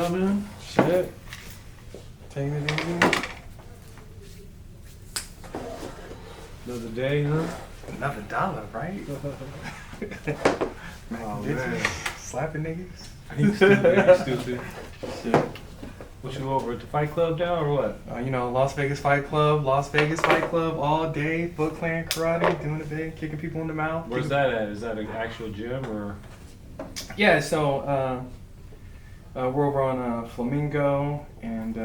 up, man? Shit. Taking it easy. Another day, huh? Another dollar, right? Oh, man. Slapping niggas. You stupid. Shit. What, you over at the Fight Club now, or what? You know, Las Vegas Fight Club all day, Foot Clan karate, doing it big, kicking people in the mouth. Where's that at? Is that an actual gym, or? Yeah, so we're over on Flamingo and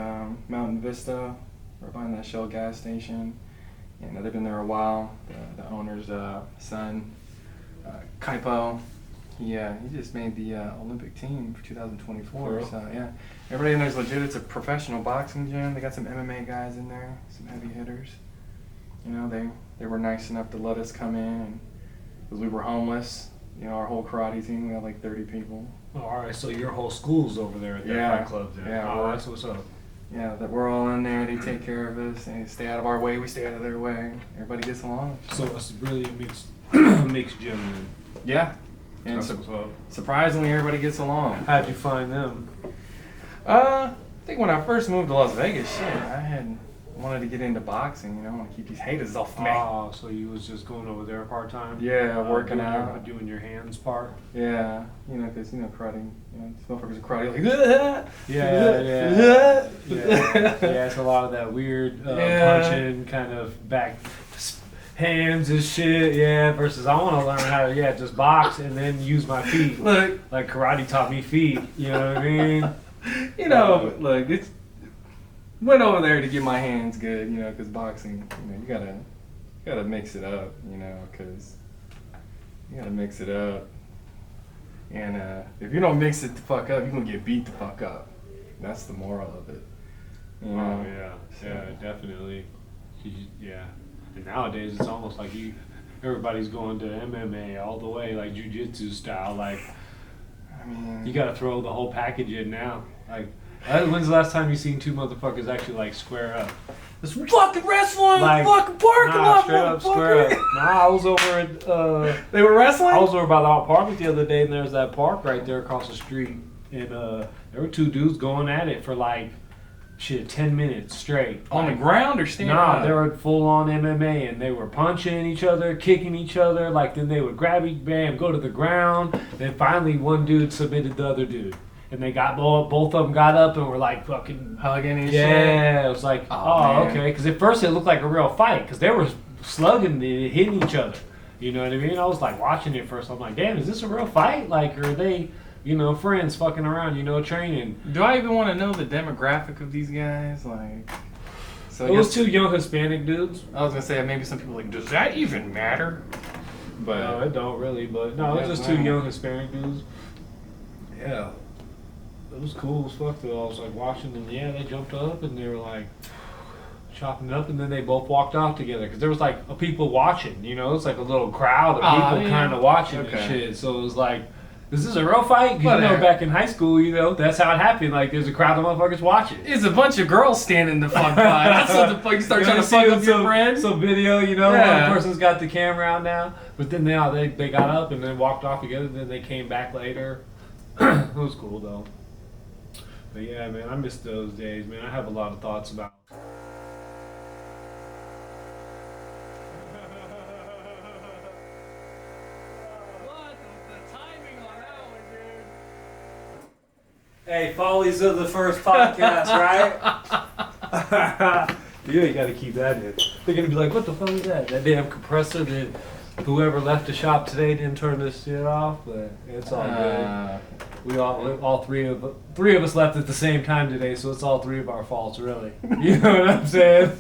Mountain Vista. We're behind that Shell gas station, and they've been there a while. The owner's son, Kaipo, he just made the Olympic team for 2024. Cool. So yeah, everybody in there's legit. It's a professional boxing gym. They got some MMA guys in there, some heavy hitters. You know, they were nice enough to let us come in, and because we were homeless. You know, our whole karate team, we had like 30 people. Oh, all right, so your whole school's over there at that Fight Club then. Yeah, oh, that's what's up. Yeah, that we're all in there. They take care of us. They stay out of our way. We stay out of their way. Everybody gets along. So it's really a mixed gym then. Yeah, and That's what's up. surprisingly, everybody gets along. How'd you find them? I think when I first moved to Las Vegas, shit, I had wanted to get into boxing. You know, I want to keep these haters off me. Oh, so you was just going over there part-time? Yeah, working doing out. doing your hands part? Yeah, you know, because, you know, karate, you know, these motherfuckers are karate like, Yeah. Yeah, it's a lot of that weird punching kind of back hands and shit, versus I want to learn how to, just box and then use my feet. Look, Like karate taught me feet, you know what I mean? you know, look, it's went over there to get my hands good, you know, because boxing, you know, you gotta mix it up, you know, because you gotta mix it up. And if you don't mix it the fuck up, you're gonna get beat the fuck up. That's the moral of it. You know? Oh, yeah, definitely. Yeah. And nowadays it's almost like everybody's going to MMA all the way, like jiu-jitsu style. Like, I mean, you gotta throw the whole package in now. Like, when's the last time you seen two motherfuckers actually like square up? this fucking wrestling, Like, fucking parking lot, straight up square up. Nah, I was over at They were wrestling? I was over by the Hot Park the other day, and there's that park right there across the street, and there were two dudes going at it for like 10 minutes straight. On the ground or standing Nah, up? they were full on MMA, and they were punching each other, kicking each other. Like, then they would grab each bam, go to the ground. Then finally, one dude submitted the other dude, and they got both of them got up and were like fucking hugging and shit. Yeah, it was like, man. okay, because at first it looked like a real fight because they were slugging, hitting each other. You know what I mean? I was like watching it first. I'm like, damn, is this a real fight? Like, are they, you know, friends fucking around, you know, training? Do I even want to know the demographic of these guys? Like, so It was two young Hispanic dudes. I was gonna say maybe some people are like, does that even matter? But No, it don't really, but no, it was just two young Hispanic dudes. Yeah. It was cool as fuck though. I was like watching and they jumped up and they were like chopping it up and then they both walked off together because there was like people watching, you know, it's like a little crowd of people kind of watching and shit. So it was like, is this a real fight? Because you know, back in high school, you know, that's how it happened. Like, there's a crowd of motherfuckers watching. It's a bunch of girls standing the fuck by. That's what the fuck you start trying to fuck up your friend. Some video, you know, one person's got the camera out now. But then they got up and then walked off together. Then they came back later. It was cool though. But yeah, man, I miss those days, man. I have a lot of thoughts about. Hey, follies of the first podcast, right? You gotta keep that in. They're gonna be like, what the fuck is that? That damn compressor that whoever left the shop today didn't turn this shit off, but it's all good. We all three of us left at the same time today, so it's all three of our faults, really. You know what I'm saying?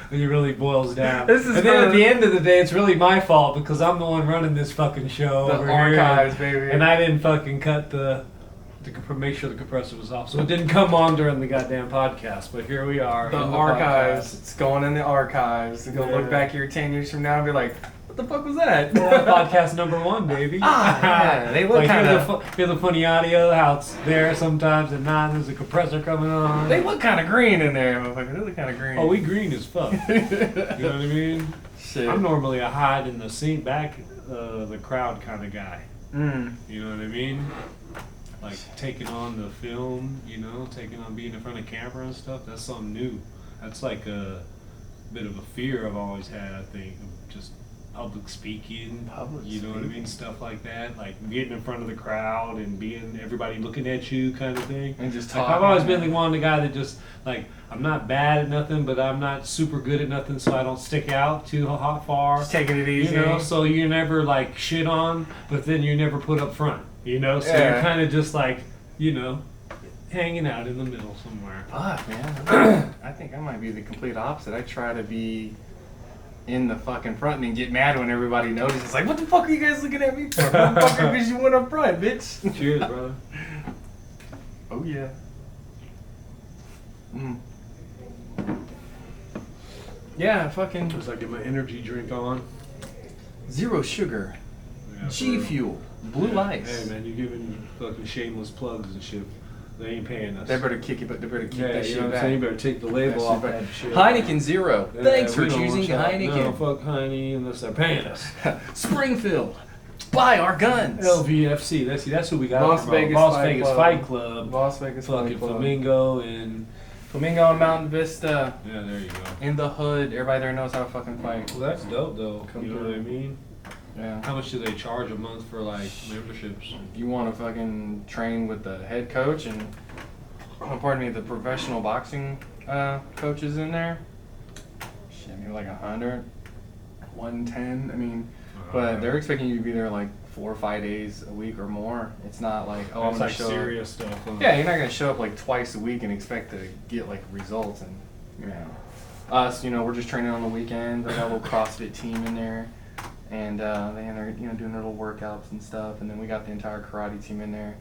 It really boils down. And then at the end of the day, it's really my fault because I'm the one running this fucking show the over archives, here, baby. and I didn't fucking cut to make sure the compressor was off, so it didn't come on during the goddamn podcast. But here we are. The archives. It's going in the archives. You're gonna look back here 10 years from now and be like, what the fuck was that? Podcast #1, baby. They look like, kind of. hear the funny audio, how it's there sometimes, and not there's a compressor coming on. They look kind of green in there, motherfucker. They look kind of green. Oh, we green as fuck. You know what I mean? Shit. I'm normally a hide in the scene back, the crowd kind of guy. Mm. You know what I mean? like taking on the film, you know, taking on being in front of camera and stuff. That's something new. That's like a bit of a fear I've always had, I think, of just public speaking, you know what I mean, stuff like that, like getting in front of the crowd and being everybody looking at you kind of thing. And just like, talking. I've always been the one, the guy that just like, I'm not bad at nothing, but I'm not super good at nothing, so I don't stick out too far. Just taking it easy, you know. So you're never like shit on, but then you're never put up front, you know. So Yeah. you're kind of just like, you know, hanging out in the middle somewhere. Fuck, man. I think I might be the complete opposite. I try to be in the fucking front and then get mad when everybody notices. It's like, what the fuck are you guys looking at me for? Motherfucker, because you went up front, bitch. Cheers, brother. Oh, yeah. Yeah, fucking Just like get my energy drink on. zero sugar, Yeah, G for real. Fuel, Blue Ice. Hey man, you're giving fucking shameless plugs and shit. They ain't paying us. They better kick it, but they better keep yeah, that you shit know what I'm back. saying? You better take the label off That that shit. Heineken Zero. Yeah, Thanks for we don't choosing want y'all- Heineken. No, fuck Heineken unless they're paying us. Springfield. Buy our guns. LVFC. That's who we got. Las from, Vegas Las Fight Vegas Club. Fight Club. Las Vegas Fucking Fight Club. Flamingo and Flamingo and Mountain Vista. yeah, there you go. In the hood. Everybody there knows how to fucking fight. Well, that's dope though. Come you know through. what I mean? Yeah. How much do they charge a month for like memberships? If you want to fucking train with the head coach and, pardon me, the professional boxing coaches in there, shit, maybe like 100, 110. I mean, but they're expecting you to be there like 4 or 5 days a week or more. It's not like, oh, I'm That's gonna like show serious stuff. Huh? up. Yeah, you're not gonna show up like twice a week and expect to get like results. And you know, us, you know, we're just training on the weekend. They got a little CrossFit team in there, and they're you know doing their little workouts and stuff. And then we got the entire karate team in there,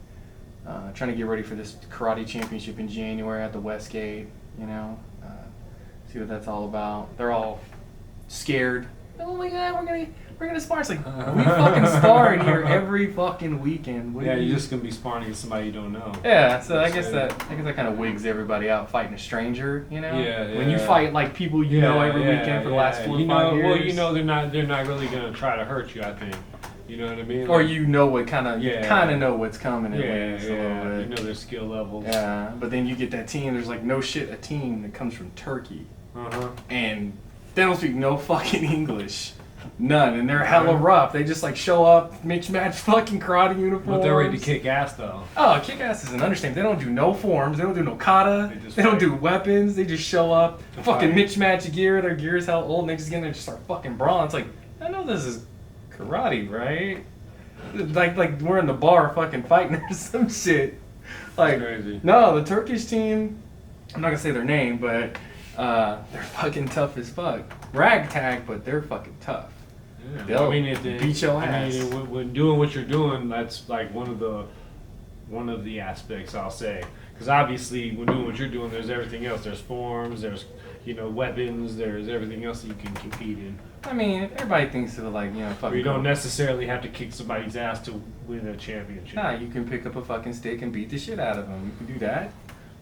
trying to get ready for this karate championship in January at the Westgate. You know, see what that's all about. They're all scared. Oh my God, we're gonna spar. It's like we fucking spar in here every fucking weekend. What do Yeah, you- you're just gonna be sparring against somebody you don't know. Yeah, so I Let's guess say. that kind of wigs everybody out fighting a stranger, you know. Yeah, When you yeah. fight like people you know every weekend for the last 4 or 5 years. Well, you know they're not really gonna try to hurt you. I think. You know what I mean? Or Like, you know what kind of Yeah. know what's coming at yeah, least a little yeah. bit. You know their skill levels. Yeah, but then you get that team. There's like no shit a team that comes from Turkey, and they don't speak no fucking English. None, and they're hella rough. They just like show up, match fucking karate uniforms. But they're ready to kick ass though. Oh, kick ass is an understatement. They don't do no forms. They don't do no kata. They just They don't fight. do weapons. They just show up, To fucking fight. mismatch gear. Their gear is hell old, and they just get in there and just start fucking brawling. It's like, I know this is karate, right? Like we're in the bar fucking fighting or some shit. Like, crazy. no, the Turkish team, I'm not gonna say their name, but they're fucking tough as fuck. Ragtag, but they're fucking tough. Yeah. They'll I mean, it beat your I ass. mean, when doing what you're doing, that's like one of the aspects I'll say. Because obviously, when doing what you're doing, there's everything else. There's forms. There's weapons. There's everything else that you can compete in. I mean, everybody thinks of like, Where fucking. you don't necessarily have to kick somebody's ass to win a championship. Nah, you can pick up a fucking stick and beat the shit out of them. You can do that.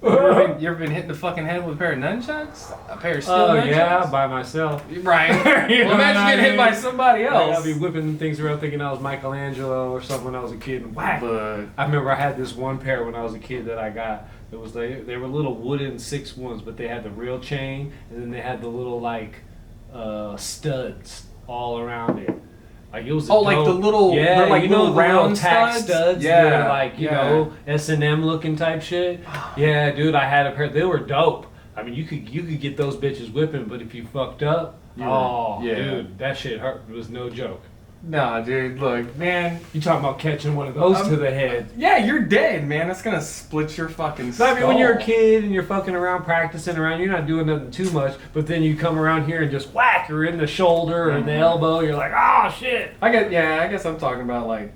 You ever been hit in the fucking head with a pair of nunchucks? A pair of steel Oh nunchucks? yeah, by myself. Right. You Well, know imagine what I getting hit by mean? somebody Like, else. I'll be whipping things around thinking I was Michelangelo or something when I was a kid and whack. But I remember I had this one pair when I was a kid that I got. It was they were little wooden 6-1s, but they had the real chain and then they had the little like studs all around it. Like it was. Oh, like the little- yeah, they're like you know little the little round tack studs? Yeah, Yeah, they're like you yeah. know S&M looking type shit. Yeah, dude, I had a pair. They were dope. I mean, you could get those bitches whipping, but if you fucked up, Yeah. dude, that shit hurt. It was no joke. nah, dude, look, man. You talking about catching one of those to the head? Yeah, you're dead, man. It's gonna split your fucking So, skull. I mean, when you're a kid and you're fucking around, practicing around, you're not doing nothing too much, but then you come around here and just whack, or in the shoulder or in the elbow, you're like, oh shit. I guess I'm talking about like,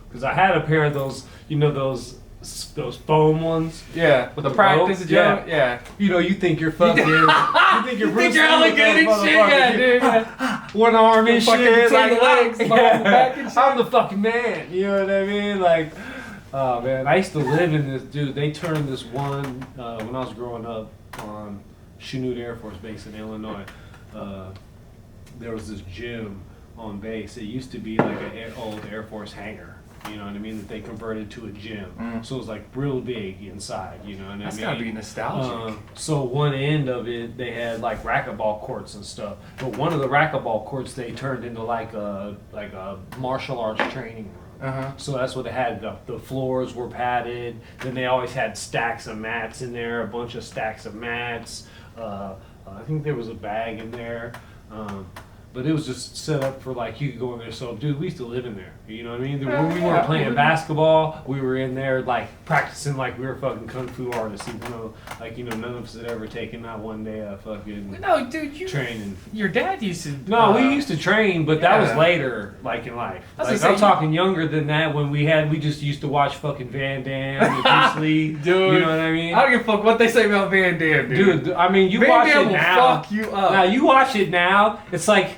Because I had a pair of those, you know, those foam ones. yeah, with the practice ropes? joke. Yeah. You know, you think you're fucking, you think you're You think Bruce you're Lee hella with good those and shit, yeah, motherfuckers. dude. Yeah. One arm and Fucking shit. between the legs, behind the back and shit. I'm the fucking man. You know what I mean? Like, oh man, I used to live in this, dude. They turned this one when I was growing up on Chanute Air Force Base in Illinois. There was this gym on base. It used to be like an old Air Force hangar. You know what I mean? That they converted to a gym. So it was like real big inside. You know what I mean? That's gotta be nostalgic. So one end of it, they had like racquetball courts and stuff. But one of the racquetball courts they turned into like a martial arts training room. So that's what they had. The floors were padded. Then they always had stacks of mats in there, a bunch of stacks of mats. I think there was a bag in there. But it was just set up for like you could go in there. So, dude, we used to live in there. You know what I mean? When we weren't playing basketball, we were in there like practicing like we were fucking kung fu artists. Even though, like, you know, none of us had ever taken not one day of fucking training. Your dad used to. No, we used to train, but that was later, like in life. Like, I'm talking younger than that. When we just used to watch fucking Van Damme and Bruce Lee. Dude, you know what I mean? I don't give a fuck what they say about Van Damme, dude. I mean, you Van watch Damme it now. Will fuck you up. Now you watch it now. It's like.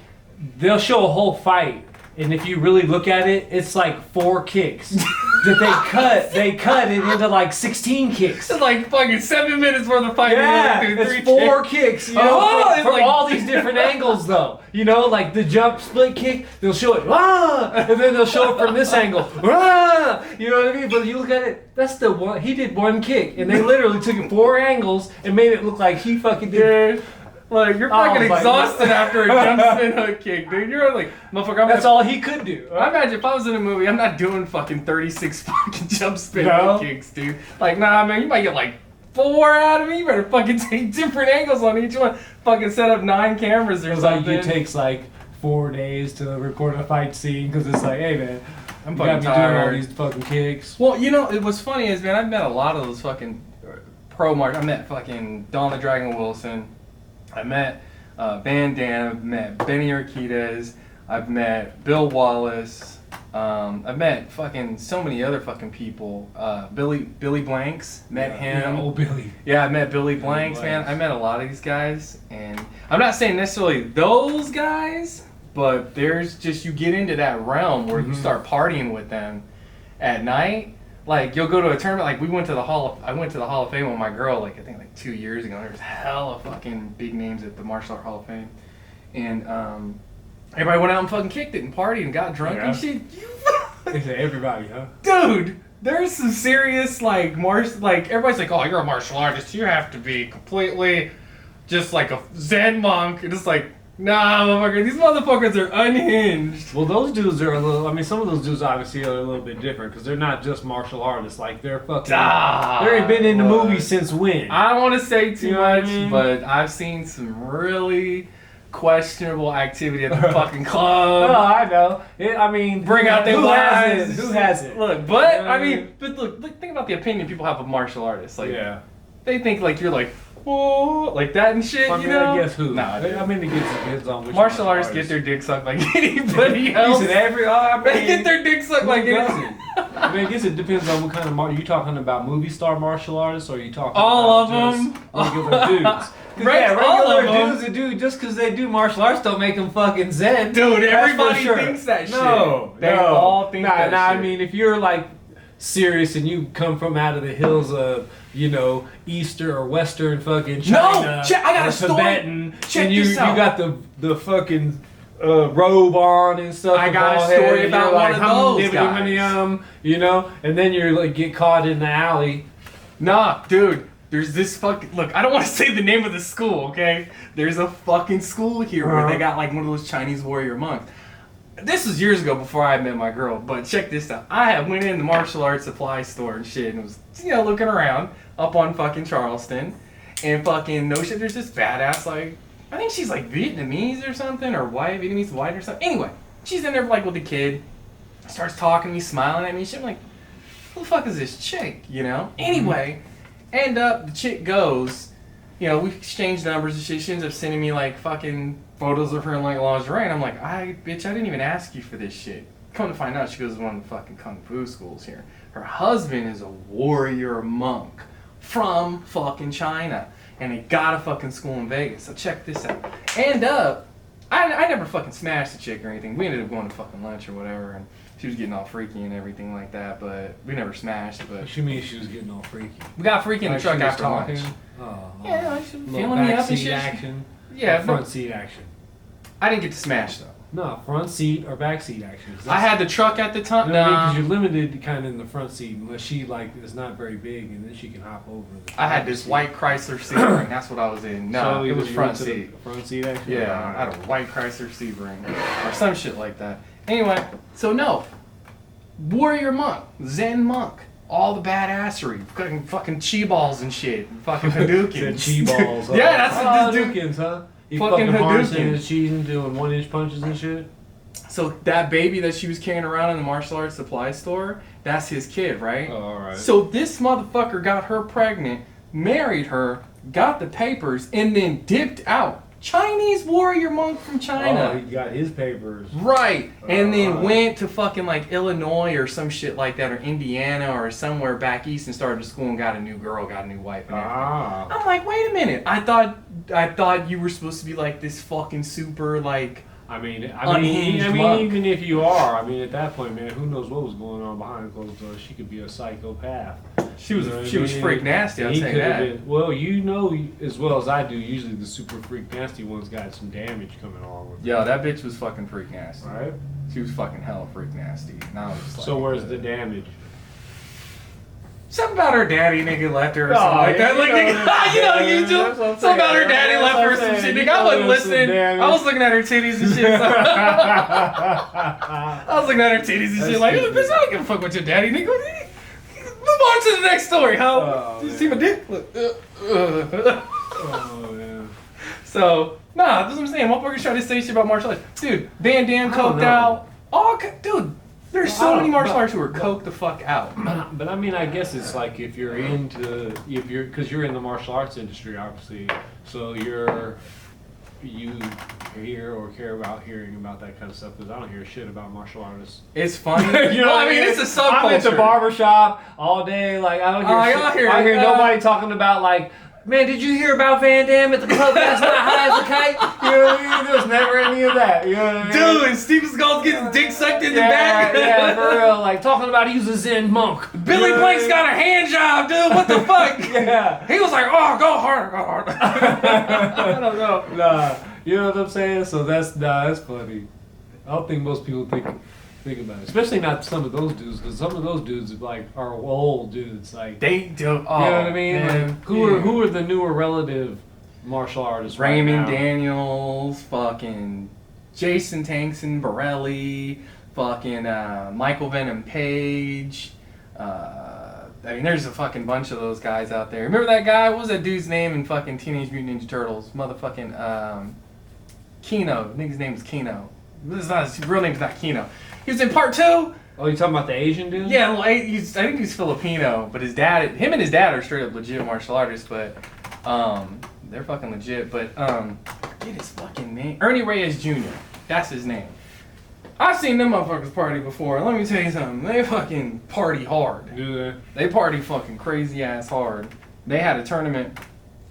They'll show a whole fight, and if you really look at it, it's like 4 kicks that they cut it into like 16 kicks. It's like fucking 7 minutes worth of fight. Yeah, it's 4 kicks. You know, from like, all these different angles, though. You know, like the jump split kick, they'll show it, and then they'll show it from this angle, You know what I mean? But you look at it, that's the one. He did 1 kick, and they literally took it 4 angles and made it look like he fucking did. Like, you're fucking exhausted after a jump spin hook kick, dude. You're like, motherfucker, that's all he could do. I imagine if I was in a movie, I'm not doing fucking 36 fucking jump spin hook kicks, dude. Like, nah, man, you might get like 4 out of me. You better fucking take different angles on each one. Fucking set up 9 cameras or something. Like, it takes like 4 days to record a fight scene because it's like, hey, man, I'm fucking tired. Doing all these fucking kicks. Well, you know, what's funny is, man, I've met a lot of those fucking pro martial. I met fucking Don the Dragon Wilson. I met Van Damme, I've met Benny Urquidez, I've met Bill Wallace, I've met fucking so many other fucking people. Billy Blanks, met him. Yeah, old Billy. Yeah, I met Billy Blanks, man. I met a lot of these guys, and I'm not saying necessarily those guys, but there's just, you get into that realm where you start partying with them at night. Like, you'll go to a tournament, like, I went to the Hall of Fame with my girl, like, I think, like 2 years ago. There was hella fucking big names at the Martial Art Hall of Fame. And, everybody went out and fucking kicked it and partied and got drunk and shit. They say everybody, huh? Dude, there's some serious, like, everybody's like, oh, you're a martial artist. You have to be completely just like a Zen monk. And it's like, nah, motherfucker, these motherfuckers are unhinged. Well, those dudes are some of those dudes obviously are a little bit different because they're not just martial artists. Like, they're fucking, they've been in the movies since when? I don't want to say too much, I mean? but I've seen some really questionable activity at the fucking club. Oh, I know. Bring out their wives. Who has it? Look, but, but look, think about the opinion people have of martial artists. Like, they think, like, you're like, whoa, like that and shit, you know? I guess who? Nah, it depends on which martial artists get their dick sucked like anybody else. They get their dick sucked like anybody. I guess it depends on what kind of are you talking about movie star martial artists or are you talking all about of them regular dudes? Regular dudes that do just because they do martial arts don't make them fucking Zen. Dude, everybody thinks that shit. No, they all think that shit. I mean, if you're like serious and you come from out of the hills of, you know, Eastern or Western fucking China, I got a story. Tibetan, and you got the fucking robe on and stuff. I got a story about one of those guys. You know, and then you're like get caught in the alley. Nah, dude. There's this fucking... Look, I don't want to say the name of the school, okay? There's a fucking school here where they got like one of those Chinese warrior monks. This was years ago before I met my girl, but check this out. I went in the martial arts supply store and shit and was, you know, looking around up on fucking Charleston. And fucking, no shit, there's this badass, like... I think she's like Vietnamese or something, or white, Vietnamese white or something. Anyway, she's in there like with a kid. Starts talking to me, smiling at me. Shit, I'm like, who the fuck is this chick, you know? Anyway... End up, the chick goes, you know, we exchanged numbers and shit. She ends up sending me like fucking photos of her in like lingerie, and I'm like, bitch, I didn't even ask you for this shit. Come to find out, she goes to one of the fucking kung fu schools here. Her husband is a warrior monk from fucking China, and he got a fucking school in Vegas. So check this out. End up, I never fucking smashed the chick or anything. We ended up going to fucking lunch or whatever, and she was getting all freaky and everything like that, but we never smashed. But what you mean she was getting all freaky? We got freaky in the truck after lunch. Oh, yeah, like she was feeling me up and shit. Action. Yeah, front seat action. I didn't get to smash though. No, front seat or back seat actually. I had the truck at the time. No, because you're limited kind of in the front seat unless she like is not very big, and then she can hop over. I had this white Chrysler Sebring. That's what I was in. No, so it was front seat. Front seat actually. Yeah, I had a white Chrysler Sebring or some shit like that. Anyway, so no, warrior monk, Zen monk. All the badassery, fucking chi balls and shit, fucking Hadoukens. Chi balls. Huh? Yeah, that's what this dude. Hadoukens, huh? He Fucking harnessing his cheese and doing 1-inch punches and shit. So that baby that she was carrying around in the martial arts supply store, that's his kid, right? Oh, all right. So this motherfucker got her pregnant, married her, got the papers, and then dipped out. Chinese warrior monk from China. Oh, he got his papers. Right. And then went to fucking like Illinois or some shit like that, or Indiana or somewhere back east and started school and got a new girl, got a new wife and everything. I'm like, wait a minute. I thought you were supposed to be like this fucking super like I mean, monk. even if you are, I mean, at that point, man, who knows what was going on behind closed doors? She could be a psychopath. She was freak nasty. I'll say that. Well, you know as well as I do. Usually, the super freak nasty ones got some damage coming along with. Yo, that bitch was fucking freak nasty. Right? She was fucking hella freak nasty. And I was just like, so where's the damage? Something about her daddy, nigga, left her or something like that. Like, nigga, something about her daddy left her or some shit. Nigga, I wasn't listening. I was looking at her titties and shit. I was looking at her titties and shit like, bitch, I don't give a fuck with your daddy, nigga. Move on to the next story, huh? You see my dick? Look. Oh, man. So, nah, that's what I'm saying. Motherfuckers trying to say shit about martial arts. Dude, Van Damme coked out. Dude. There's so many martial arts who are coked the fuck out. But I mean, I guess it's like if you're because you're in the martial arts industry, obviously, so you hear or care about hearing about that kind of stuff, because I don't hear shit about martial artists. It's funny. You know what I mean? It's a subculture. I'm at the barbershop all day, like I don't hear I hear nobody talking about like, man, did you hear about Van Damme at the club last night high as a kite? You know what I mean? There's never any of that. You know what I mean? Dude, and Steven Skull's getting his dick sucked in the back. Yeah, for real. Like, talking about he's a Zen monk. Billy Blank's got a hand job, dude. What the fuck? Yeah. He was like, oh, go harder, go harder. I don't know. Nah. You know what I'm saying? So that's funny. I don't think most people think about it. Especially not some of those dudes, because some of those dudes like are old dudes. Like they do. Oh, you know what I mean? Man. Like, who are the newer relative martial artists? Raymond right now? Daniels, fucking Jason Tankson, Borelli, fucking Michael Venom Page. I mean, there's a fucking bunch of those guys out there. Remember that guy? What was that dude's name in fucking Teenage Mutant Ninja Turtles? Motherfucking Kino. Nigga's name is Kino. His real name's not Kino. He was in part 2. Oh, you talking about the Asian dude? Yeah, well, I think he's Filipino, but him and his dad are straight up legit martial artists, but they're fucking legit. But forget his fucking name. Ernie Reyes Jr. That's his name. I've seen them motherfuckers party before. Let me tell you something. They fucking party hard. Do they? They party fucking crazy ass hard. They had a tournament.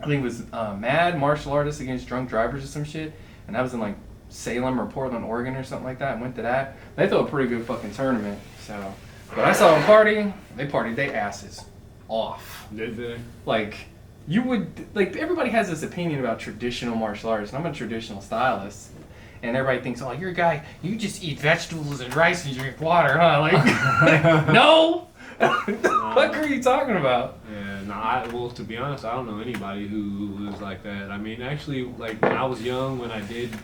I think it was Mad Martial Artists Against Drunk Drivers or some shit, and that was in like Salem or Portland, Oregon or something like that. I went to that. They threw a pretty good fucking tournament. So, but I saw them party. They partied their asses off. Did they? Like, you would, like, everybody has this opinion about traditional martial arts, and I'm a traditional stylist. And everybody thinks, oh, you're a guy, you just eat vegetables and rice and drink water, huh? Like, no! What the fuck are you talking about? Yeah, well, to be honest, I don't know anybody who lives like that. I mean, actually, like, when I was young, when I did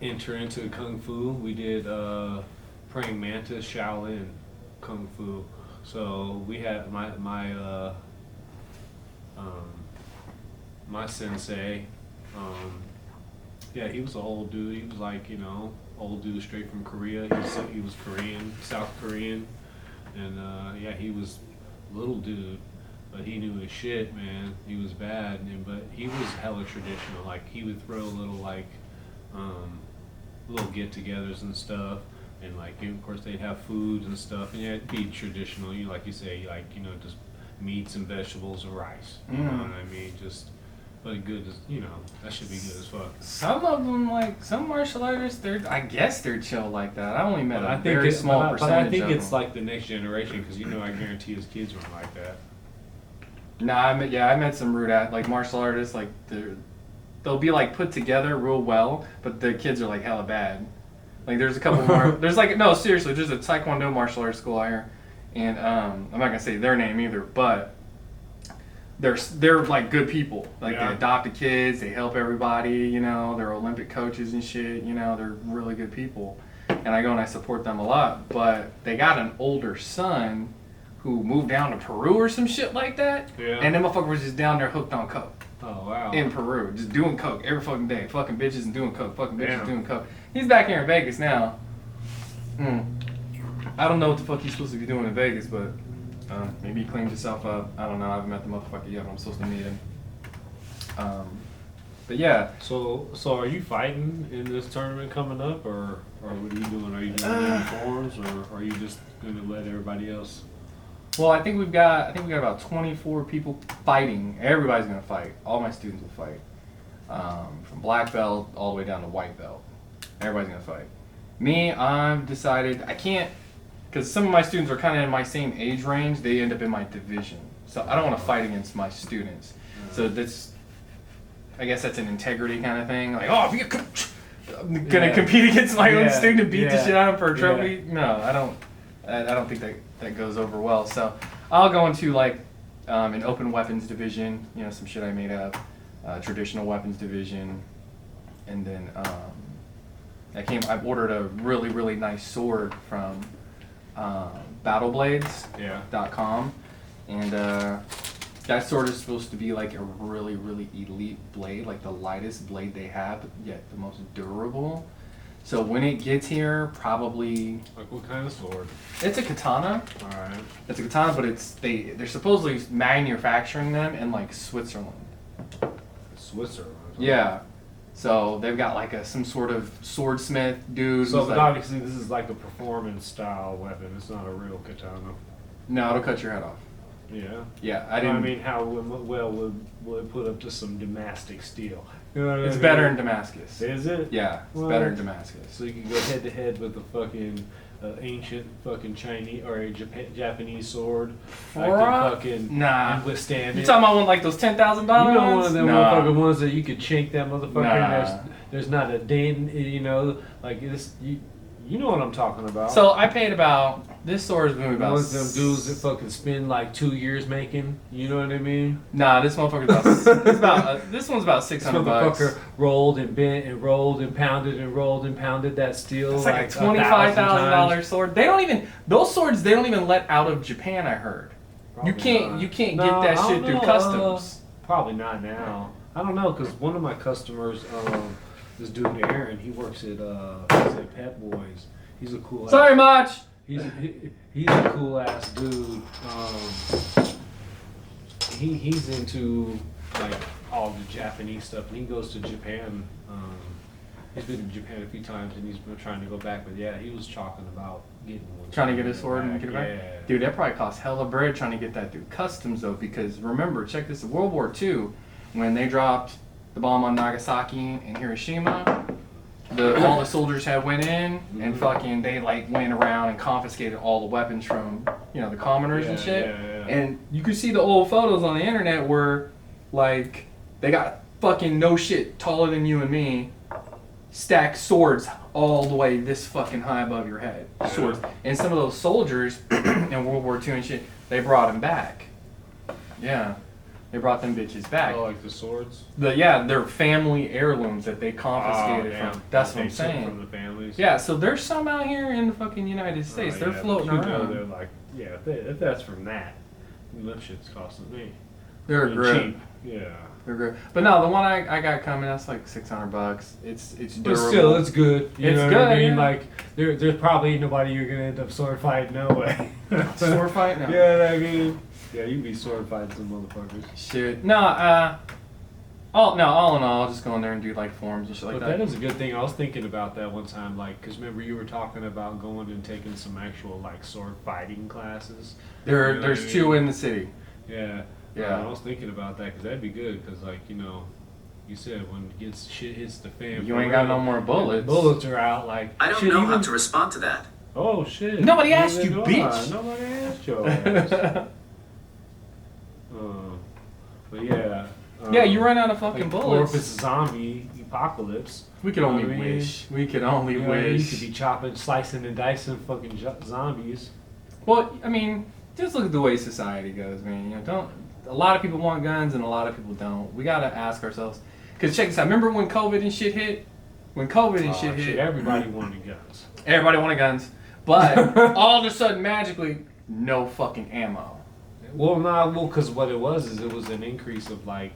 enter into Kung Fu, we did Praying Mantis Shaolin Kung Fu. So we had my sensei, yeah, he was an old dude. He was like, old dude straight from Korea. He was Korean, South Korean. And yeah, he was a little dude, but he knew his shit, man. He was bad, but he was hella traditional. Like, he would throw little get-togethers and stuff, and like, of course, they'd have food and stuff, and yeah, it'd be traditional. Like you say, like, just meats and vegetables and rice. You know what I mean? Just. But good, that should be good as fuck. Some of them, like, some martial artists, I guess they're chill like that. I only met a very small percentage. But I think it's like the next generation, because I guarantee his kids weren't like that. Nah, I met some rude like martial artists, like they'll be like put together real well, but the kids are like hella bad. Like there's a couple more. There's like no seriously. There's a Taekwondo martial arts school out here, and I'm not gonna say their name either, but they're like good people. Like they adopted kids, they help everybody. You know, they're Olympic coaches and shit. You know, they're really good people, and I go and I support them a lot. But they got an older son who moved down to Peru or some shit like that, and that motherfucker was just down there hooked on coke. Oh wow! In Peru, just doing coke every fucking day, fucking bitches and doing coke, fucking bitches doing coke. He's back here in Vegas now. I don't know what the fuck he's supposed to be doing in Vegas, but maybe he cleaned himself up. I don't know. I haven't met the motherfucker yet, but I'm supposed to meet him. But yeah. So are you fighting in this tournament coming up, or what are you doing? Are you doing uniforms, or are you just gonna let everybody else? Well, I think we got about 24 people fighting. Everybody's gonna fight. All my students will fight, from black belt all the way down to white belt. Everybody's gonna fight. Me, I've decided I can't, because some of my students are kind of in my same age range. They end up in my division, so I don't want to fight against my students. So that's, I guess that's an integrity kind of thing. Like, oh, I'm gonna compete against my own student and beat the shit out of him for a trophy. No, I don't think that goes over well. So I'll go into like an open weapons division, you know, some shit I made up, traditional weapons division, and then I ordered a really, really nice sword from battleblades.com, and that sword is supposed to be like a really, really elite blade, like the lightest blade they have, yet the most durable. So when it gets here, probably... Like what kind of sword? It's a katana. Alright. It's a katana, but they're supposedly manufacturing them in like Switzerland. Switzerland? Yeah. So they've got like some sort of swordsmith dude. So like, obviously this is like a performance style weapon. It's not a real katana. No, it'll cut your head off. Yeah. Yeah, I mean, how well would it put up to some Damascus steel? You know what it's I mean? better in Damascus. Is it? Yeah, it's better in Damascus. So you can go head to head with a fucking ancient fucking Chinese or a Japanese sword. And withstand You it. talking about one like those $10,000 You know, one of them motherfucking ones that you could chink that motherfucker. Nah. There's not a dent. You know, like this. You know what I'm talking about. So I paid about, this sword is going to be about... One of them dudes that fucking spend like 2 years making, you know what I mean? Nah, this motherfucker's about, this one's about $600. This motherfucker rolled and bent and rolled and pounded and rolled and pounded that steel. It's like a $25,000 sword. They don't even, those swords they don't even let out of Japan, I heard. You can't get that shit through customs. Probably not now. I don't know, because one of my customers, this dude Aaron, he works at Pep Boys. He's a cool. Sorry, Mach. He's a cool ass dude. He's into like all the Japanese stuff, and he goes to Japan. He's been to Japan a few times, and he's been trying to go back. But yeah, he was talking about getting one. Trying to get a sword and get it back. Yeah. Dude, that probably costs hella bread trying to get that through customs though, because remember, check this: World War II, when they dropped the bomb on Nagasaki and Hiroshima, all the soldiers had went in and fucking they like went around and confiscated all the weapons from, you know, the commoners and shit. And you could see the old photos on the internet where like they got fucking no shit taller than you and me, stacked swords all the way this fucking high above your head. Swords. And some of those soldiers in World War II and shit, they brought them back. Yeah. They brought them bitches back. Oh, like the swords? They're family heirlooms that they confiscated from. That's what I'm saying. From the families. Yeah, so there's some out here in the fucking United States. They're floating around. They're like, yeah, if that's from that shit's costing me. They're great. Cheap. Yeah. They're great. But no, the one I got coming, that's like $600. It's durable. But still, it's good. You know good. What I mean? Yeah. Like, there's probably nobody you're gonna end up sword fighting. No way. Sword fight? No. Yeah, I mean. Yeah, you be sword fighting some motherfuckers. Shit. No, all in all, I'll just go in there and do like forms and shit like that. But that is a good thing. I was thinking about that one time, like, because remember you were talking about going and taking some actual like sword fighting classes. There's two in the city. Yeah. Yeah. I was thinking about that because that'd be good because, like, you know, you said when shit hits the fan. You ain't got no more bullets. Bullets are out. Like, I don't know how to respond to that. Oh shit! Nobody asked you, bitch. Nobody asked you. But yeah, Yeah, you run out of fucking Or bullets. if it's a zombie apocalypse. We could only wish. We could only You wish. could be chopping, slicing, and dicing fucking zombies. Well, I mean, just look at the way society goes, man. You know, a lot of people want guns and a lot of people don't. We gotta ask ourselves. Cause check this out. Remember when COVID and shit hit? When COVID and shit hit, everybody wanted guns. Everybody wanted guns, but all of a sudden, magically, no fucking ammo. Well, because what it was is it was an increase of like,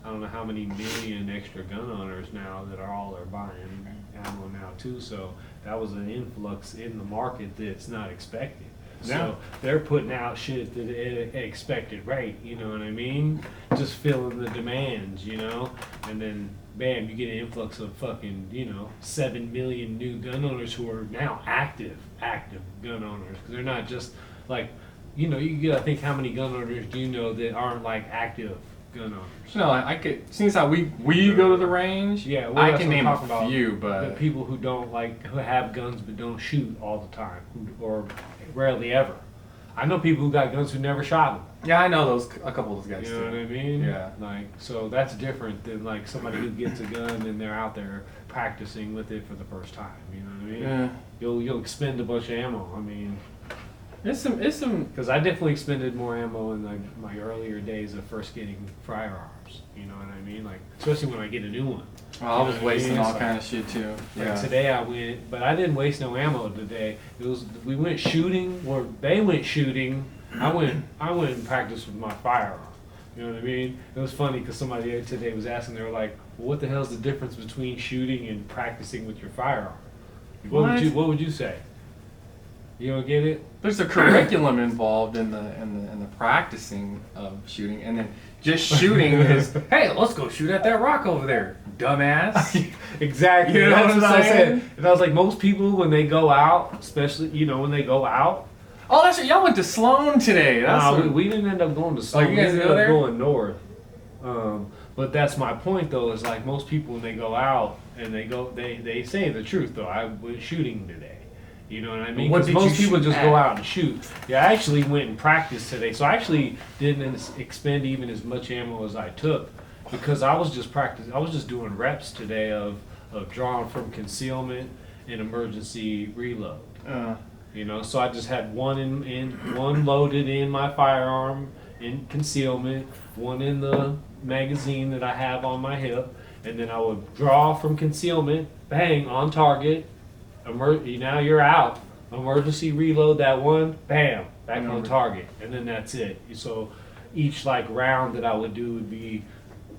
I don't know how many million extra gun owners now that are buying ammo now too. So that was an influx in the market that's not expected. Yeah. So they're putting out shit at an expected rate, you know what I mean? Just filling the demands, you know? And then, bam, you get an influx of fucking, 7 million new gun owners who are now active gun owners. Because they're not just like, you gotta think how many gun owners do you know that aren't like active gun owners? No, I could, since how we go to the range, yeah, well, I can name a few, but... The people who who have guns but don't shoot all the time, or rarely ever. I know people who got guns who never shot them. Yeah, I know a couple of those guys You know too. what I mean? Yeah. Like, so that's different than like somebody who gets a gun and they're out there practicing with it for the first time. You know what I mean? Yeah. You'll expend a bunch of ammo. I mean, It's some. because I definitely expended more ammo in like my earlier days of first getting firearms. You know what I mean? Like, especially when I get a new one. Well, I was wasting all It's kind of shit too. Like Yeah. today I went, but I didn't waste no ammo today. We went shooting, or they went shooting. I went and practiced with my firearm. You know what I mean? It was funny because somebody today was asking. They were like, well, "What the hell's the difference between shooting and practicing with your firearm?" What would you say? You don't get it? There's a curriculum involved in the practicing of shooting, and then just shooting is, hey, let's go shoot at that rock over there, dumbass. Exactly. You know That's what I'm what I saying? said. And I was like, most people when they go out, especially when they go out. Oh, that's right. Y'all went to Sloan today. That's Nah, what, we didn't end up going to Sloan. you guys we ended go up there? going north. But that's my point though, is like most people when they go out and they say the truth though. I went shooting today. You know what I mean? What Because did most you people shoot just at? go out and shoot. Yeah, I actually went and practiced today. So I actually didn't expend even as much ammo as I took because I was just practicing. I was just doing reps today of drawing from concealment and emergency reload. So I just had one loaded in my firearm in concealment, one in the magazine that I have on my hip, and then I would draw from concealment, bang, on target. Now you're out. Emergency reload that one, bam, back on target, and then that's it. So each like round that I would do would be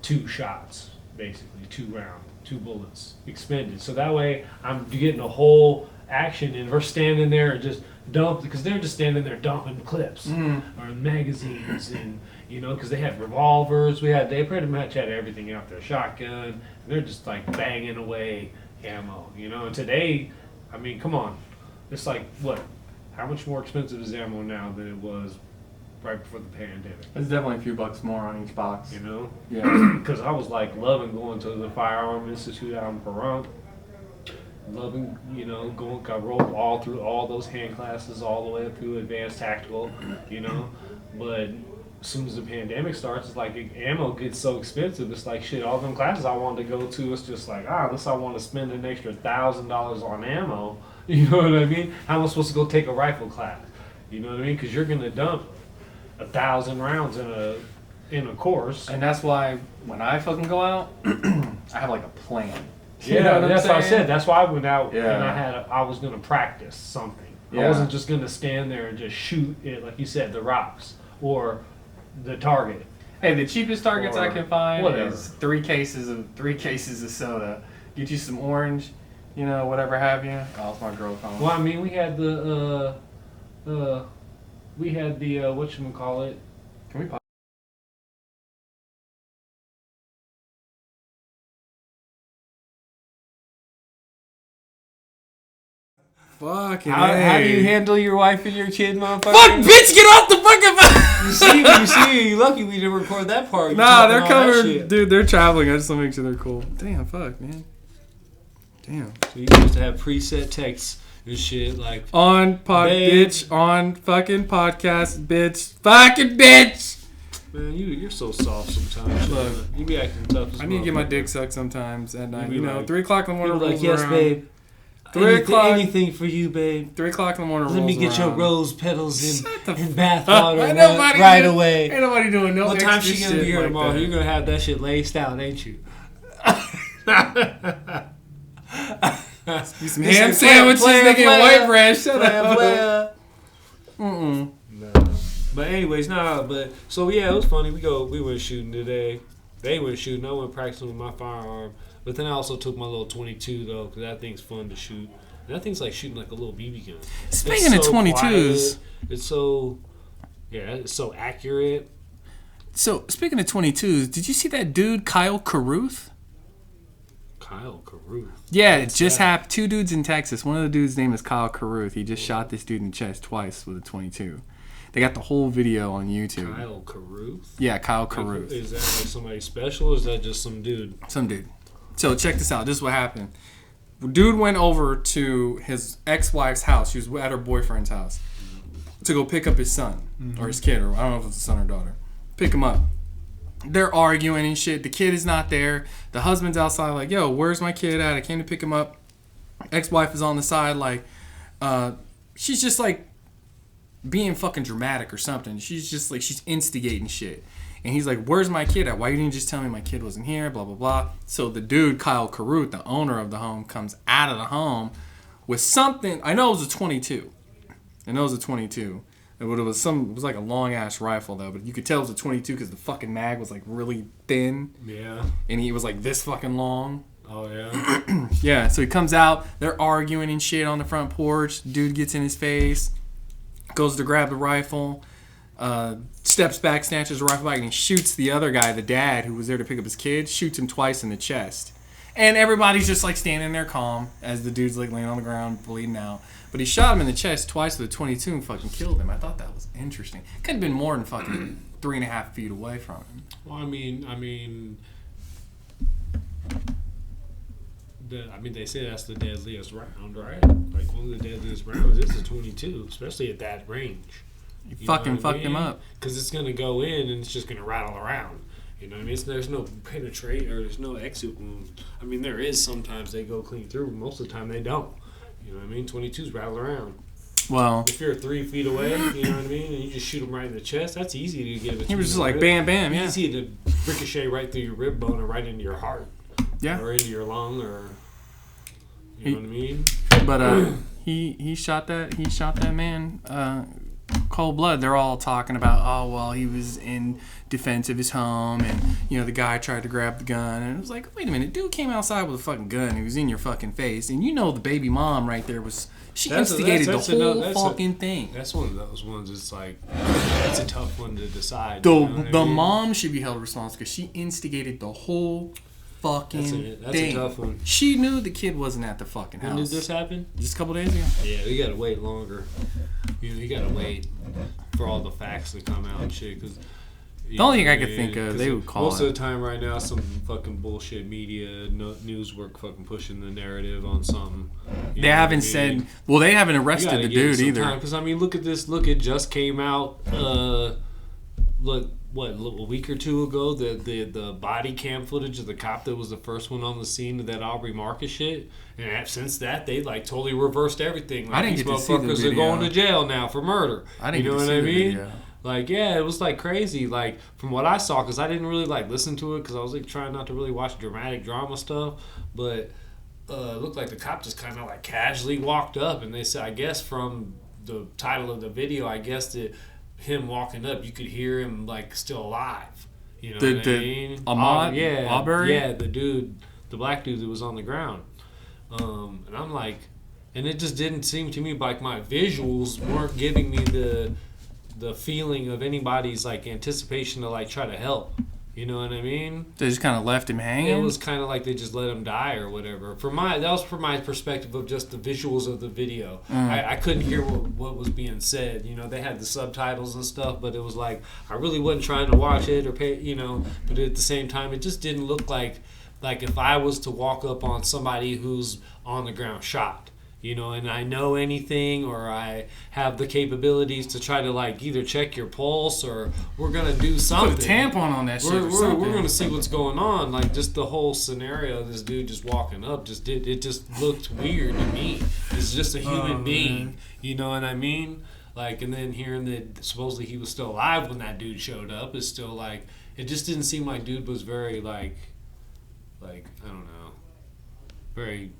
2 shots, basically 2 rounds, 2 bullets expended. So that way I'm getting a whole action, and we're standing there and just dump because they're just standing there dumping clips or magazines, and because they had revolvers. They pretty much had everything out there, shotgun. And they're just like banging away ammo, And today, I mean, come on, it's like what? How much more expensive is ammo now than it was right before the pandemic? It's definitely a few bucks more on each box. Yeah. Because I was like loving going to the Firearm Institute out in Parental. Loving, I rolled all through all those hand classes all the way up through advanced tactical, But as soon as the pandemic starts, it's like ammo gets so expensive. It's like shit. All them classes I wanted to go to, it's just like unless I want to spend an extra $1,000 on ammo. You know what I mean? How am I supposed to go take a rifle class? You know what I mean? Because you're gonna dump 1,000 rounds in a course. And that's why when I fucking go out, I have like a plan. You Yeah, know what I'm that's what I saying? said. That's why I went out Yeah. and I was gonna practice something. I Yeah. wasn't just gonna stand there and just shoot it like you said, the rocks or the target. Hey, the cheapest targets I Or can find whatever. is 3 cases of soda. Get you some orange, whatever have you. Oh, it's my girl calling. Well, I mean, we had the whatchamacallit. Can we pause? Fucking How do you handle your wife and your kid, motherfucker? Fuck, bitch, get off the fucking phone! You see, you lucky we didn't record that part. You Nah, talking they're all that coming. shit. Dude, they're traveling. I just want to make sure they're cool. Damn, fuck, man. Damn. So you used to have preset texts and shit like On Babe. bitch, on fucking podcast, bitch. Fucking bitch! Man, you're so soft sometimes. Look, you be acting tough as I need to get my dick sucked sometimes at night. You know, like, 3 o'clock in the morning rolls yes, around. babe. 3 o'clock. Anything for you, babe. 3 o'clock in the morning rolls Let me get your around. rose petals Shut in bath water Ain't right away. Ain't nobody doing no What extra time she gonna be here like tomorrow? that. You're gonna have that shit laced out, ain't you? Some ham sandwiches, they get white bread. Shut up. No. But anyways, so yeah, it was funny. We went shooting today. They went shooting. I went practicing with my firearm. But then I also took my little 22 though, because that thing's fun to shoot. And that thing's like shooting like a little BB gun. Speaking of 22s, quiet. It's so accurate. So speaking of 22s, did you see that dude Kyle Carruth? Kyle Carruth. Yeah, it just happened. 2 dudes in Texas. One of the dudes' name is Kyle Carruth. He just shot this dude in the chest twice with a 22. They got the whole video on YouTube. Kyle Carruth? Yeah, Kyle Carruth. Is that like somebody special or is that just some dude? Some dude. So check this out. This is what happened. Dude went over to his ex-wife's house. She was at her boyfriend's house to go pick up his son or his kid, or I don't know if it's a son or daughter. Pick him up. They're arguing and shit. The kid is not there. The husband's outside like, yo, where's my kid at? I came to pick him up. Ex-wife is on the side like, she's just like being fucking dramatic or something. She's just like, she's instigating shit. And he's like, where's my kid at? Why you didn't just tell me my kid wasn't here? Blah, blah, blah. So the dude, Kyle Carruth, the owner of the home, comes out of the home with something. I know it was a 22. It was like a long ass rifle though, but you could tell it was a 22 because the fucking mag was like really thin. Yeah. And he was like this fucking long. Oh yeah. Yeah. So he comes out. They're arguing and shit on the front porch. Dude gets in his face, goes to grab the rifle, steps back, snatches the rifle back, and he shoots the other guy, the dad who was there to pick up his kid. Shoots him twice in the chest. And everybody's just like standing there calm as the dude's like laying on the ground bleeding out. But he shot him in the chest twice with a 22 and fucking killed him. I thought that was interesting. Could have been more than fucking 3.5 feet away from him. Well, I mean, they say that's the deadliest round, right? Like one of the deadliest rounds is a 22, especially at that range. You fucking fucked him up. Because it's gonna go in and it's just gonna rattle around. You know what I mean? There's no penetrate or there's no exit wound. I mean, there is sometimes they go clean through. Most of the time they don't. You know what I mean? 22s rattle around. Well, if you're 3 feet away, you know what I mean, and you just shoot them right in the chest, that's easy to give it. He was just like bam, bam, yeah. Easy to ricochet right through your rib bone or right into your heart, yeah, or into your lung, or you know what I mean. But he shot that man cold blood. They're all talking about, oh well, he was in defense of his home, and you know the guy tried to grab the gun, and it was like, wait a minute, dude came outside with a fucking gun. He was in your fucking face, and you know the baby mom right there was. She instigated the whole fucking thing. That's one of those ones. It's like that's a tough one to decide. The mom should be held responsible because she instigated the whole fucking thing. That's a tough one. She knew the kid wasn't at the fucking house. When did this happen? Just a couple days ago. Yeah, we gotta wait longer. You gotta wait for all the facts to come out and shit. Cause the only thing I could think of, they would call most of the time right now, some fucking bullshit media, news work fucking pushing the narrative on something. They haven't said, well, they haven't arrested the dude either. Because, I mean, look at this. Look, it just came out, a week or two ago, the body cam footage of the cop that was the first one on the scene of that Aubrey Marcus shit. And since that, they, like, totally reversed everything. Like, I didn't get to see the video. These motherfuckers are going to jail now for murder. I didn't get to see the video. Like, yeah, it was, like, crazy. Like, from what I saw, because I didn't really, like, listen to it because I was, like, trying not to really watch dramatic drama stuff. But it looked like the cop just kind of, like, casually walked up. And they said, I guess from the title of the video, I guess that him walking up, you could hear him, like, still alive. You know what I mean? Ahmaud? Arbery? Yeah, the black dude that was on the ground. And I'm like, and it just didn't seem to me like my visuals weren't giving me the feeling of anybody's like anticipation to like try to help. You know what I mean? They just kind of left him hanging. It was kind of like they just let him die or whatever. That was from my perspective of just the visuals of the video. I couldn't hear what was being said. You know, they had the subtitles and stuff, but it was like I really wasn't trying to watch it or pay. You know, but at the same time, it just didn't look like if I was to walk up on somebody who's on the ground shot. you know, and I know anything or I have the capabilities to try to like either check your pulse or we're gonna do something. Put a tampon on that shit. We're gonna see what's going on. Like just the whole scenario of this dude just walking up just looked weird to me. It's just a human being, man. You know what I mean? Like, and then hearing that supposedly he was still alive when that dude showed up is still like, it just didn't seem like dude was very like I don't know, very.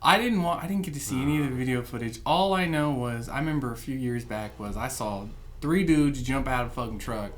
I didn't get to see any of the video footage. All I know was I remember a few years back was I saw 3 dudes jump out of a fucking truck.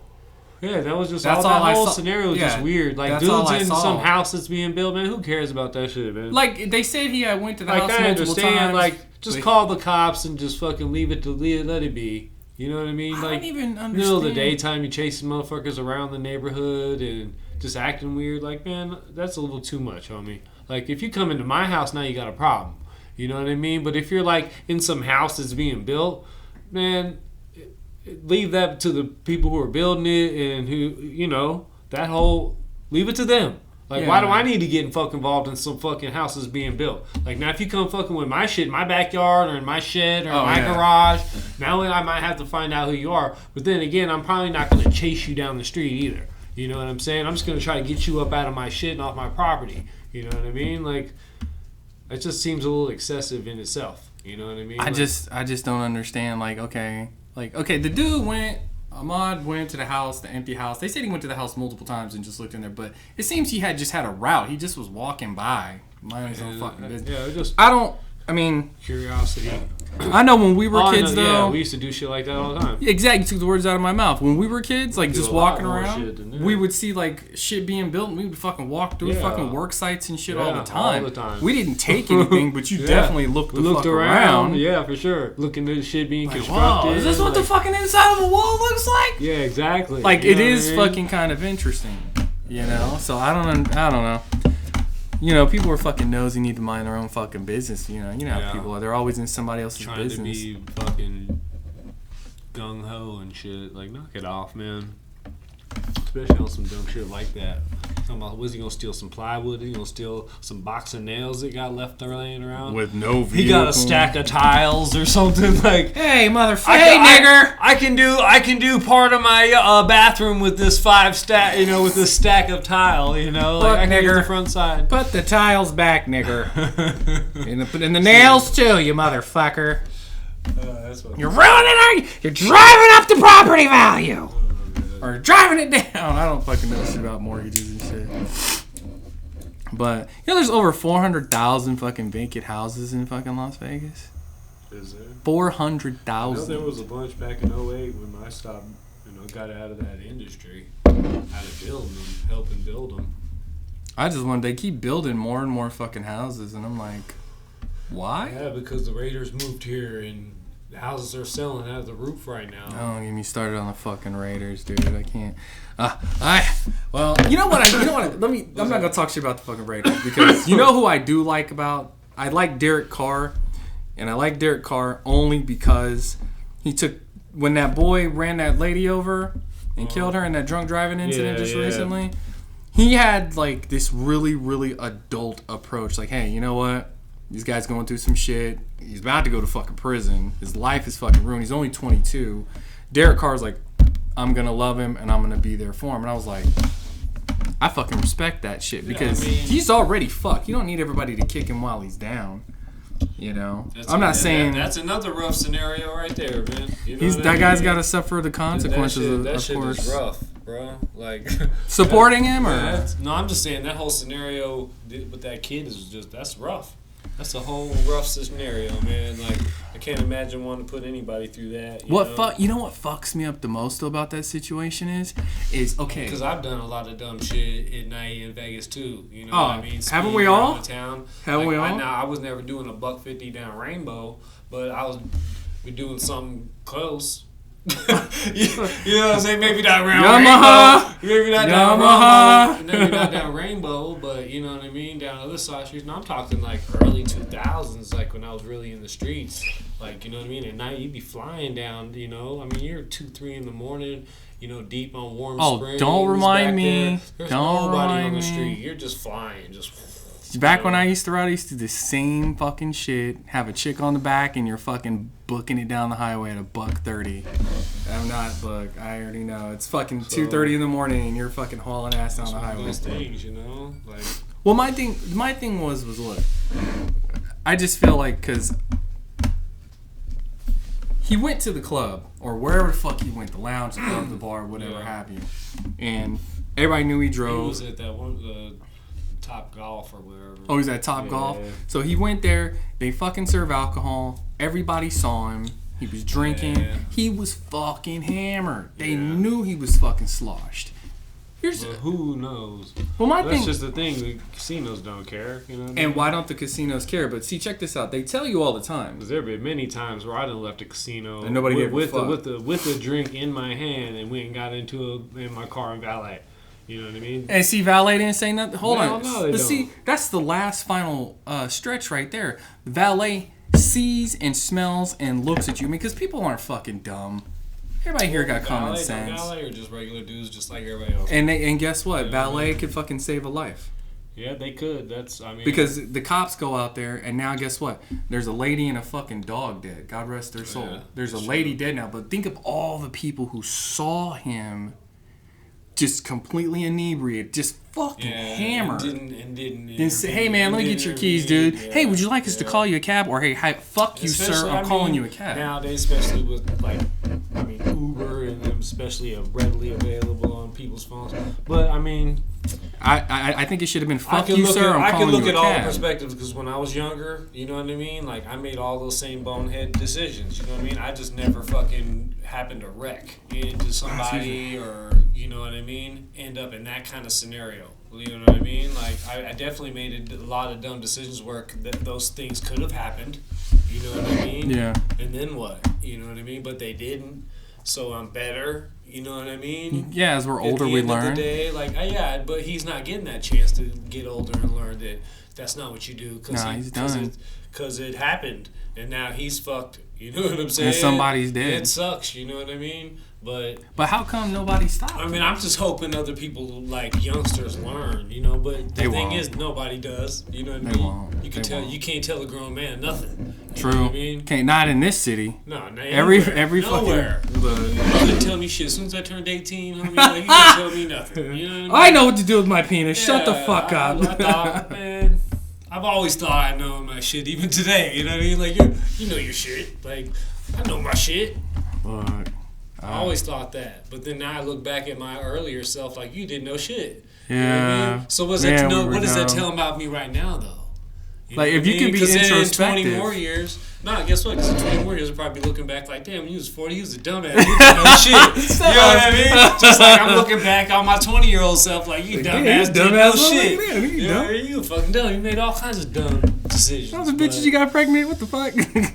Yeah, that was just that whole scenario was just weird. Like dudes in some house that's being built, man. Who cares about that shit, man? Like they said, he went to the house I multiple times. Like just call the cops and just fucking let it be. You know what I mean? I like don't even understand. Middle of the daytime, you chasing motherfuckers around the neighborhood and just acting weird. Like, man, that's a little too much, homie. Like, if you come into my house now, you got a problem. You know what I mean? But if you're, like, in some house that's being built, man, leave that to the people who are building it and who, you know, leave it to them. Like, why do I need to get fucking involved in some fucking houses being built? Like, now if you come fucking with my shit in my backyard or in my shed or in my garage, now I might have to find out who you are. But then again, I'm probably not going to chase you down the street either. You know what I'm saying? I'm just going to try to get you up out of my shit and off my property. You know what I mean? Like, it just seems a little excessive in itself. You know what I mean? I just don't understand. Like, okay, the dude Ahmad went to the house, the empty house. They said he went to the house multiple times and just looked in there, but it seems he had just had a route. He just was walking by, minding his own fucking business. Curiosity. I know when we were kids, though. Yeah, we used to do shit like that all the time. Exactly, you took the words out of my mouth. When we were kids, like just walking around, we would see like shit being built, and we would fucking walk through fucking work sites and shit all the time. We didn't take anything, but you definitely looked around. Yeah, for sure. Looking at the shit being like, constructed. Whoa, is this what the fucking inside of a wall looks like? Yeah, exactly. Like it is fucking kind of interesting, you know. So I don't know. You know, people are fucking nosy, need to mind their own fucking business. You know how people are. They're always in somebody else's business. Trying to be fucking gung-ho and shit. Like, knock it off, man. Especially on some dumb shit like that. Talking about, was he gonna steal some plywood? He gonna steal some box of nails that got left there laying around? With no vehicle. He got a stack of tiles or something like. Hey, motherfucker! Hey, nigger! I can do part of my bathroom with this with this stack of tile. You know, look, like I can nigger, get the front side. Put the tiles back, nigger. and the nails too, you motherfucker. You're ruining You're driving up the property value. Or driving it down. I don't fucking know shit about mortgages and shit. But, there's over 400,000 fucking vacant houses in fucking Las Vegas. Is there? 400,000. I know there was a bunch back in 2008 when I stopped, got out of that industry. Out of building them, helping build them. I just wonder, they keep building more and more fucking houses, and I'm like, why? Yeah, because the Raiders moved here and the houses are selling out of the roof right now. Don't get me started on the fucking Raiders, dude. I can't. Well, you know what? I'm not gonna talk shit about the fucking Raiders because you know who I do like about. I like Derek Carr, and I like Derek Carr only because he took when that boy ran that lady over and killed her in that drunk driving incident recently. He had like this really, really adult approach. Like, hey, you know what? This guy's going through some shit. He's about to go to fucking prison. His life is fucking ruined. He's only 22. Derek Carr's like, I'm going to love him and I'm going to be there for him. And I was like, I fucking respect that shit because he's already fucked. You don't need everybody to kick him while he's down. You know? I'm not saying... That's another rough scenario right there, man. That guy's got to suffer the consequences, of course. That shit is rough, bro. Like... Supporting him or... No, I'm just saying that whole scenario with that kid is just... That's rough. That's a whole rough scenario, man. Like, I can't imagine wanting to put anybody through that. You know what fucks me up the most about that situation is okay. Because I've done a lot of dumb shit at night in Vegas too. You know what I mean? Haven't we all? Haven't we all? I was never doing a $150 down Rainbow, but I was doing something close. You know what I'm saying? Maybe not around Yamaha. Rainbow. Maybe not down Yamaha. Maybe not down Rainbow, but you know what I mean? Down other side streets. No, I'm talking like early 2000s, like when I was really in the streets. Like, you know what I mean? At night, you'd be flying down, you know? I mean, you're 2-3 in the morning, deep on Warm Springs. Don't remind me. There's nobody on the street. You're just flying, just... Back when I used to ride, I used to do the same fucking shit. Have a chick on the back, and you're fucking booking it down the highway at $130. I'm not booked. I already know. It's fucking 2:30 in the morning, and you're fucking hauling ass down the highway. Those things, you know, like. Well, my thing was look. I just feel like because he went to the club or wherever the fuck he went, the lounge, the club, the bar, whatever have you, and everybody knew he drove. He was at that one, Top Golf or whatever. Oh, he's at Top Golf. So he went there. They fucking serve alcohol. Everybody saw him. He was drinking. Yeah. He was fucking hammered. They knew he was fucking sloshed. Well, who knows? Well, That's just the thing. The casinos don't care, you know. And why don't the casinos care? But see, check this out. They tell you all the time. Because there have been many times where I done left a casino and nobody with a drink in my hand and went and got in my car and valet. You know what I mean? And see, valet didn't say nothing. Hold on. No, they but don't. see, that's the last final stretch right there. The valet sees and smells and looks at you. I mean, because people aren't fucking dumb. Everybody here got common sense. Valet or just regular dudes, just like everybody else. And guess what? Valet could fucking save a life. Yeah, they could. Because the cops go out there, and now guess what? There's a lady and a fucking dog dead. God rest their soul. There's a lady dead now. But think of all the people who saw him just completely inebriated, just fucking hammered. And didn't say, hey man, let me get your keys, dude. Hey, would you like us to call you a cab? Or hey, fuck you, sir, I'm calling you a cab. Nowadays, especially with Uber and them especially readily available on people's phones. But I think it should have been fuck you, sir, I'm calling you a cab. I can look at all the perspectives because when I was younger, you know what I mean? Like, I made all those same bonehead decisions, you know what I mean? I just never fucking happened to wreck into somebody or, you know what I mean? End up in that kind of scenario. You know what I mean? Like, I definitely made a lot of dumb decisions where those things could have happened. You know what I mean? Yeah. And then what? You know what I mean? But they didn't. So I'm better. You know what I mean? Yeah, as we're older, we learn. At the end of the day, but he's not getting that chance to get older and learn that that's not what you do. He's done. Because it happened, and now he's fucked. You know what I'm saying? And somebody's dead. It sucks. You know what I mean? But how come nobody stopped? I mean, I'm just hoping other people like youngsters learn. You know, but the thing is, nobody does. You know what I mean? Won't. You can't tell a grown man nothing. You True. know what I mean? Can't, not in this city. No, every nowhere. fucking. You couldn't tell me shit. As soon as I turned 18, homie, like, you couldn't tell me nothing. You know what I mean? I know what to do with my penis. Shut the fuck up. I thought, man, I've always thought I know my shit, even today. You know what I mean? Like, you know your shit. Like, I know my shit. Fuck. I always thought that, but then now I look back at my earlier self, like, you didn't know shit. Yeah. You know what I mean? So what does that tell about me right now, though? Like, if you could be introspective. In 20 more years, guess what? Because in 20 more years, I'll probably be looking back like, damn, when he was 40, he was a dumbass. He didn't know shit. You know what I mean? Just like I'm looking back on my 20-year-old self, like, you dumbass, didn't know shit. You know, you fucking dumb. You made all kinds of dumb decisions. All the bitches you got pregnant, what the fuck? I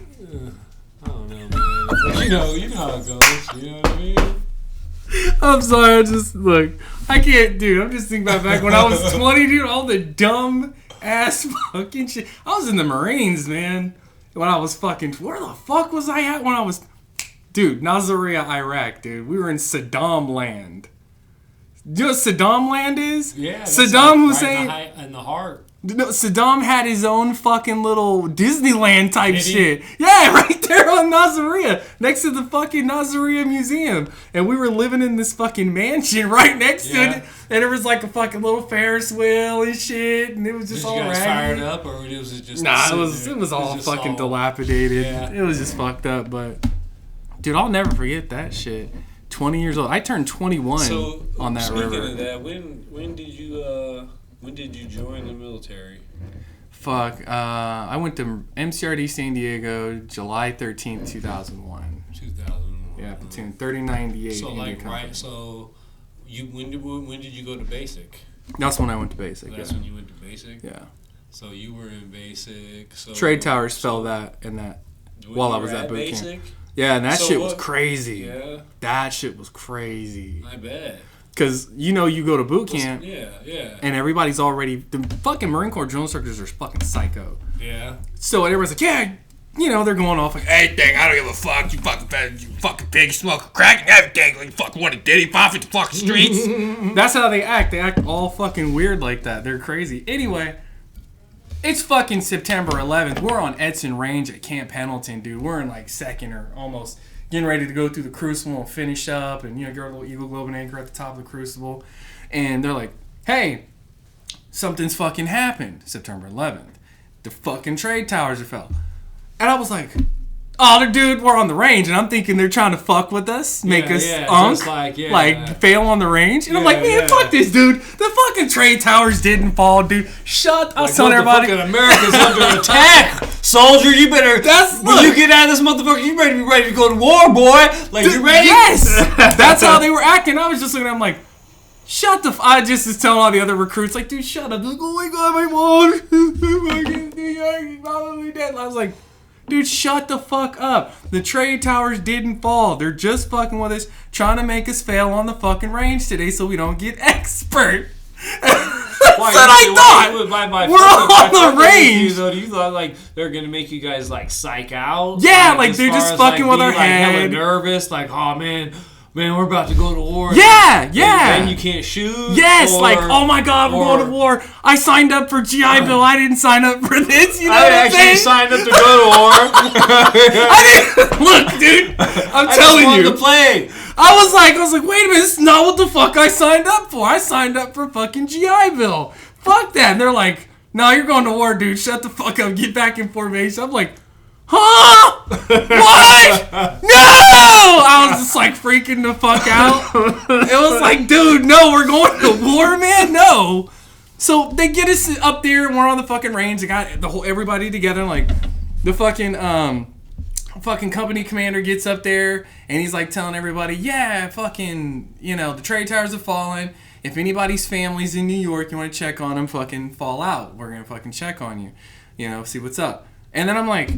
don't know, man. But you know how it goes. You know what I mean? I'm sorry, I can't, dude. I'm just thinking about back when I was 20, dude. All the dumb ass fucking shit. I was in the Marines, man. When I was fucking, where the fuck was I at when I was, dude? Nasiriyah, Iraq, dude. We were in Saddam land. Do you know what Saddam land is? Yeah. Saddam Hussein. Right in the heart. No, Saddam had his own fucking little Disneyland type shit. Yeah, right there on Nasiriyah, next to the fucking Nasiriyah Museum. And we were living in this fucking mansion right next to it. And there was like a fucking little Ferris wheel and shit. And it was just all raggedy. Did you guys fire it up, or was it just... Nah, it was all fucking dilapidated. Yeah. It was just fucked up, but... Dude, I'll never forget that shit. 20 years old. I turned 21 on that river. Speaking of that, when did you join the military? Fuck. I went to MCRD San Diego July 13th, 2001. 2001. Yeah, platoon 3098. So so when did you go to basic? That's when I went to basic. That's when you went to basic? Yeah. So you were in basic. So Trade Towers fell that and that while I was at boot camp. Yeah, and that shit was crazy. Yeah. That shit was crazy. I bet. Because, you go to boot camp. Yeah. And everybody's already... The fucking Marine Corps drill instructors are fucking psycho. Yeah. So everybody's like, yeah, they're going off like, anything, I don't give a fuck, you fucking pig, smoke crack and everything, you fucking want to diddy pop at the fucking streets. That's how they act. They act all fucking weird like that. They're crazy. Anyway, It's fucking September 11th. We're on Edson Range at Camp Pendleton, dude. We're in like second or almost getting ready to go through the crucible and finish up and, get our little Eagle Globe and anchor at the top of the crucible. And they're like, hey, something's fucking happened September 11th. The fucking trade towers are fell. And I was like, oh, dude, we're on the range. And I'm thinking they're trying to fuck with us, make us fail on the range. And I'm like, man, fuck this, dude. The fucking trade towers didn't fall, dude. Shut up. I was telling everybody. America's under attack. Soldier, you better. When you get out of this motherfucker, you better be ready to go to war, boy. Like, dude, you ready? Yes. That's how they were acting. I was just looking at them like, shut the I just was telling all the other recruits, like, dude, shut up. They're like, oh my god, my mom. Probably dead. I was like, dude, shut the fuck up. The trade towers didn't fall. They're just fucking with us, trying to make us fail on the fucking range today so we don't get expert. That's what I thought. We're on the range. You thought like they're gonna make you guys like psych out? Yeah, like they're just fucking with our head. Hella nervous, like, oh man, we're about to go to war. Yeah. And you can't shoot. Yes, like, oh my god, we're going to war. I signed up for GI Bill. I didn't sign up for this. You know what I'm saying? I actually signed up to go to war. Look, dude, I'm telling you. To play. I was like, wait a minute, this is not what the fuck I signed up for. I signed up for fucking GI Bill. Fuck that. And they're like, no, you're going to war, dude. Shut the fuck up. Get back in formation. I'm like, huh? What? No! I was just like freaking the fuck out. It was like, dude, no, we're going to war, man. No. So they get us up there and we're on the fucking range. They got everybody together. Like the fucking company commander gets up there and he's like telling everybody, yeah, fucking, the trade towers have fallen. If anybody's family's in New York, you want to check on them, fucking fall out. We're going to fucking check on you. See what's up. And then I'm like,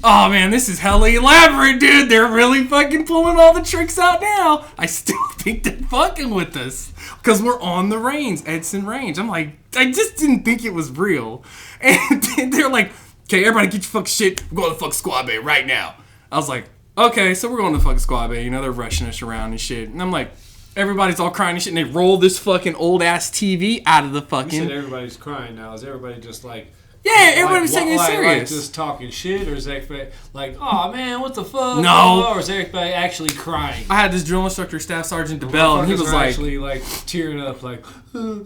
oh man, this is hella elaborate, dude. They're really fucking pulling all the tricks out now. I still think they're fucking with us because we're on the range, Edson Range. I'm like, I just didn't think it was real. And they're like, okay, everybody get your fucking shit. We're going to fuck squad bay right now. I was like, okay, so we're going to fucking squad bay. They're rushing us around and shit. And I'm like, everybody's all crying and shit. And they roll this fucking old ass TV out of the fucking. You said everybody's crying now. Is everybody just like? Yeah, everybody was taking it serious. Like just talking shit, or is everybody like, oh man, what the fuck? No. Or is everybody actually crying? I had this drill instructor, Staff Sergeant DeBell, and he was like, actually like tearing up, like,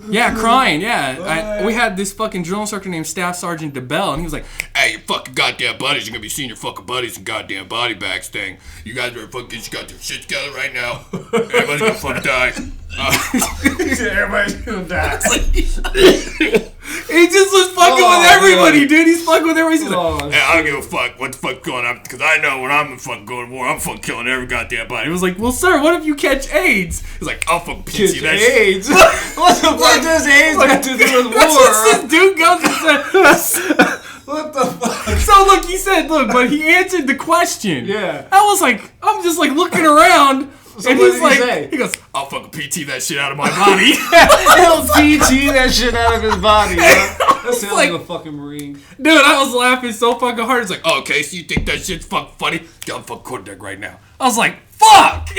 yeah, crying, yeah. We had this fucking drill instructor named Staff Sergeant DeBell, and he was like, hey, your fucking goddamn buddies, you're gonna be seeing your fucking buddies and goddamn body bags thing. You guys better fucking get your goddamn shit together right now. Everybody's gonna fucking die. Everybody's gonna die. He just was fucking with everybody, dude. He's fucking with everybody. He's like, hey, I don't give a fuck what the fuck's going on, because I know when I'm fucking going to war, I'm fucking killing every goddamn body. He was like, well, sir, what if you catch AIDS? He's like, I'll fucking PT that AIDS? What the fuck does AIDS got to do with war? That's what this dude goes and said. What the fuck? So look, he said, but he answered the question. Yeah. I was like, I'm just like looking around. So and what he's did like, he say? He goes, I'll fucking PT that shit out of my body. He'll PT that shit out of his body, bro. That sounds like a fucking Marine. Dude, I was laughing so fucking hard. It's like, oh, okay, so you think that shit's fucking funny? Yeah, I'm fucking quarterdeck right now. I was like, fuck!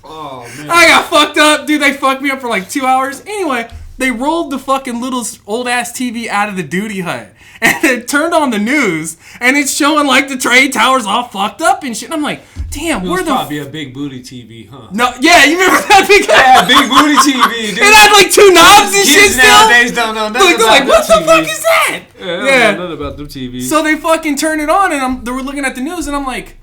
Oh, man. I got fucked up. Dude, they fucked me up for like 2 hours. Anyway, they rolled the fucking little old-ass TV out of the duty hut. And it turned on the news, and it's showing like the trade towers all fucked up and shit. And I'm like, damn, it where the probably a big booty TV, huh? No, yeah, you remember that big? Yeah, big booty TV, dude. It had like 2 knobs and shit still. Nowadays don't know nothing they're like, what the fuck is that? Yeah, they don't know nothing about them TVs. So they fucking turn it on, and they were looking at the news, and I'm like,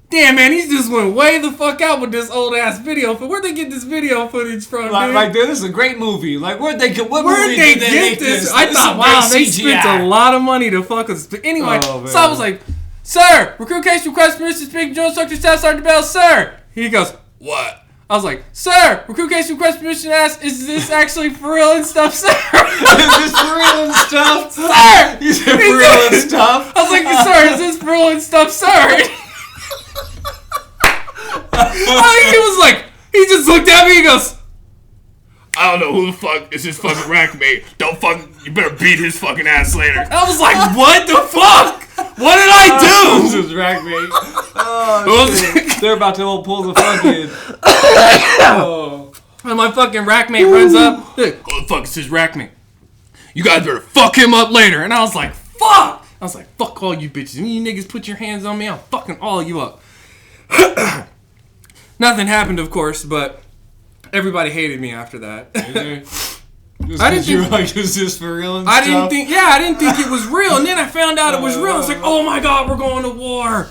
damn, man, he just went way the fuck out with this old ass video. Where'd they get this video footage from? Like this is a great movie. Like where'd they get this? I thought, wow, they spent a lot of money to fuck us. But anyway, so I was like, sir, recruit case request permission to speak Drill Instructor Staff Sergeant Bell, sir. He goes, what? I was like, sir, recruit case request permission to ask, is this actually for real and stuff, sir? Is this for real and stuff? Sir! You said for real and stuff? I was like, sir, is this for real and stuff, sir? He was like, he just looked at me, he goes, I don't know who the fuck is this fucking rack mate. Don't fucking, you better beat his fucking ass later. I was like, what the fuck? What did I do? This is rack mate. Oh, shit. They're about to pull the fucking. Oh. And my fucking rack mate runs up. Who the fuck is his rack mate? you guys better fuck him up later. And I was like, fuck. I was like, fuck all you bitches. You niggas put your hands on me, I'll fucking all you up. Nothing happened, of course, but everybody hated me after that. I didn't think, like, is this for real and I stuff? didn't think it was real. And then I found out it was real. It's like, oh my God, we're going to war.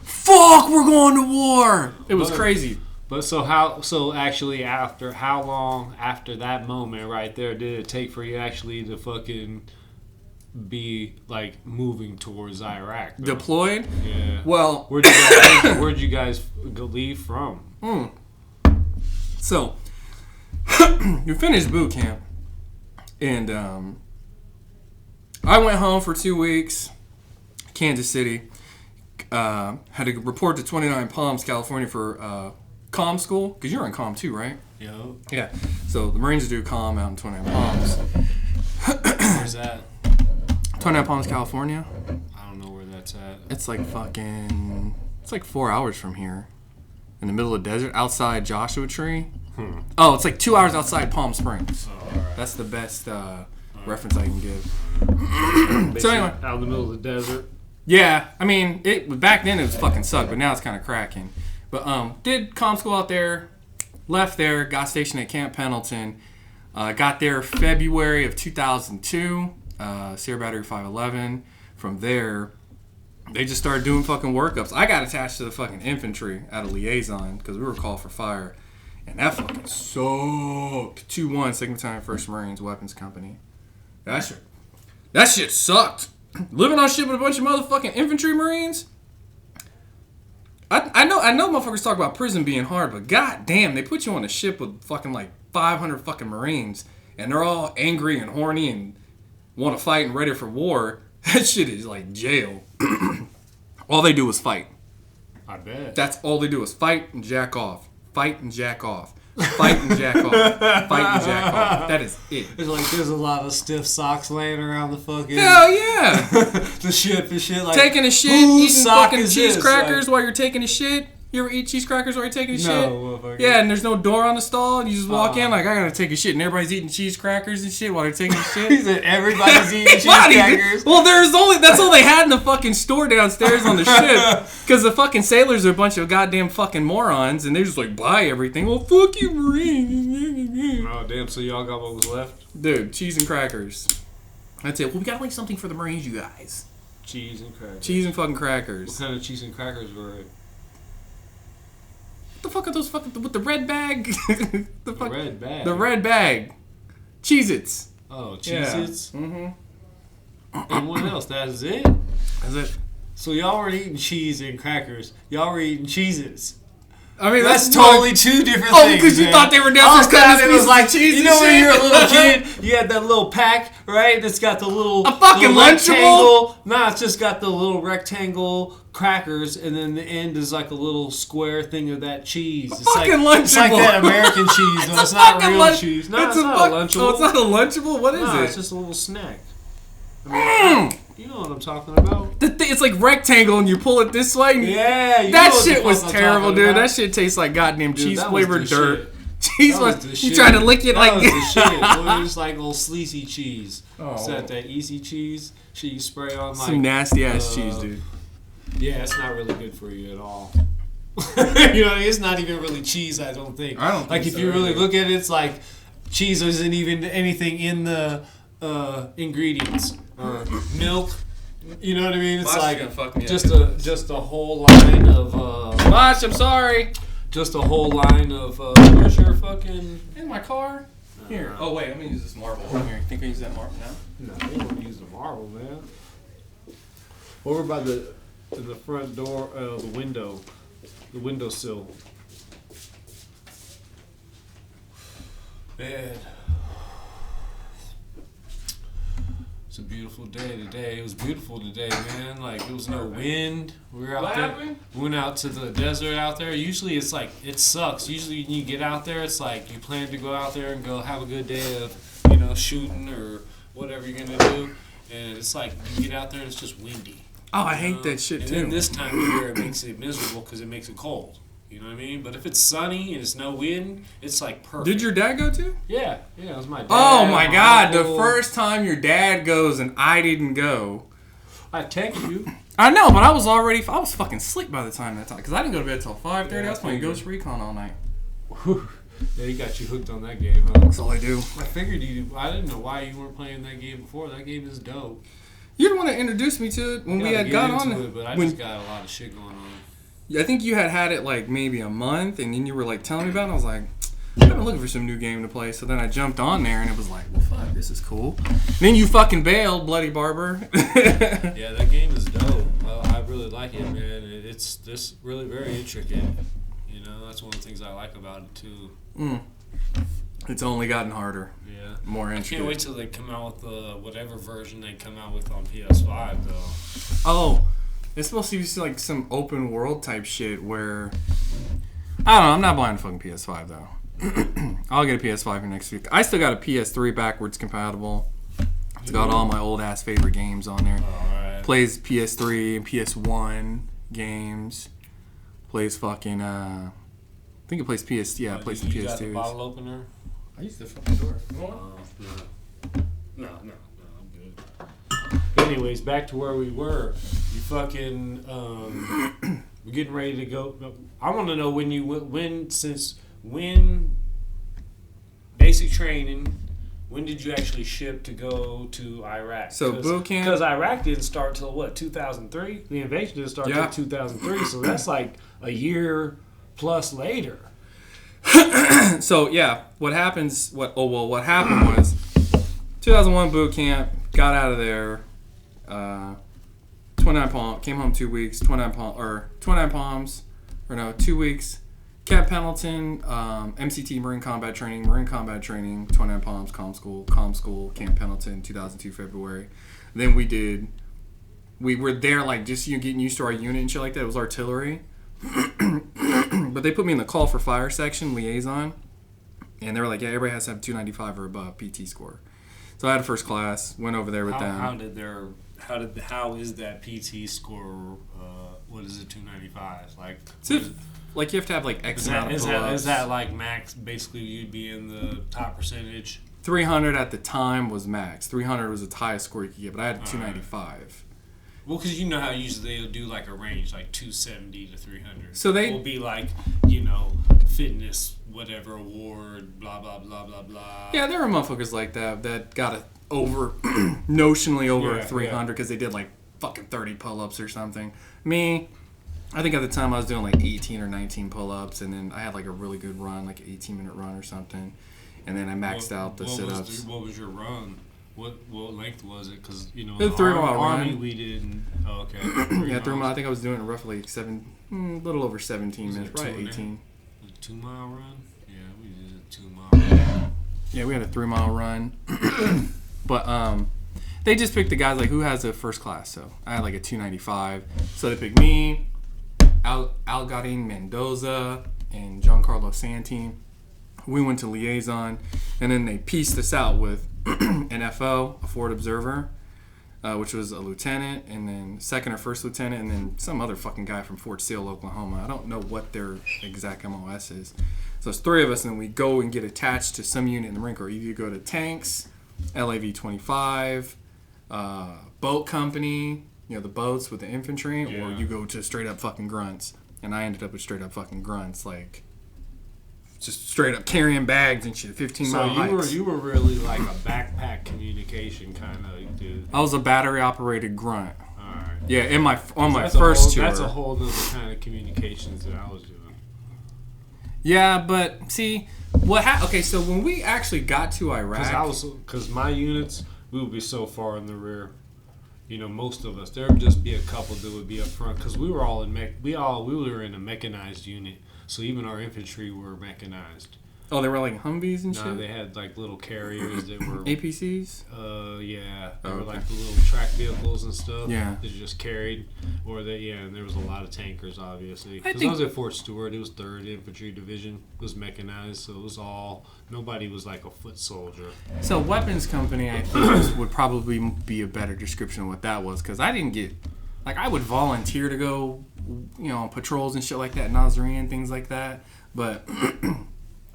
Fuck, we're going to war. It was crazy. But so actually after how long after that moment right there did it take for you actually to fucking be like moving towards Iraq? Though? Deployed? Yeah. Well, where'd you guys leave from? So you finished boot camp, and I went home for 2 weeks, Kansas City. Had to report to 29 Palms, California for comm school, because you're in comm too, right? Yo. Yeah. So the Marines do comm out in 29 Palms. Where's that? 29 Palms, California. I don't know where that's at. It's like 4 hours from here. In the middle of the desert, outside Joshua Tree. Oh, it's like 2 hours outside Palm Springs. Oh, all right. That's the best reference I can give. So anyway. Out in the middle of the desert. Yeah, I mean, back then it was fucking sucked, but now it's kind of cracking. But did comm school out there, left there, got stationed at Camp Pendleton, got there February of 2002, Sierra Battery 511. From there, they just started doing fucking workups. I got attached to the fucking infantry at a liaison because we were called for fire, and that fucking sucked. 2-1, 2nd Battalion, 1st Marines, Weapons Company. That shit sucked. Living on ship with a bunch of motherfucking infantry Marines. I know motherfuckers talk about prison being hard, but goddamn, they put you on a ship with fucking like 500 fucking Marines, and they're all angry and horny and want to fight and ready for war. That shit is like jail. All they do is fight. I bet. That's all they do is fight and jack off. Fight and jack off. Fight and jack off. Fight and jack off. That is it. It's like there's a lot of stiff socks laying around the fucking... Hell yeah. the ship and shit. Like, taking a shit, eating sock fucking is cheese this? crackers Like, while you're taking a shit. You ever eat cheese crackers while you're taking a shit? motherfucker. Yeah, and there's no door on the stall, and you just walk in like, I gotta take a shit, and everybody's eating cheese crackers and shit while they're taking a shit. He said everybody's eating cheese Buddy, crackers. well, that's all they had in the fucking store downstairs on the ship, because the fucking sailors are a bunch of goddamn fucking morons, and they just like buy everything. Well, fuck you, Marine. Oh, damn, so y'all got what was left? Dude, cheese and crackers. That's it. Well, we gotta make something for the Marines, you guys. Cheese and crackers. Cheese and fucking crackers. What kind of cheese and crackers were it? What the fuck are those fucking with the red bag? the Red bag. The red bag. Cheez-Its. Oh, Cheez-Its? Yeah. Mm-hmm. And what else? That is it? That's it. So y'all were eating cheese and crackers. Y'all were eating Cheez-Its. I mean, That's totally two different things. Oh, because you thought they were downstairs cutting it was like cheese. You know when you're a little kid, you had that little pack, right? That's got the little a fucking little Lunchable. rectangle. Nah, it's just got the little rectangle crackers, and then the end is like a little square thing of that cheese. It's fucking like, Lunchable. It's like that American cheese, though. It's not real cheese. No, it's not a Lunchable. Oh, it's not a Lunchable. What is Nah, it? it's just a little snack. I mean, you know what I'm talking about? It's like rectangle, and you pull it this way. And Yeah, you know that what shit the was fuck I'm terrible, talking dude. about. That shit tastes like goddamn Dude, cheese that was flavored the dirt. shit. Cheese That was was the you shit. trying to lick it That like was the shit. Well, it was like little sleazy cheese. Oh. Is that easy cheese? Shit you spray on like some nasty ass cheese, dude. Yeah, it's not really good for you at all. You know, it's not even really cheese. I don't think. I don't like think if so you really either. look at it, it's like cheese isn't even anything in the ingredients or milk. You know what I mean? It's Bosh, like you're gonna fuck me up, just a whole line of Bosh, I'm sorry. just a whole line of where's your fucking In my car. Here. Oh wait, I'm gonna use this marble. Here, think I use that marble now? No, you don't use the marble, man. Over by the front door, the windowsill. Man, it's a beautiful day today. It was beautiful today, man. Like it was no wind. We were out What there. happened? We went out to the desert out there. Usually it's like it sucks. Usually when you get out there, it's like you plan to go out there and go have a good day of shooting or whatever you're gonna do, and it's like you get out there and it's just windy. Oh, I hate that shit And too. then this time of year it makes it miserable because it makes it cold. You know what I mean? But if it's sunny and it's no wind, it's like perfect. Did your dad go too? Yeah, it was my dad. Oh my God! uncle. The first time your dad goes and I didn't go. I text you. I know, but I was fucking asleep by the time that time because I didn't go to bed till 5:30. Yeah, I was playing Ghost Recon all night. Yeah, he got you hooked on that game, huh? That's all I do. I figured you. I didn't know why you weren't playing that game before. That game is dope. You didn't want to introduce me to it when we had got on it, but I when, just got a lot of shit going on. I think you had it like maybe a month, and then you were like telling me about it. And I was like, I've been looking for some new game to play. So then I jumped on there, and it was like, well, fuck, this is cool. And then you fucking bailed, Bloody Barber. Yeah, that game is dope. I really like it, man. It's just really very intricate. You know, that's one of the things I like about it too. It's only gotten harder. Yeah, more intricate. I can't wait till they come out with whatever version they come out with on PS5 though. Oh, it's supposed to be like some open world type shit where I don't know. I'm not buying a fucking PS5 though. I'll get a PS5 for next week. I still got a PS3 backwards compatible. It's got all my old ass favorite games on there. Alright. Plays PS3 and PS1 games. Plays fucking I think it plays PS. Yeah, it plays some You got the PS2s. bottle opener? I used the fucking door. No, I'm good. Anyways, back to where we were. You fucking we're getting ready to go. I want to know when basic training. When did you actually ship to go to Iraq? So boot camp. Because Iraq didn't start till what, 2003? The invasion didn't start till 2003. So that's like a year plus later. So yeah, what happened was 2001 boot camp, got out of there, 29 Palms, came home 2 weeks, 29 Palms, 2 weeks, Camp Pendleton, MCT Marine Combat Training, 29 Palms, Comm School, Camp Pendleton, 2002 February. Then we were there like just getting used to our unit and shit like that. It was artillery. But they put me in the call for fire section liaison, and they were like, yeah, everybody has to have 295 or above PT score. So I had a first class, went over there with them. How is that PT score? What is it, 295? Like you have to have like X amount of pull-ups. Is that like max? Basically, you'd be in the top percentage. 300 at the time was max. 300 was the highest score you could get, but I had 295. Well, because you know how usually they'll do like a range, like 270 to 300. So they will be like, fitness, whatever award, blah, blah, blah, blah, blah. Yeah, there were motherfuckers like that got it over, notionally over 300 because they did like fucking 30 pull-ups or something. Me, I think at the time I was doing like 18 or 19 pull-ups, and then I had like a really good run, like an 18-minute run or something. And then I maxed out the sit-ups. What was your run? What length was it? Because the 3-mile Army run. We did. Oh, okay. 3 miles. I think I was doing it roughly a little over 17 minutes, probably 18. A 2-mile run? Yeah, we did a 2-mile run. Yeah, we had a 3-mile run. But they just picked the guys like who has a first class. So I had like a 295. So they picked me, Algarin Mendoza, and Giancarlo Santi. We went to liaison, and then they pieced us out with an FO, a forward observer, which was a lieutenant, and then second or first lieutenant, and then some other fucking guy from Fort Sill, Oklahoma. I don't know what their exact MOS is. So it's 3 of us, and then we go and get attached to some unit in the Marine Corps. Either you go to tanks, LAV-25, boat company, the boats with the infantry, or you go to straight up fucking grunts. And I ended up with straight up fucking grunts, like just straight up carrying bags and shit, 15-mile hikes. So you were really like a backpack communication kind of dude. I was a battery operated grunt. All right. Yeah, on my first tour. That's a whole other kind of communications that I was doing. Yeah, but see okay, so when we actually got to Iraq, because my units, we would be so far in the rear. Most of us, there would just be a couple that would be up front because we were all we were in a mechanized unit. So even our infantry were mechanized. Oh, they were like Humvees and shit? No, they had like little carriers that were... APCs? Yeah. They were like the little track vehicles and stuff. Yeah. That you just carried. And there was a lot of tankers, obviously. Because I was at Fort Stewart. It was 3rd Infantry Division. It was mechanized, so it was all... Nobody was like a foot soldier. So weapons company, I think, would probably be a better description of what that was, because I didn't get like I would volunteer to go, on patrols and shit like that, Nazarene, things like that. But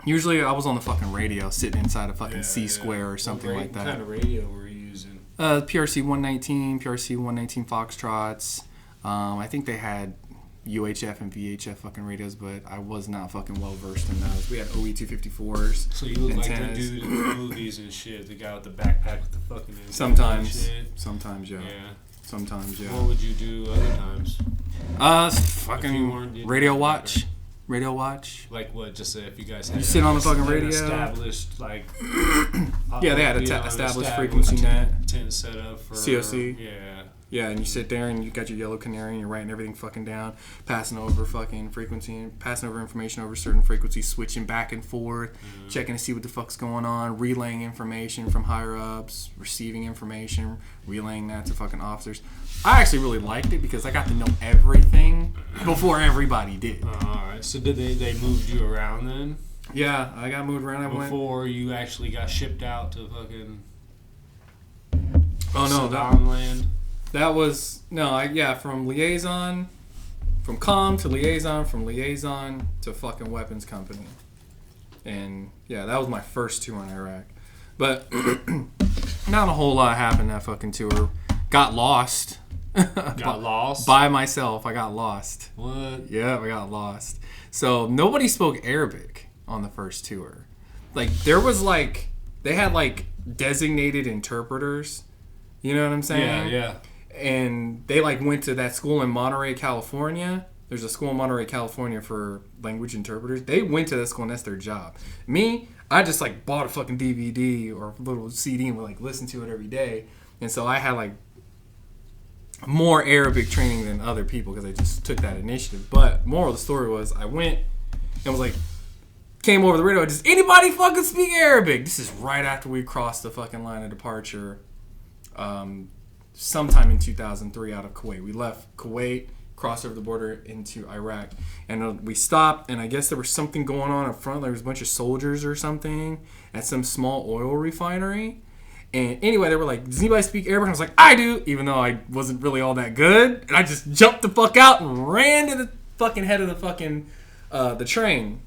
usually I was on the fucking radio, sitting inside a fucking C-square or something like that. What kind of radio were you using? PRC 119, PRC 119 Foxtrots. I think they had UHF and VHF fucking radios, but I was not fucking well versed in those. We had OE 254s. So you look like the antennas. dude in the movies and shit, the guy with the backpack with the fucking antennas Sometimes, and shit. sometimes, yeah. Sometimes, yeah. What would you do other times? Fucking radio watch. Radio watch. Like what? Just if you guys had You sit on the fucking an radio. established like Yeah, they had an established frequency net. 10 setup for COC. Yeah. Yeah, and you sit there and you got your yellow canary and you're writing everything fucking down, passing over fucking frequency, passing over information over certain frequencies, switching back and forth, checking to see what the fuck's going on, relaying information from higher ups, receiving information, relaying that to fucking officers. I actually really liked it because I got to know everything before everybody did. Alright, so did they moved you around then? Yeah, I got moved around. Before you actually got shipped out to fucking Saddam land? That was, from liaison, from comm to liaison, from liaison to fucking weapons company. And, yeah, that was my first tour in Iraq. But not a whole lot happened that fucking tour. Got lost. Got lost? By myself, I got lost. What? Yeah, I got lost. So, nobody spoke Arabic on the first tour. Like, there was, like, they had, like, designated interpreters. You know what I'm saying? Yeah. And they like went to that school in Monterey, California. There's a school in Monterey, California for language interpreters. They went to that school and that's their job. Me, I just like bought a fucking DVD or a little CD and would like listen to it every day. And so I had like more Arabic training than other people because I just took that initiative. But moral of the story was I went and was like, came over the radio. Does anybody fucking speak Arabic? This is right after we crossed the fucking line of departure. Sometime in 2003 out of Kuwait. We left Kuwait, crossed over the border into Iraq, and we stopped, and I guess there was something going on up front. There was a bunch of soldiers or something at some small oil refinery. And anyway, they were like, does anybody speak Arabic? And I was like, I do, even though I wasn't really all that good. And I just jumped the fuck out and ran to the fucking head of the fucking, the train.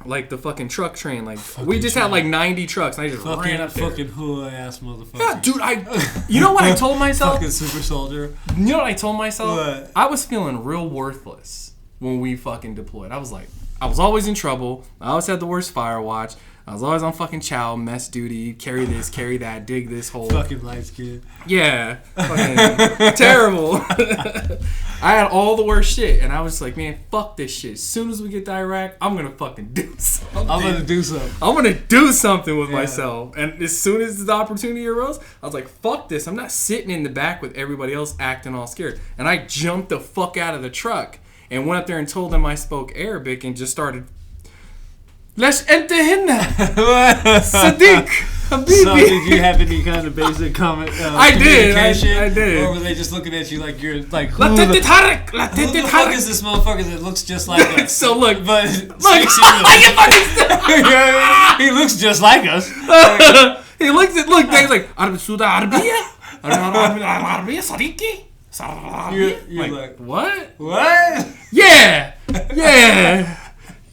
Like the fucking truck train. Like we just had like 90 trucks and I just ran up there. Fucking hood ass motherfucker. Yeah, dude, you know what I told myself? Fucking super soldier. You know what I told myself? What? I was feeling real worthless when we fucking deployed. I was like, I was always in trouble. I always had the worst fire watch. I was always on fucking chow, mess duty, carry this, carry that, dig this hole. Fucking light skin. Yeah. Fucking terrible. I had all the worst shit. And I was like, man, fuck this shit. As soon as we get to Iraq, I'm going to fucking do something. I'm going to do something. I'm going to do something with myself. And as soon as the opportunity arose, I was like, fuck this. I'm not sitting in the back with everybody else acting all scared. And I jumped the fuck out of the truck and went up there and told them I spoke Arabic and just started, Let's enter hinna. Sadiq. Habibi. So did you have any kind of basic comment? I did. I did. Or were they just looking at you like you're like, who La the tete tarik. La who tete the fuck tarik. is this motherfucker that looks just like us? So look. But Look. You fucking he looks just like us. He looks at he's like Arab Suda Arabiya. Arabiya Sadiqi. You're like, what? what? Yeah.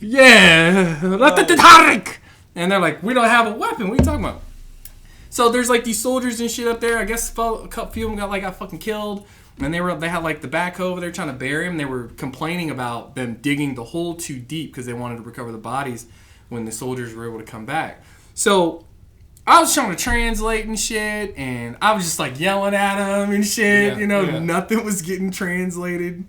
La tete tarik. And they're like, we don't have a weapon. What are you talking about? So there's like these soldiers and shit up there. I guess a few of them got fucking killed. And they had like the backhoe over there trying to bury them. They were complaining about them digging the hole too deep because they wanted to recover the bodies when the soldiers were able to come back. So I was trying to translate and shit, and I was just like yelling at them and shit. Yeah, Nothing was getting translated.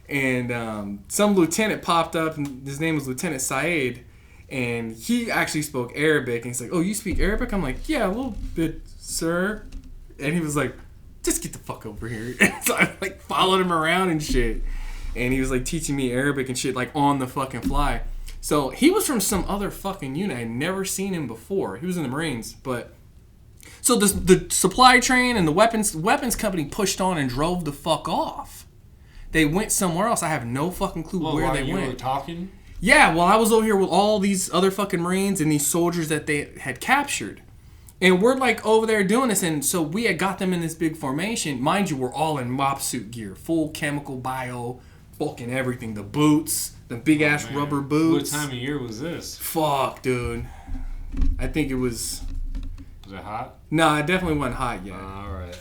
And some lieutenant popped up, and his name was Lieutenant Saeed. And he actually spoke Arabic, and he's like, oh, you speak Arabic? I'm like, yeah, a little bit, sir. And he was like, just get the fuck over here. And so I like followed him around and shit. And he was like teaching me Arabic and shit like on the fucking fly. So he was from some other fucking unit. I had never seen him before. He was in the Marines. But so the supply train and the weapons company pushed on and drove the fuck off. They went somewhere else. I have no fucking clue where they went. You were talking? Yeah, well, I was over here with all these other fucking Marines and these soldiers that they had captured. And we're like over there doing this, and so we had got them in this big formation. Mind you, we're all in mop suit gear, full chemical bio, fucking everything. The boots, the big ass rubber boots. What time of year was this? Fuck, dude. I think it was. Was it hot? No, it definitely wasn't hot yet. Alright.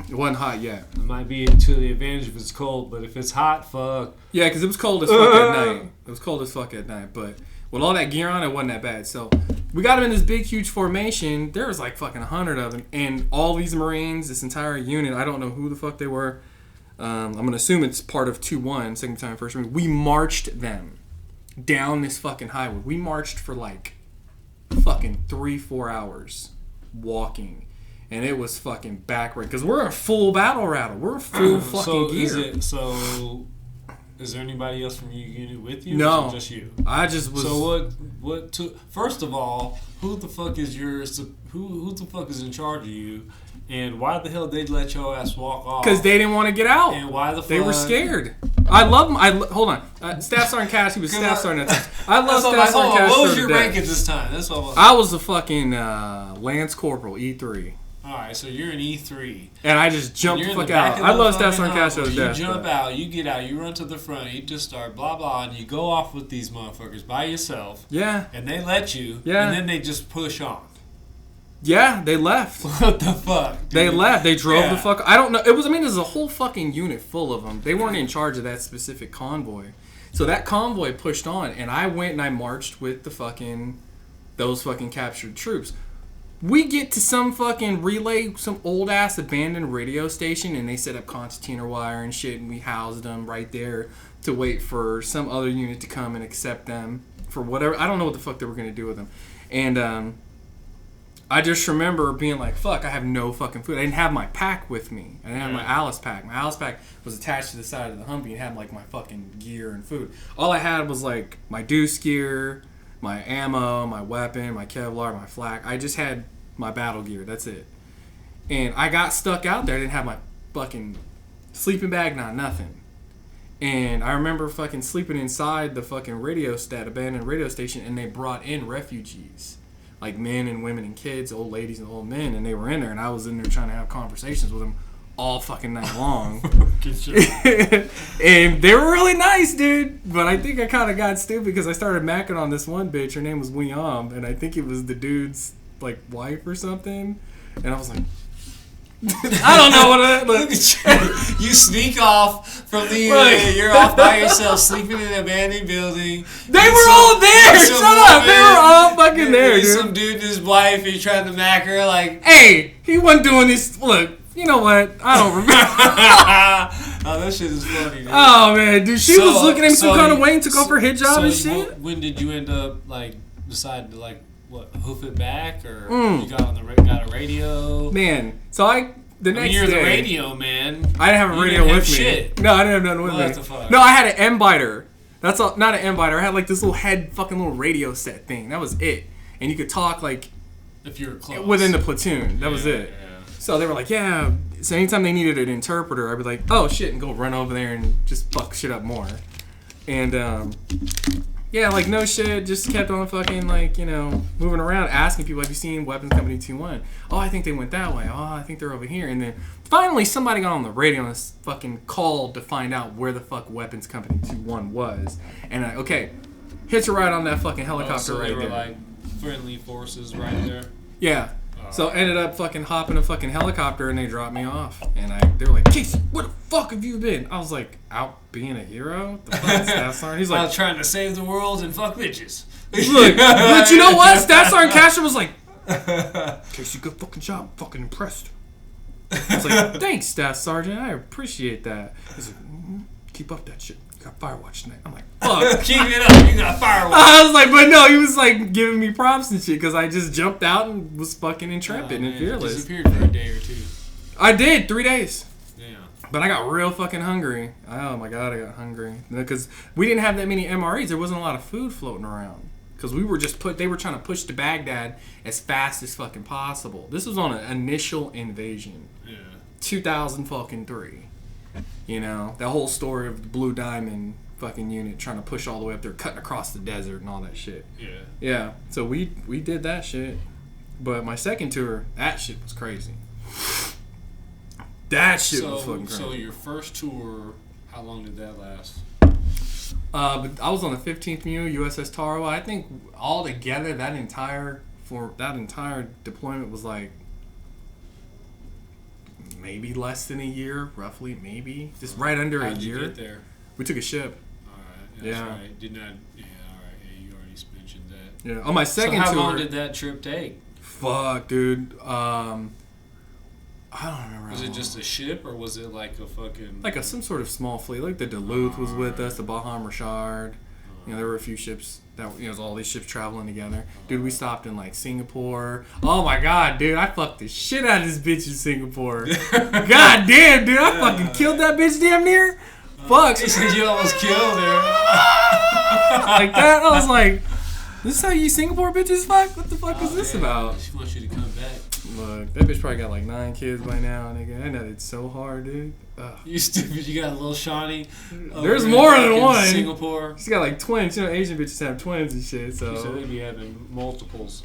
It wasn't hot yet. It might be to the advantage if it's cold, but if it's hot, fuck. Yeah, because it was cold as fuck at night. It was cold as fuck at night, but with all that gear on, it wasn't that bad. So we got them in this big, huge formation. There was like fucking 100 of them, and all these Marines, this entire unit. I don't know who the fuck they were. I'm gonna assume it's part of 2-1, second battalion, first Marine. We marched them down this fucking highway. We marched for like fucking 3-4 hours walking. And it was fucking backward because we're a full battle rattle. We're full fucking gear. Is there anybody else from your unit with you? No, or is it just you. I just was. So what? First of all, who the fuck is who the fuck is in charge of you? And why the hell did they let your ass walk off? Because they didn't want to get out. And why the fuck? They were scared. I love them. Hold on. Staff Sergeant Casey was Staff Sergeant. I love Staff Sergeant Casey. What was your rank at this time? That's what I was a fucking Lance Corporal, E3. Alright, so you're an E3. And I just jumped the fuck out. I love Staff Sergeant Casey to death. You jump out, you get out, you run to the front, you just start blah blah, and you go off with these motherfuckers by yourself. Yeah. And they let you. Yeah. And then they just push on. Yeah, they left. What the fuck? Dude? They left. They drove the fuck. I don't know. There's a whole fucking unit full of them. They weren't in charge of that specific convoy. So that convoy pushed on, and I went and I marched with those fucking captured troops. We get to some fucking relay, some old ass abandoned radio station, and they set up concertina wire and shit, and we housed them right there to wait for some other unit to come and accept them for whatever. I don't know what the fuck they were gonna do with them, and I just remember being like, fuck, I have no fucking food. I didn't have my pack with me. I didn't have my Alice pack. My Alice pack was attached to the side of the Humvee and had like my fucking gear and food. All I had was like my deuce gear, my ammo, my weapon, my Kevlar, my flak. I just had my battle gear. That's it. And I got stuck out there. I didn't have my fucking sleeping bag, nothing. And I remember fucking sleeping inside the fucking abandoned radio station, and they brought in refugees. Like men and women and kids, old ladies and old men, and they were in there, and I was in there trying to have conversations with them all fucking night long. And they were really nice, dude. But I think I kind of got stupid because I started macking on this one bitch. Her name was Weam, and I think it was the dude's like wife or something. And I was like, I don't know what I look. You sneak off from the unit. You're off by yourself, sleeping in an abandoned building. They were all there. Shut up. They were all fucking there, dude. Some dude and his wife. He's trying to mack her. Like, hey, he wasn't doing this. Look, you know what? I don't remember. Oh, that shit is funny, dude. Oh man, dude, she was looking at him some kind of way and took off her hijab and shit. When did you end up like decide to like hoof it back, or you got a radio? Man, so the next you're day, the radio man. I didn't have a radio with me. Shit. No, I didn't have nothing with me. What the fuck? No, I had an M-biter. That's all, not an M-biter. I had like this fucking little radio set thing. That was it. And you could talk like if you were close within the platoon. That was it. Yeah. So they were like, yeah. So anytime they needed an interpreter, I'd be like, oh shit, and go run over there and just fuck shit up more. And yeah, like no shit, just kept on fucking like, moving around, asking people, have you seen Weapons Company 2-1? Oh, I think they went that way. Oh, I think they're over here. And then finally somebody got on the radio and fucking called to find out where the fuck Weapons Company 2-1 was. And hitch a ride on that fucking helicopter so right they were there. Like friendly forces right there. Yeah. So I ended up fucking hopping a fucking helicopter and they dropped me off. And they were like, Casey, where the fuck have you been? I was like, out being a hero? The fuck Staff Sergeant? He's like, I was trying to save the world and fuck bitches. Look, but you know what? Staff Sergeant Castro was like, Casey, good fucking job. I'm fucking impressed. I was like, thanks, Staff Sergeant. I appreciate that. He's like, keep up that shit. You got Firewatch tonight. I'm like, fuck. Keep it up. You got Firewatch. I was like, but no, he was like giving me props and shit because I just jumped out and was fucking intrepid and fearless. Disappeared for a day or two. I did 3 days. Yeah. But I got real fucking hungry. Oh my god, I got hungry because we didn't have that many MREs. There wasn't a lot of food floating around because we were just they were trying to push to Baghdad as fast as fucking possible. This was on an initial invasion. Yeah. 2003. That whole story of the Blue Diamond fucking unit trying to push all the way up there, cutting across the desert and all that shit. Yeah. Yeah. So we did that shit. But my second tour, that shit was crazy. That shit was fucking crazy. So your first tour, how long did that last? But I was on the 15th MU USS Tarawa. I think all together that entire deployment was like maybe less than a year, roughly, maybe just right under a year. How'd you get there? We took a ship. All right, that's right. Did not. Yeah, all right. Yeah, you already mentioned that. Yeah, on my second so how tour. long did that trip take? Fuck, dude. I don't remember. Was it just a ship or was it like a fucking some sort of small fleet? Like the Duluth was with us, the Baham Rashard. You know, there were a few ships that it was all these ships traveling together. Dude, we stopped in like Singapore. Oh my god, dude, I fucked the shit out of this bitch in Singapore. God damn, dude, I fucking killed that bitch damn near. Fuck. You almost killed her. Like that, I was like, this is how you Singapore bitches fuck? What the fuck is this about? She wants you to come back. Look, that bitch probably got like 9 kids by now, nigga. I know it's so hard, dude. Ugh. You stupid. You got a little Shawnee. There's more than one. Singapore. She's got like twins. You know, Asian bitches have twins and shit. So She said they be having multiples.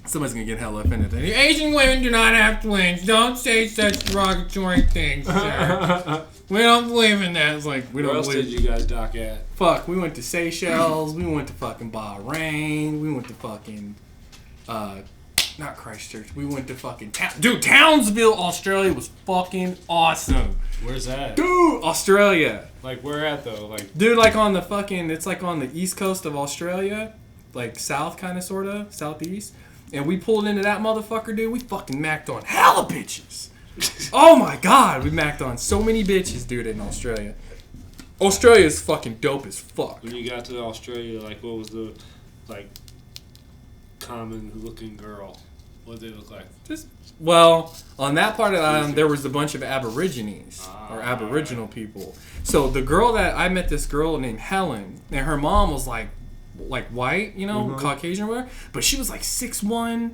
somebody's gonna get hella offended. Asian women do not have twins. Don't say such derogatory things, sir. We don't believe in that. It's like we Where don't else believe. did you guys dock at? Fuck, we went to Seychelles. We went to fucking Bahrain. We went to fucking not Christchurch. We went to fucking dude, Townsville, Australia was fucking awesome. Where's that? Dude, Australia. Like where at though? Like Dude, like on the fucking, it's like on the east coast of Australia, like south kind of, sort of, southeast. And we pulled into that motherfucker, dude. We fucking macked on hella bitches. Oh my god, we macked on so many bitches, dude, in Australia. Australia is fucking dope as fuck. when you got to Australia, like what was the like common looking girl? What did they look like? Well, on that part of the island, there was a bunch of Aborigines or Aboriginal people. So the girl that I met, this girl named Helen, and her mom was like white, you know, Caucasian or whatever, but she was like 6'1",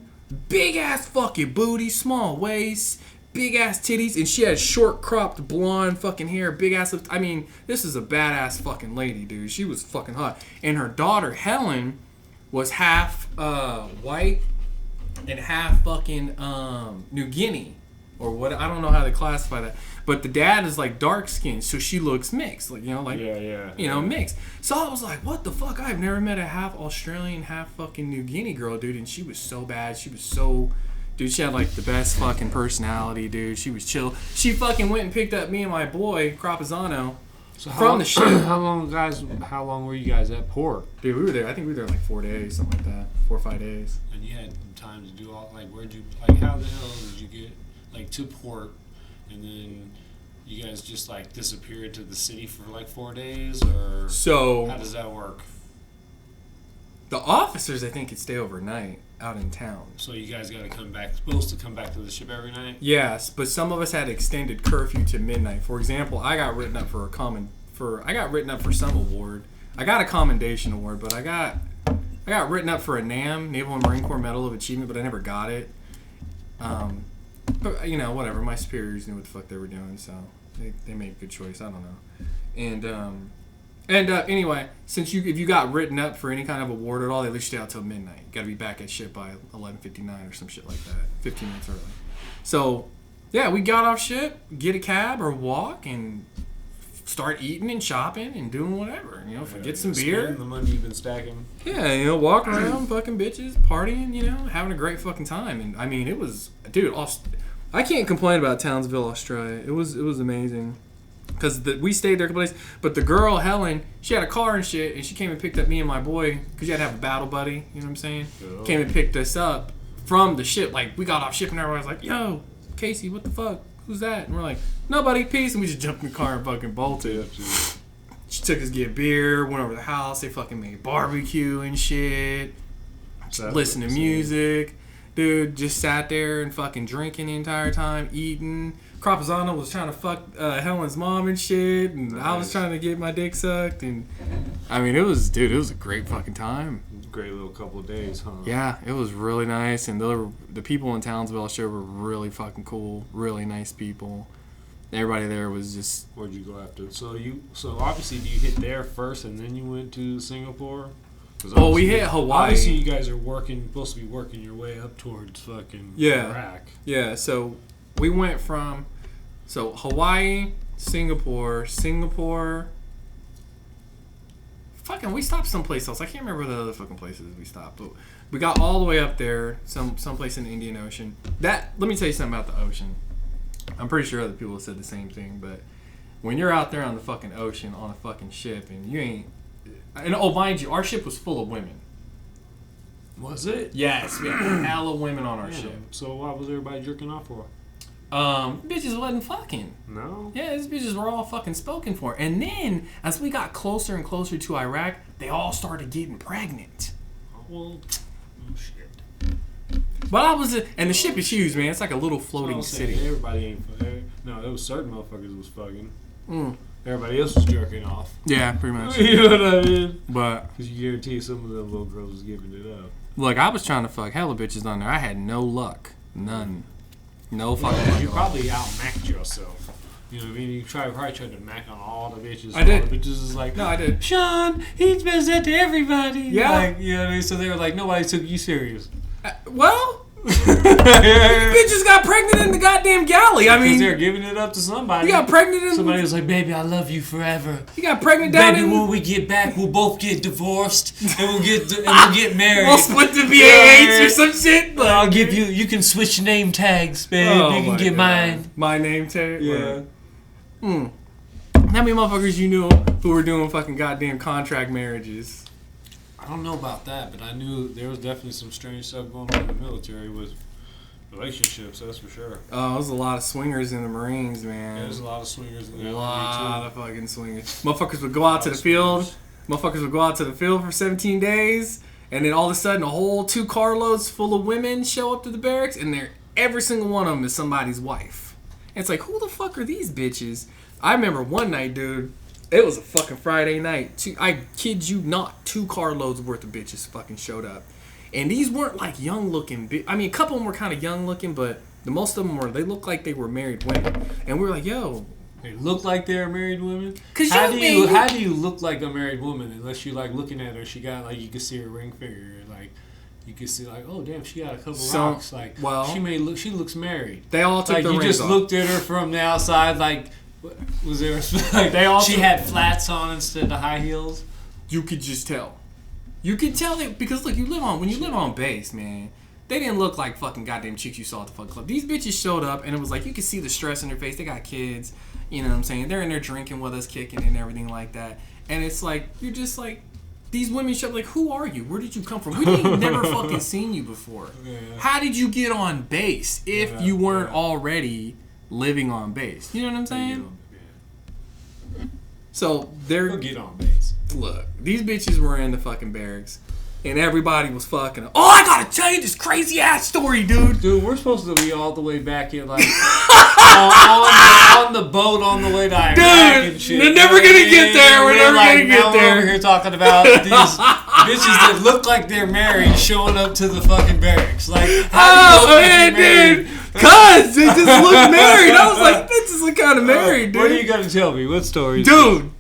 big ass fucking booty, small waist, big ass titties, and she had short cropped blonde fucking hair, big ass lips. I mean, this is a badass fucking lady, dude. She was fucking hot. And her daughter Helen was half white and half fucking New Guinea or what, I don't know how they classify that, but the dad is like dark skinned, so she looks mixed, like, you know, like mixed. So I was like, what the fuck, I've never met a half Australian, half fucking New Guinea girl, dude. And she was so bad. She was so, dude, she had like the best fucking personality, dude. She was chill. She fucking went and picked up me and my boy Crapazzano from the ship. How long were you guys at port? Dude, we were there, I think we were there like 4 days, something like that, 4 or 5 days. And you had time to do all like where'd you like how the hell did you get like to port and then you guys just like disappeared to the city for like 4 days or So how does that work? the officers, I think, could stay overnight out in town. So you guys got to come back, supposed to come back to the ship every night? Yes, but some of us had extended curfew to midnight. For example, I got written up for some award. I got a commendation award, but I got written up for a NAM, Naval and Marine Corps Medal of Achievement, but I never got it. But you know, whatever. My superiors knew what the fuck they were doing, so they made a good choice. I don't know. And anyway, if you got written up for any kind of award at all, they let you stay out till midnight. You got to be back at ship by 11:59 or some shit like that, 15 minutes early. So yeah, we got off ship, get a cab or walk, and start eating and shopping and doing whatever. You know, get some beer. Spending the money you've been stacking. Yeah, you know, walking around, fucking bitches, partying, you know, having a great fucking time. And I mean, it was, dude, I can't complain about Townsville, Australia. It was amazing. Because we stayed there a couple days. But the girl, Helen, she had a car and shit, and she came and picked up me and my boy, because you had to have a battle buddy, you know what I'm saying? Oh. Came and picked us up from the ship. Like, we got off ship and everyone was like, yo, Casey, what the fuck? Who's that? And we're like, nobody, peace. And we just jumped in the car and fucking bolted. She took us to get beer, went over to the house. They fucking made barbecue and shit. Listen to music. Dude, just sat there and fucking drinking the entire time, eating. Crapazzano was trying to fuck Helen's mom and shit. And nice. I was trying to get my dick sucked. And I mean, it was a great fucking time. Great little couple of days, huh? Yeah, it was really nice. And the people in Townsville show were really fucking cool, really nice people. Everybody there was just. Where'd you go after? So obviously you hit there first and then you went to Singapore? Well, we hit Hawaii. Obviously, you guys are supposed to be working your way up towards fucking Iraq. Yeah, so we went from Hawaii, Singapore. Fucking, we stopped someplace else. I can't remember the other fucking places we stopped. But we got all the way up there, someplace in the Indian Ocean. Let me tell you something about the ocean. I'm pretty sure other people have said the same thing, but when you're out there on the fucking ocean on a fucking ship and you ain't... And mind you, our ship was full of women. Was it? Yes, we had hella women on our ship. So why was everybody jerking off for? Bitches wasn't fucking. No? Yeah, these bitches were all fucking spoken for. And then, as we got closer and closer to Iraq, they all started getting pregnant. Well, oh shit. But and the ship is huge, man. It's like a little floating city. Everybody ain't fucking. No, there was certain motherfuckers was fucking. Everybody else was jerking off. Yeah, pretty much. You know what I mean? But because you guarantee some of them little girls was giving it up. Look, I was trying to fuck hella bitches on there. I had no luck. None. No fucking luck. You probably outmacked yourself. You know what I mean? You probably tried to mack on all the bitches. I did. All the bitches is like, no, I did. Sean, he's been said to everybody. Yeah. Like, you know what I mean? So they were like, nobody took you serious. Well... bitches got pregnant in the goddamn galley. I mean, they're giving it up to somebody. You got pregnant in somebody was like, "Baby, I love you forever." You got pregnant down Baby, in. when we get back, we'll both get divorced and we'll get married. We'll split the BAH or some shit. Like, I'll give you. You can switch name tags, babe. You can get mine. My name tag. Yeah. How many motherfuckers you knew who were doing fucking goddamn contract marriages? I don't know about that, but I knew there was definitely some strange stuff going on in the military with relationships, that's for sure. Oh, there's a lot of swingers in the Marines, man. Yeah, there's a lot of swingers in the A lot of fucking swingers. Motherfuckers would go out to the field. Motherfuckers would go out to the field for 17 days, and then all of a sudden a whole 2 carloads full of women show up to the barracks, and every single one of them is somebody's wife. And it's like, who the fuck are these bitches? I remember one night, dude. It was a fucking Friday night. I kid you not, 2 carloads worth of bitches fucking showed up. And these weren't like young looking. I mean, a couple of them were kind of young looking, but the most of them they looked like they were married women. And we were like, yo. They look like they're married women? How do you look like a married woman unless you like looking at her? She got like, you can see her ring finger. Like, you can see like, oh damn, she got a couple rocks. Like, well, she looks married. They all took the rings off. You just looked at her from the outside like, was there like she had flats on instead of high heels? You could just tell. You could tell it because look, when you live on base, man, they didn't look like fucking goddamn chicks you saw at the fucking club. These bitches showed up and it was like you could see the stress in their face. They got kids, you know what I'm saying? They're in there drinking with us, kicking and everything like that. And it's like you're just like these women show up like, who are you? Where did you come from? We didn't never fucking seen you before. Yeah. How did you get on base if you weren't already living on base? You know what I'm saying? So they're get on base. Look, these bitches were in the fucking barracks, and everybody was fucking. Oh, I gotta tell you this crazy ass story, dude. Dude, we're supposed to be all the way back in, like on the boat on the way to Iraq and shit. They're never gonna get there. We're never gonna get there. We're over here talking about these bitches that look like they're married showing up to the fucking barracks. Like, how do you look dude? Cause they just look married. I was like, bitches look kind of married, dude. What are you gonna tell me? What story? Dude.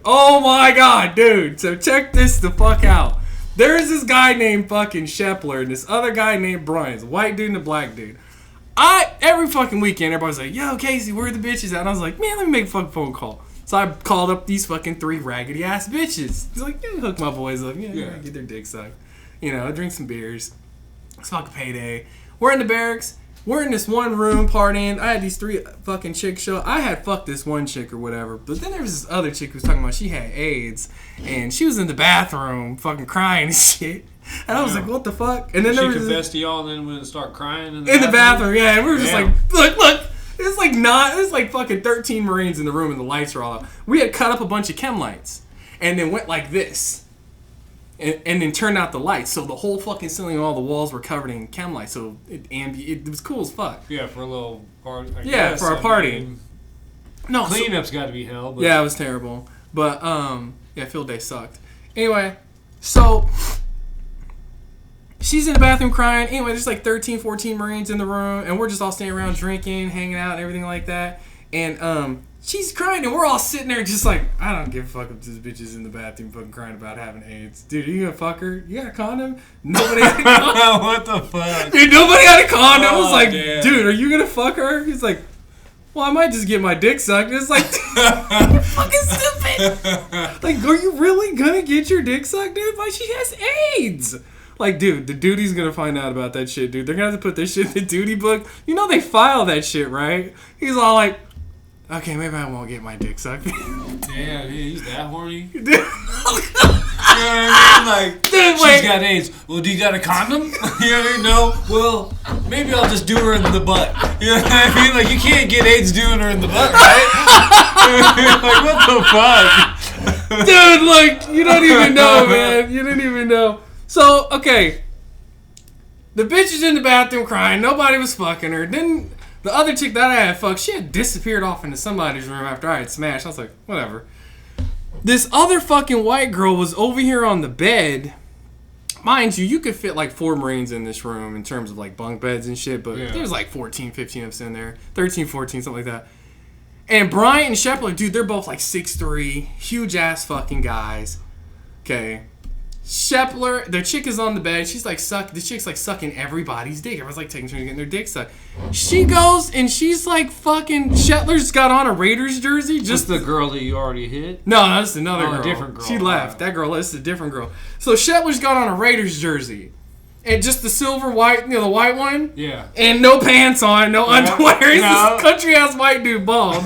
Oh my god, dude. So check this the fuck out. There's this guy named fucking Shepler and this other guy named Brian. It's a white dude and a black dude. Every fucking weekend, everybody's like, yo, Casey, where are the bitches at? And I was like, man, let me make a fucking phone call. So I called up these fucking 3 raggedy ass bitches. He's like, yeah, hook my boys up. Yeah, get their dick sucked. You know, drink some beers. It's fucking payday. We're in the barracks. We're in this one room partying. I had these 3 fucking chicks show. I had fucked this one chick or whatever. But then there was this other chick who was talking about she had AIDS. And she was in the bathroom fucking crying and shit. And I was like, what the fuck? And then she confessed to y'all and then went and start crying in the bathroom. Yeah, and we were just like, look. It's like fucking 13 Marines in the room and the lights are all out. We had cut up a bunch of chem lights. And then went like this. And then turned out the lights, so the whole fucking ceiling and all the walls were covered in chem lights. So it was cool as fuck. Yeah, for a little party. For our party. No, cleanup's got to be hell. But. Yeah, it was terrible. But field day sucked. Anyway, so she's in the bathroom crying. Anyway, there's like 13, 14 Marines in the room, and we're just all standing around drinking, hanging out, and everything like that. And she's crying, and we're all sitting there just like, I don't give a fuck if this bitch is in the bathroom fucking crying about having AIDS. Dude, are you gonna fuck her? You got a condom? Nobody had a condom. What the fuck? Dude, nobody had a condom. I was like, damn. dude, are you gonna fuck her? He's like, well, I might just get my dick sucked. And it's like, you're fucking stupid. Like, are you really gonna get your dick sucked, dude? Like, she has AIDS. Like, dude, the duty's gonna find out about that shit, dude. They're gonna have to put this shit in the duty book. You know they file that shit, right? He's all like, okay, maybe I won't get my dick sucked. Damn, he's that horny. Dude. You know what I mean? Like, Dude, she's wait. got AIDS. Well, do you got a condom? You know what I mean? No. Well, maybe I'll just do her in the butt. You know what I mean? Like, you can't get AIDS doing her in the butt, right? Like, what the fuck? Dude, look, you don't even know, man. You didn't even know. So, okay. The bitch is in the bathroom crying. Nobody was fucking her. Then the other chick that I had fucked, she had disappeared off into somebody's room after I had smashed. I was like, whatever. This other fucking white girl was over here on the bed. Mind you, you could fit like 4 Marines in this room in terms of like bunk beds and shit, but there was like 14, 15 of us in there. 13, 14, something like that. And Bryant and Shepard, dude, they're both like 6'3", huge ass fucking guys. Okay. Shepler, the chick is on the bed. She's like the chick's like sucking everybody's dick. Everyone's like taking turns getting their dick sucked. She goes and she's like fucking. Shetler's got on a Raiders jersey. Just the girl that you already hit. No, that's another girl. A different girl. She left. That girl. This is a different girl. So Shetler's got on a Raiders jersey, and just the silver white, the white one. Yeah. And no pants on, no underwear. He's No. this country ass white dude, bald.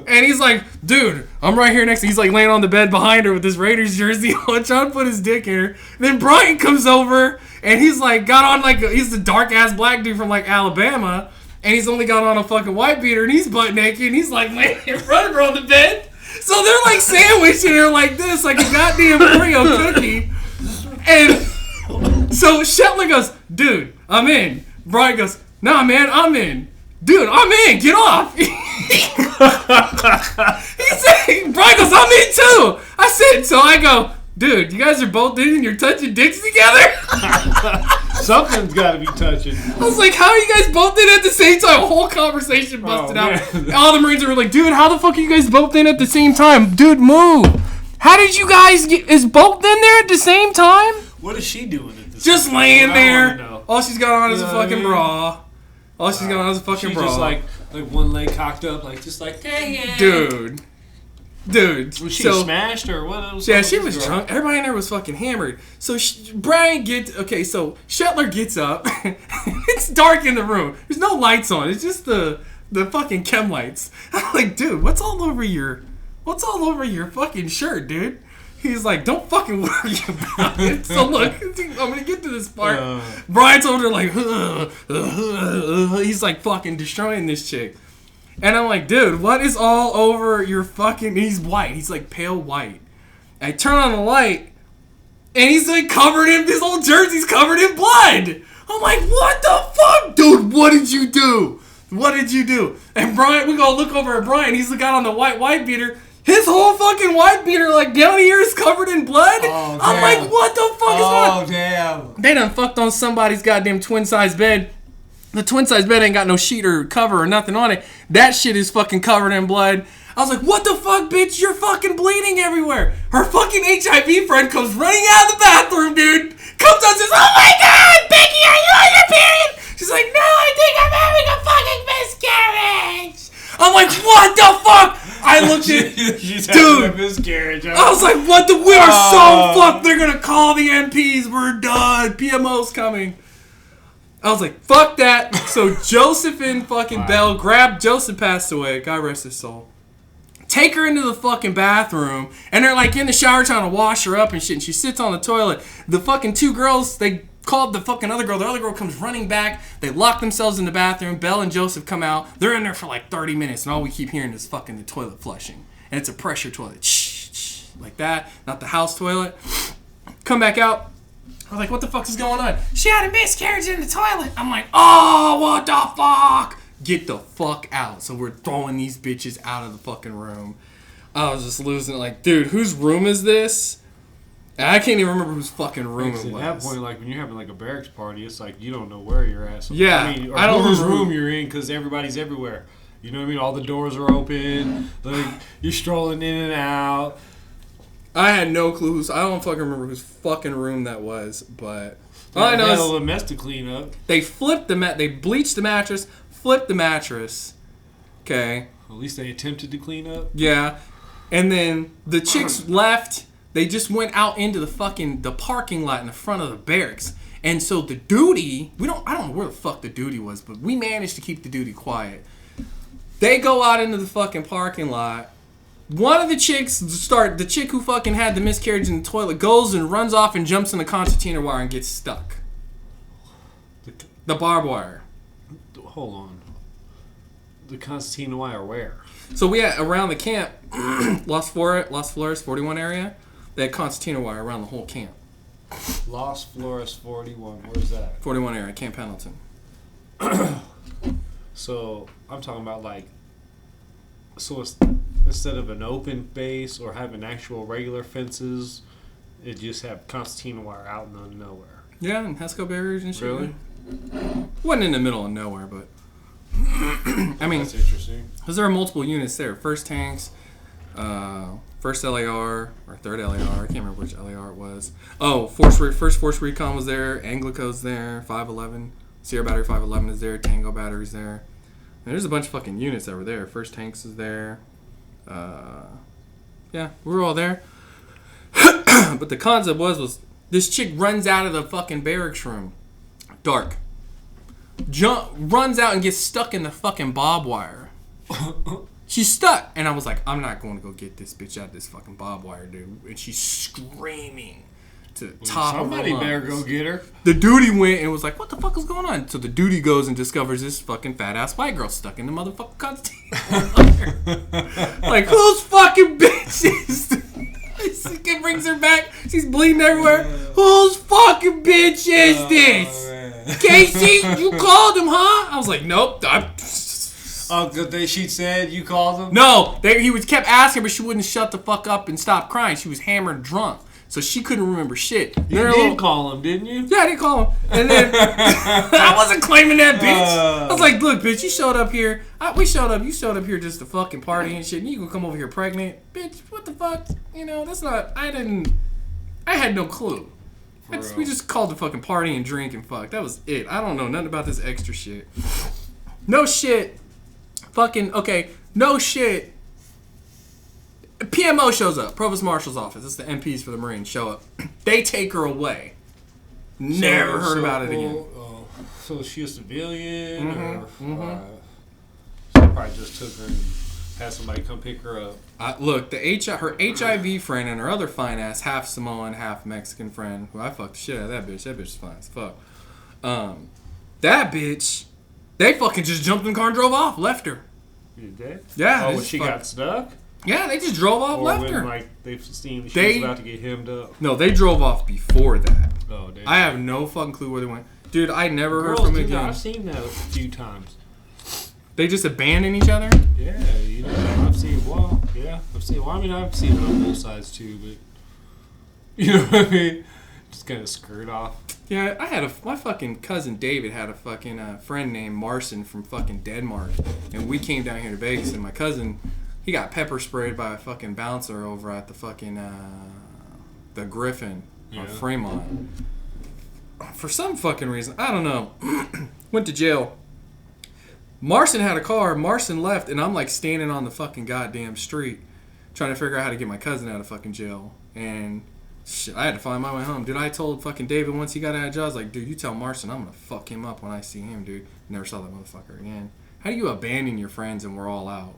And he's like, dude, I'm right here next to. He's like laying on the bed behind her with his Raiders jersey on, trying to put his dick in her. And then Brian comes over, and he's like, got on like he's the dark ass black dude from like Alabama, and he's only got on a fucking white beater, and he's butt naked, and he's like laying in front of her on the bed. So they're like sandwiching her like this, like a goddamn Oreo cookie. And so Shetler goes, dude, I'm in. Brian goes, nah, man, I'm in. Dude, I'm in. Get off. He said, Brian goes, I'm in too. I said, so I go, dude, you guys are both in and you're touching dicks together? Something's got to be touching. I was like, how are you guys both in at the same time? A whole conversation busted out. Man. All the Marines were like, dude, how the fuck are you guys both in at the same time? Dude, move. How did you guys get, is both in there at the same time? What is she doing at this Just time? laying I there. wanna know. All she's got on is a Yeah, fucking yeah. bra. All she's got on is a fucking She's bra. just like one leg cocked up, like just like, hey, yeah. Dude. Was she so, smashed or what else? yeah, she was drunk. Everybody in there was fucking hammered. So Brian gets, okay, so Shetler gets up. It's dark in the room. There's no lights on. It's just the fucking chem lights. I'm like, dude, what's all over your fucking shirt, dude? He's like, don't fucking worry about it. So look, I'm gonna get to this part. Brian's over there like, he's like fucking destroying this chick. And I'm like, dude, what is all over your fucking... He's white. He's like pale white. I turn on the light, and he's like covered in... His whole jersey's covered in blood. I'm like, what the fuck? Dude, what did you do? What did you do? And Brian, we go look over at Brian. He's the guy on the white beater. His whole fucking white beater, like down here, is covered in blood. Oh, I'm like, what the fuck is going on? Oh, damn. They done fucked on somebody's goddamn twin-size bed. The twin-size bed ain't got no sheet or cover or nothing on it. That shit is fucking covered in blood. I was like, what the fuck, bitch? You're fucking bleeding everywhere. Her fucking HIV friend comes running out of the bathroom, dude. Comes out and says, oh my god, Becky, are you on your period? She's like, no, I think I'm having a fucking miscarriage. I'm like, what the fuck? I looked at, She's dude. having a miscarriage. I was like, what the, we are so fucked. They're gonna call the MPs. We're done. PMO's coming. I was like, fuck that. So Joseph and fucking Bell grabbed, Joseph passed away. God rest his soul. Take her into the fucking bathroom, and they're like in the shower trying to wash her up and shit, and she sits on the toilet. The fucking two girls, they called the fucking other girl. The other girl comes running back. They lock themselves in the bathroom. Belle and Joseph come out. They're in there for like 30 minutes, and all we keep hearing is fucking the toilet flushing. And it's a pressure toilet. Shh, shh, like that. Not the house toilet. Come back out. I'm like, what the fuck is going on? She had a miscarriage in the toilet. I'm like, oh, what the fuck? Get the fuck out. So we're throwing these bitches out of the fucking room. I was just losing it. Like, dude, whose room is this? And I can't even remember whose fucking room it At was. that point, like when you're having like a barracks party, it's like you don't know where you're at. So, Yeah, I mean, or I don't whose remember room you're in because everybody's everywhere. You know what I mean? All the doors are open. Like, you're strolling in and out. I had no clue. I don't fucking remember whose fucking room that was, but all I know is a mess to clean up. they flipped they bleached the mattress, flipped the mattress. Okay. At least they attempted to clean up. Yeah. And then the chicks left. They just went out into the parking lot in the front of the barracks. And so the duty, I don't know where the fuck the duty was, but we managed to keep the duty quiet. They go out into the fucking parking lot. One of the chicks the chick who fucking had the miscarriage in the toilet goes and runs off and jumps in the concertina wire and gets stuck. The barbed wire. Hold on. The concertina wire where? So we had around the camp, Los Flores 41 area, they had concertina wire around the whole camp. Los Flores 41. Where's that? 41 area, Camp Pendleton. So I'm talking about like, so it's, instead of an open base or having actual regular fences, it just have concertina wire out in the nowhere. Yeah, and Hesco barriers and shit. Really? Wasn't in the middle of nowhere, but I mean, That's interesting. because there are multiple units there. First tanks, first LAR or third LAR. I can't remember which LAR it was. Oh, first Force Recon was there. Anglico's there. 511. Sierra Battery 511 is there. Tango Battery's there. And there's a bunch of fucking units that were there. First Tanks is there. Yeah, we were all there. But the concept was this chick runs out of the fucking barracks room. Dark. Runs out and gets stuck in the fucking barbed wire. She's stuck. And I was like, I'm not going to go get this bitch out of this fucking barbed wire, dude. And she's screaming to the top of her Somebody lungs. better go get her. The duty went and was like, what the fuck is going on? So the duty goes and discovers this fucking fat ass white girl stuck in the motherfucking container. Like, whose fucking bitch is this? This kid brings her back. She's bleeding everywhere. Whose fucking bitch is this? Casey, you called him, huh? I was like, nope. Oh, good. She said you called him? No, he kept asking, but she wouldn't shut the fuck up and stop crying. She was hammered drunk. So she couldn't remember shit. You did call him, didn't you? Yeah, I did call him. And then I wasn't claiming that bitch. I was like, look, bitch, you showed up here. You showed up here just to fucking party and shit. And you gonna come over here pregnant? Bitch, what the fuck? You know, that's not, I had no clue. We just called to fucking party and drink and fuck. That was it. I don't know nothing about this extra shit. No shit. Fucking, okay, no shit. PMO shows up, Provost Marshal's office. It's the MPs for the Marines show up. They take her away. Never heard about it again. So is she a civilian? Or Mm-hmm. she probably just took her and had somebody come pick her up. Look, her HIV friend and her other fine ass, half Samoan, half Mexican friend, who I fucked the shit out of that bitch. That bitch is fine as fuck. That bitch, they fucking just jumped in the car and drove off, left her. Did they? Yeah. Oh, when she got stuck? Yeah, they just drove off, Or left when, her. like, they've seen she was about to get hemmed up? No, they drove off before that. Oh, damn. I have no fucking clue where they went. Dude, I never heard Girls from do them that. again. I've seen that a few times. They just abandon each other? Yeah, you know, I've seen, I mean, I've seen it on both sides too, but, you know what I mean? Just kind of skirt off. Yeah, my fucking cousin David had a fucking friend named Marcin from fucking Denmark, and we came down here to Vegas, and my cousin, he got pepper sprayed by a fucking bouncer over at the fucking, the Griffin on Fremont. For some fucking reason, I don't know, went to jail. Marcin had a car, Marcin left, and I'm like standing on the fucking goddamn street trying to figure out how to get my cousin out of fucking jail. And shit, I had to find my way home. Dude, I told fucking David once he got out of jail, I was like, dude, you tell Marcin I'm gonna fuck him up when I see him, dude. Never saw that motherfucker again. How do you abandon your friends and we're all out?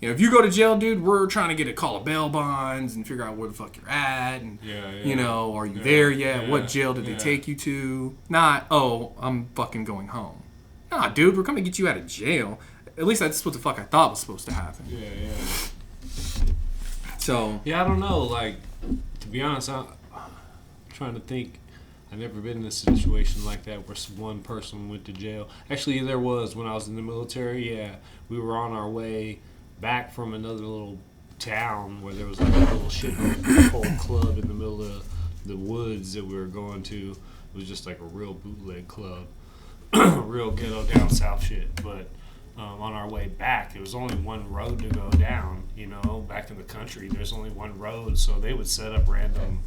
You know, if you go to jail, dude, we're trying to get a call of bail bonds and figure out where the fuck you're at. And, you know, are you there yet? What jail did they take you to? Not, oh, I'm fucking going home. Nah, dude, we're coming to get you out of jail. At least that's what the fuck I thought was supposed to happen. Yeah. So. Yeah, I don't know. Like, to be honest, I'm trying to think. I've never been in a situation like that where one person went to jail. Actually, there was when I was in the military. Yeah, we were on our way back from another little town where there was like a little shithole club in the middle of the woods that we were going to. It was just like a real bootleg club. Real ghetto down south shit. But on our way back. There was only one road to go down, you know, back in the country. There's only one road, so they would set up random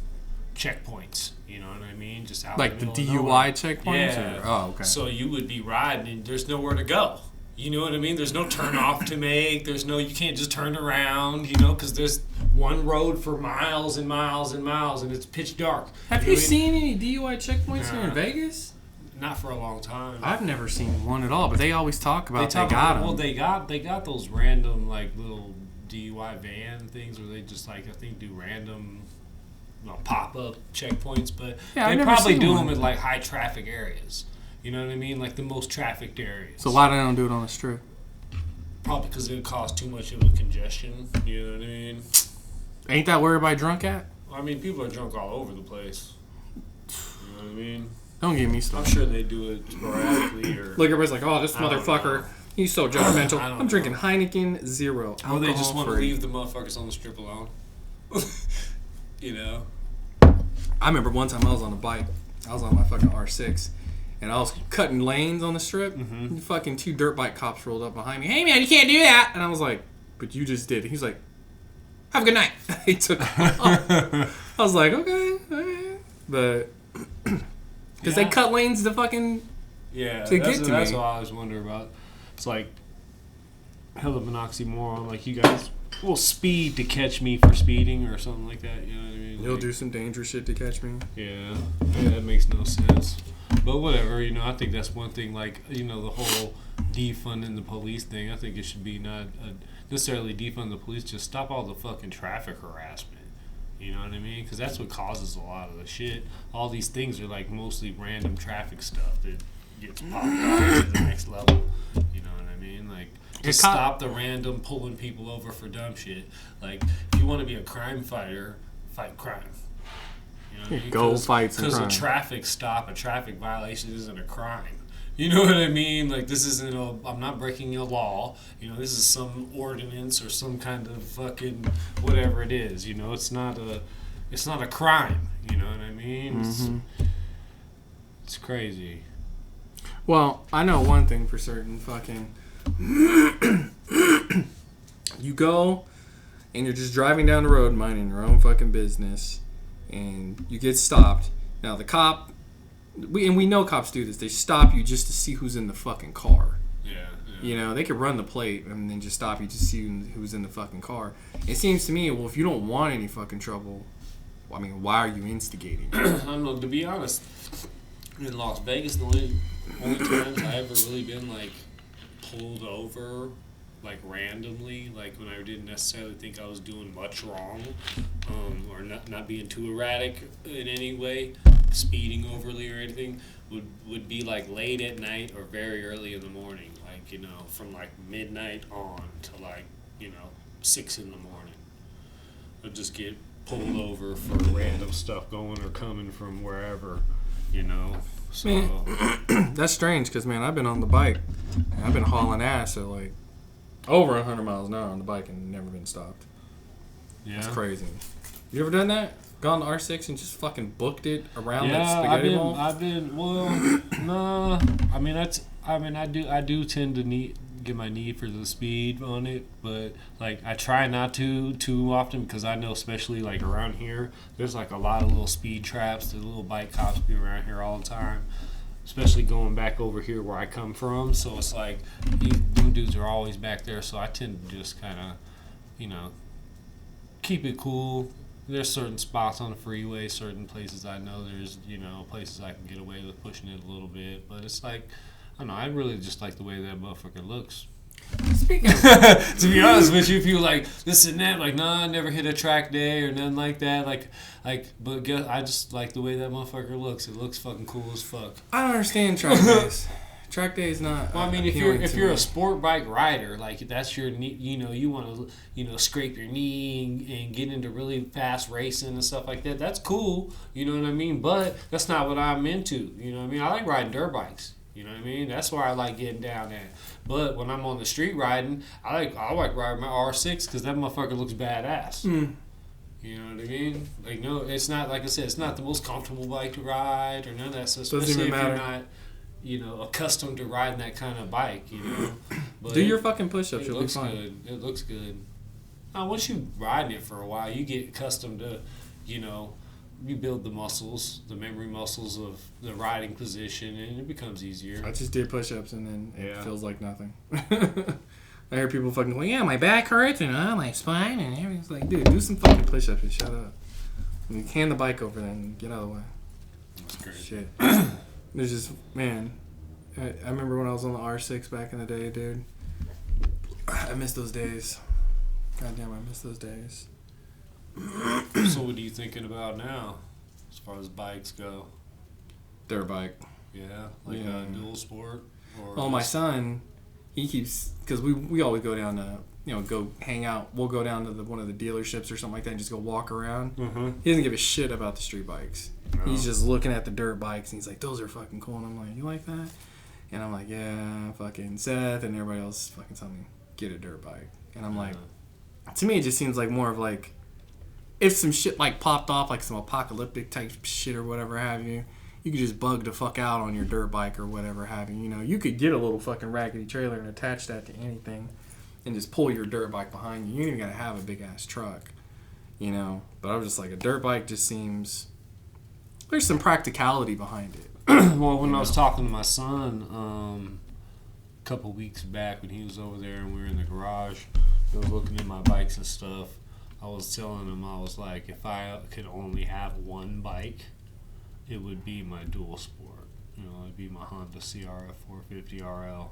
checkpoints, you know what I mean? Just out Like the in middle of nowhere. DUI checkpoints? Yeah. Or, oh, okay. So you would be riding and there's nowhere to go. You know what I mean? There's no turn off to make. You can't just turn around, you know, because there's one road for miles and miles and miles, and it's pitch dark. Have know you what I seen any DUI checkpoints here in Nah. Vegas? mean? Not for a long time. I've never seen one at all, but they always talk about they got them. Well, they got those random like little DUI van things where they just like I think do random pop up checkpoints, but Yeah, they I've never probably seen do one. them in like high traffic areas. You know what I mean? Like the most trafficked areas. So why they don't do it on the strip? Probably because it would cause too much of a congestion. You know what I mean? Ain't that where everybody drunk at? I mean, people are drunk all over the place. You know what I mean? Don't get me I'm started. sure they do it sporadically or. Like everybody's like, oh, this I don't motherfucker, know. he's so judgmental. I don't I'm drinking know. Heineken 0. Or they just want to alcohol-free. leave the motherfuckers on the strip alone. You know? I remember one time I was on a bike. I was on my fucking R6. And I was cutting lanes on the strip. And fucking 2 dirt bike cops rolled up behind me. Hey, man, you can't do that. And I was like, but you just did. He's like, have a good night. He took off. I was like, okay. But, because they cut lanes to fucking, Yeah, to that's, get to that's me. what I always wonder about. It's like, hell of an oxymoron. Like, you guys will speed to catch me for speeding or something like that. You know what I mean? You'll Like, do some dangerous shit to catch me. Yeah, that makes no sense. But whatever, you know, I think that's one thing, like, you know, the whole defunding the police thing, I think it should be not necessarily defund the police, just stop all the fucking traffic harassment. You know what I mean? Because that's what causes a lot of the shit. All these things are, like, mostly random traffic stuff that gets popped off to the next level. You know what I mean? Like, just stop the random pulling people over for dumb shit. Like, if you want to be a crime fighter, fight crime. You know what I mean? Go fight some crime. Because a traffic stop, a traffic violation isn't a crime. You know what I mean? Like, this isn't I'm not breaking a law. You know, this is some ordinance or some kind of fucking whatever it is. You know, it's not a crime. You know what I mean? It's crazy. Well, I know one thing for certain. Fucking, you go and you're just driving down the road minding your own fucking business, and you get stopped. Now the cop, we know cops do this. They stop you just to see who's in the fucking car. Yeah. You know, they could run the plate and then just stop you to see who's in the fucking car. It seems to me, well, if you don't want any fucking trouble, I mean, why are you instigating? I don't know. To be honest, in Las Vegas, the only times I ever really been like pulled over, like randomly, like when I didn't necessarily think I was doing much wrong, or not being too erratic in any way, speeding overly or anything, would be like late at night or very early in the morning, like, you know, from like midnight on to like, you know, 6 in the morning. I'd just get pulled over for random stuff going or coming from wherever, you know. So Man, that's strange because, man, I've been on the bike and I've been hauling ass at like over 100 miles an hour on the bike and never been stopped. yeah, That's crazy. You ever done that? Gone to R6 and just fucking booked it around that spaghetti ball? I've been. Well, no. I mean, I do tend to get my need for the speed on it, but like I try not to too often because I know, especially like around here, there's like a lot of little speed traps. The little bike cops be around here all the time, especially going back over here where I come from. So it's like them dudes are always back there. So I tend to just kind of, you know, keep it cool. There's certain spots on the freeway, certain places I know there's, you know, places I can get away with pushing it a little bit. But it's like, I don't know, I really just like the way that motherfucker looks. Speaking of, To be honest with you, people like this and that, like, nah, I never hit a track day or nothing like that. But I just like the way that motherfucker looks. It looks fucking cool as fuck. I don't understand track days. Track day is not. Well, I mean, if you're a sport bike rider, like that's your knee, you know, you want to, you know, scrape your knee and get into really fast racing and stuff like that. That's cool, you know what I mean. But that's not what I'm into. You know what I mean? I like riding dirt bikes. You know what I mean? That's where I like getting down at. But when I'm on the street riding, I like riding my R6 because that motherfucker looks badass. You know what I mean? Like, no, it's not, like I said, it's not the most comfortable bike to ride or none of that stuff. Doesn't Especially even if you're matter. not, accustomed to riding that kind of bike, But Do your fucking push-ups. It You'll be looks fine. good. It looks good. Now, once you riding it for a while, you get accustomed to, you build the muscles, the memory muscles of the riding position, and it becomes easier. I just did push-ups and then it feels like nothing. I hear people fucking going, yeah, my back hurts and my spine and everything's like, dude, do some fucking push-ups and shut up. And hand the bike over there and get out of the way. That's great. Shit. There's just, man, I remember when I was on the R6 back in the day, dude. I miss those days. Goddamn, I miss those days. So what are you thinking about now, as far as bikes go? Dirt bike. Yeah, like a dual sport? Or my son, he keeps, because we always go down to, go hang out. We'll go down to one of the dealerships or something like that and just go walk around. Mm-hmm. He doesn't give a shit about the street bikes. No. He's just looking at the dirt bikes and he's like, those are fucking cool. And I'm like, you like that? And I'm like, yeah, fucking Seth and everybody else fucking tell me, get a dirt bike. And I'm like, to me it just seems like more of like, if some shit like popped off, like some apocalyptic type shit or whatever have you, you could just bug the fuck out on your dirt bike or whatever have you. You could get a little fucking raggedy trailer and attach that to anything and just pull your dirt bike behind you. You ain't even gotta have a big ass truck, But I was just like, a dirt bike just seems, there's some practicality behind it. Well, when I was talking to my son a couple weeks back when he was over there and we were in the garage, he was looking at my bikes and stuff. I was telling him, I was like, if I could only have one bike, it would be my dual sport. It'd be my Honda CRF 450 RL,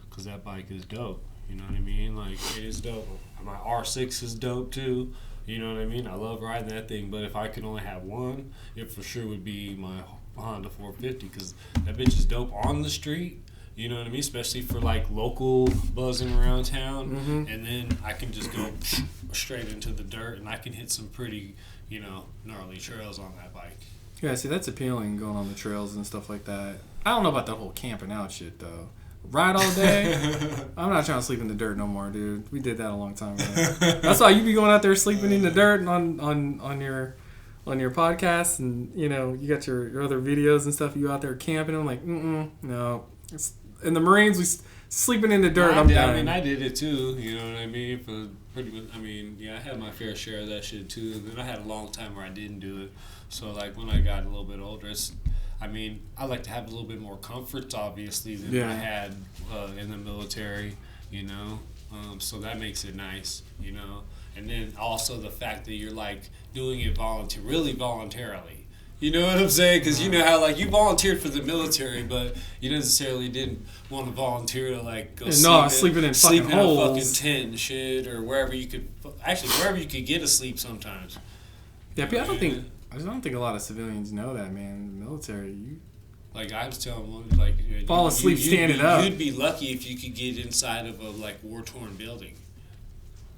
because that bike is dope. You know what I mean? Like, it is dope. My R6 is dope too. You know what I mean? I love riding that thing, but if I could only have one, it for sure would be my Honda 450, because that bitch is dope on the street. You know what I mean? Especially for like local buzzing around town. Mm-hmm. And then I can just go straight into the dirt and I can hit some pretty, gnarly trails on that bike. Yeah, see, that's appealing, going on the trails and stuff like that. I don't know about that whole camping out shit, though. Ride all day? I'm not trying to sleep in the dirt no more, dude. We did that a long time ago. That's why you be going out there sleeping in the dirt on your podcast, and, you got your other videos and stuff. You out there camping. I'm like, no. In the Marines, we sleeping in the dirt. I'm done. I mean, I did it too. You know what I mean? For pretty much. I mean, yeah, I had my fair share of that shit too. And then I had a long time where I didn't do it. So like when I got a little bit older, I like to have a little bit more comfort, obviously, than I had in the military. So that makes it nice. And then also the fact that you're like doing it voluntarily. You know what I'm saying? Because you know how like you volunteered for the military, but you necessarily didn't want to volunteer to like go sleeping in a fucking tent and shit, or wherever you could get a sleep sometimes. Yeah, but I don't think a lot of civilians know that, man. The military, like I was telling one, like fall asleep standing up. You'd be lucky if you could get inside of a like war-torn building.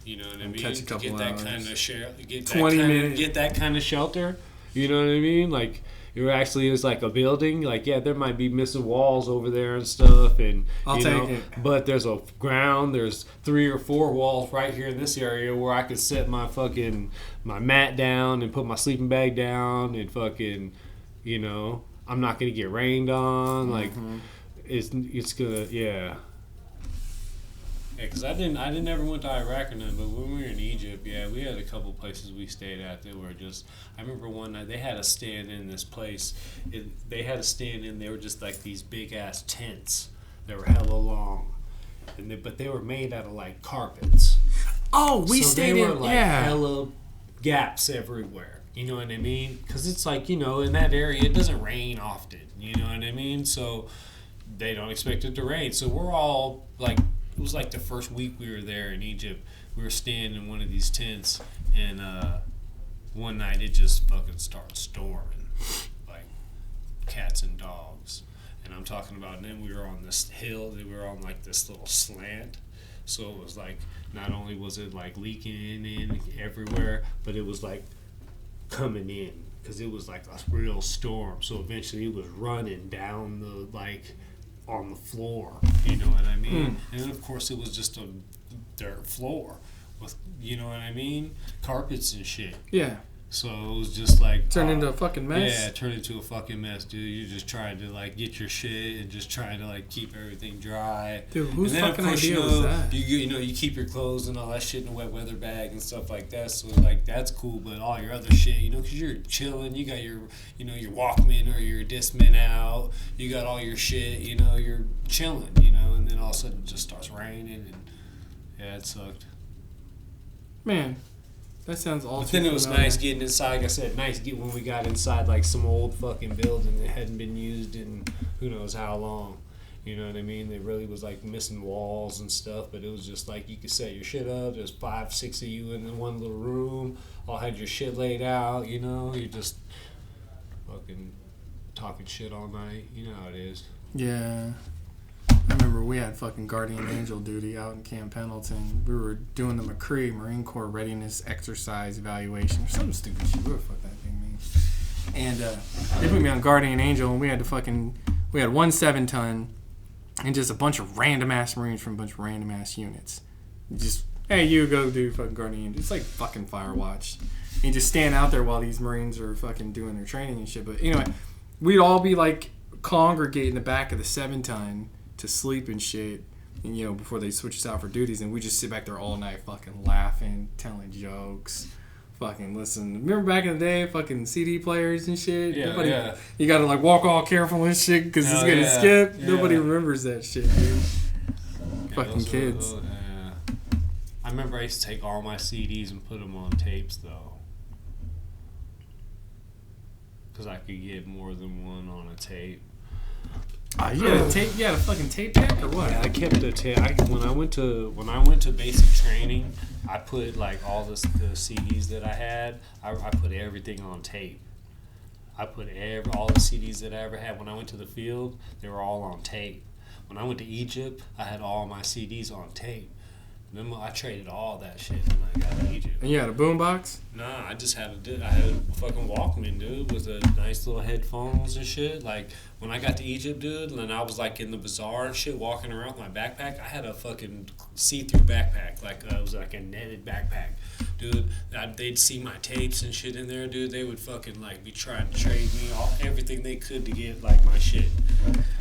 You know what I mean? Catch a couple get that hours. kind of share, get 20 minutes. Get that kind of shelter. You know what I mean? Like, it actually is like a building. Like, yeah, there might be missing walls over there and stuff. And I'll take it. But there's a ground. There's 3 or 4 walls right here in this area where I could set my mat down and put my sleeping bag down and fucking, I'm not going to get rained on. Like, it's going to, yeah. Yeah, because I didn't ever went to Iraq or nothing, but when we were in Egypt, yeah, we had a couple places we stayed at that were just, I remember one night they had us stand in this place, they were just like these big ass tents that were hella long, but they were made out of like carpets. Oh, we stayed in, hella gaps everywhere, you know what I mean? Because it's like, in that area it doesn't rain often, you know what I mean? So they don't expect it to rain, so we're all like, it was like the first week we were there in Egypt. We were staying in one of these tents, and one night it just fucking started storming, like cats and dogs. And I'm talking about, and then we were on this hill, we were on like this little slant. So it was like, not only was it like leaking in everywhere, but it was like coming in, because it was like a real storm. So eventually it was running down the, like, on the floor, you know what I mean? And then of course it was just a dirt floor with, you know what I mean, carpets and shit. Yeah. So it was just like Turned into a fucking mess. Yeah, it turned into a fucking mess, dude. You're just trying to like get your shit and just trying to like keep everything dry. Dude, whose and then, fucking of course, idea you know, was that? You keep your clothes and all that shit in a wet weather bag and stuff like that. So like that's cool, but all your other shit, you know, because you're chilling, you got your your Walkman or your Discman out, you got all your shit, you know, you're chilling, you know, and then all of a sudden it just starts raining and yeah, it sucked. Man, that sounds all. But then it was nice getting inside. Like I said, when we got inside like some old fucking building that hadn't been used in who knows how long. You know what I mean? They really was like missing walls and stuff, but it was just like you could set your shit up. There's 5, 6 of you in one little room. All had your shit laid out. You know, you're just fucking talking shit all night. You know how it is. Yeah. I remember we had fucking Guardian Angel duty out in Camp Pendleton. We were doing the McCree Marine Corps Readiness Exercise Evaluation or some stupid shit. What the fuck that thing means? And they put me on Guardian Angel, and we had 1 7-ton and just a bunch of random ass Marines from a bunch of random ass units. Just, hey, you go do fucking Guardian Angel. It's like fucking Firewatch. And you just stand out there while these Marines are fucking doing their training and shit. But anyway, we'd all be like congregate in the back of the 7-ton to sleep and shit, and, before they switch us out for duties, and we just sit back there all night fucking laughing, telling jokes, fucking listen. Remember back in the day, fucking CD players and shit? Yeah, Nobody, yeah. You gotta like walk all careful and shit because it's gonna skip. Yeah. Nobody remembers that shit, dude. Fucking kids. I remember I used to take all my CDs and put them on tapes though, because I could get more than one on a tape. You had a tape? You had a fucking tape deck or what? Yeah, I kept the tape. When I went to basic training, I put like all the CDs that I had. I put everything on tape. I put all the CDs that I ever had. When I went to the field, they were all on tape. When I went to Egypt, I had all my CDs on tape. Then I traded all that shit when I got to Egypt. And you had a boombox? Nah, I just had a fucking Walkman, dude, with a nice little headphones and shit. Like, when I got to Egypt, dude, and I was, like, in the bazaar and shit, walking around with my backpack, I had a fucking see-through backpack. Like, it was like a netted backpack. Dude, they'd see my tapes and shit in there, dude. They would fucking, like, be trying to trade me everything they could to get, like, my shit.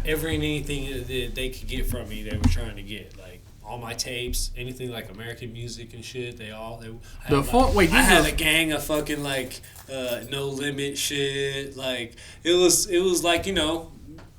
Anything that they could get from me, they were trying to get, like, all my tapes, anything like American music and shit, I had a gang of fucking like No Limit shit. Like it was like,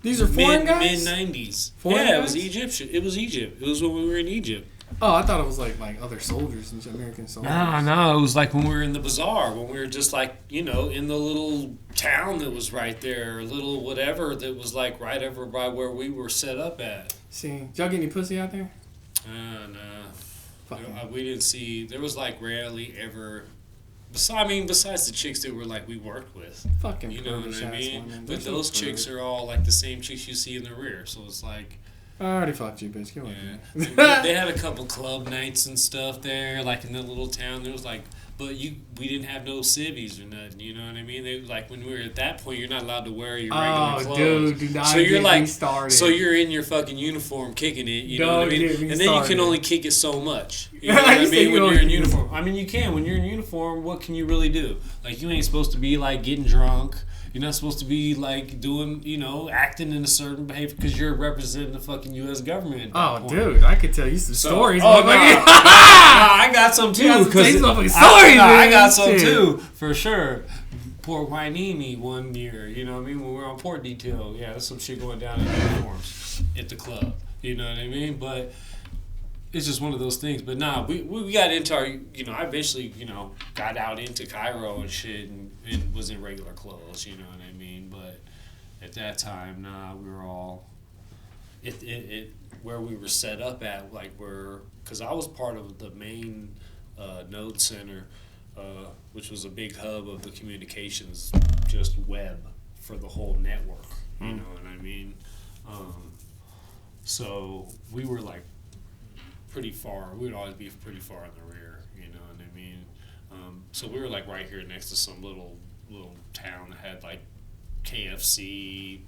these are foreign mid guys? 90s. Foreign yeah, guys? It was Egyptian. It was Egypt. It was when we were in Egypt. Oh, I thought it was like other soldiers and American soldiers. No, it was like when we were in the bazaar, when we were just like, in the little town that was right there, little whatever that was like right over by where we were set up at. See, did y'all get any pussy out there? No. We didn't see. There was like rarely ever. Besides the chicks that were like we worked with. Fucking. You know what I mean? Women. But those chicks are all like the same chicks you see in the rear. So it's like. I already fucked you, bitch. Get away from me. They had a couple club nights and stuff there, like in that little town. There was like. But we didn't have no civvies or nothing, you know what I mean? They like when we were at that point, you're not allowed to wear your regular clothes. Dude, do not so you're get like, me started. So you're in your fucking uniform kicking it, you know what I mean? And then you can only kick it so much. You know what I mean? When you're in uniform. I mean, you can. When you're in uniform, what can you really do? Like, you ain't supposed to be like getting drunk. You're not supposed to be like doing, acting in a certain behavior because you're representing the fucking U.S. government. Dude, I could tell you some stories. I got some too. I got some too, for sure. Port Hueneme one year, you know what I mean? When we were on port detail, yeah, there's some shit going down in uniforms at the club, you know what I mean? But it's just one of those things. But nah, we got into our, I eventually, got out into Cairo and shit and was in regular clothes, you know what I mean? But at that time, nah, we were all, where we were set up at, like because I was part of the main node center, which was a big hub of the communications, just web for the whole network, you know what I mean? So we were like, pretty far. We would always be pretty far in the rear, you know what I mean? So we were like right here next to some little town that had like KFC,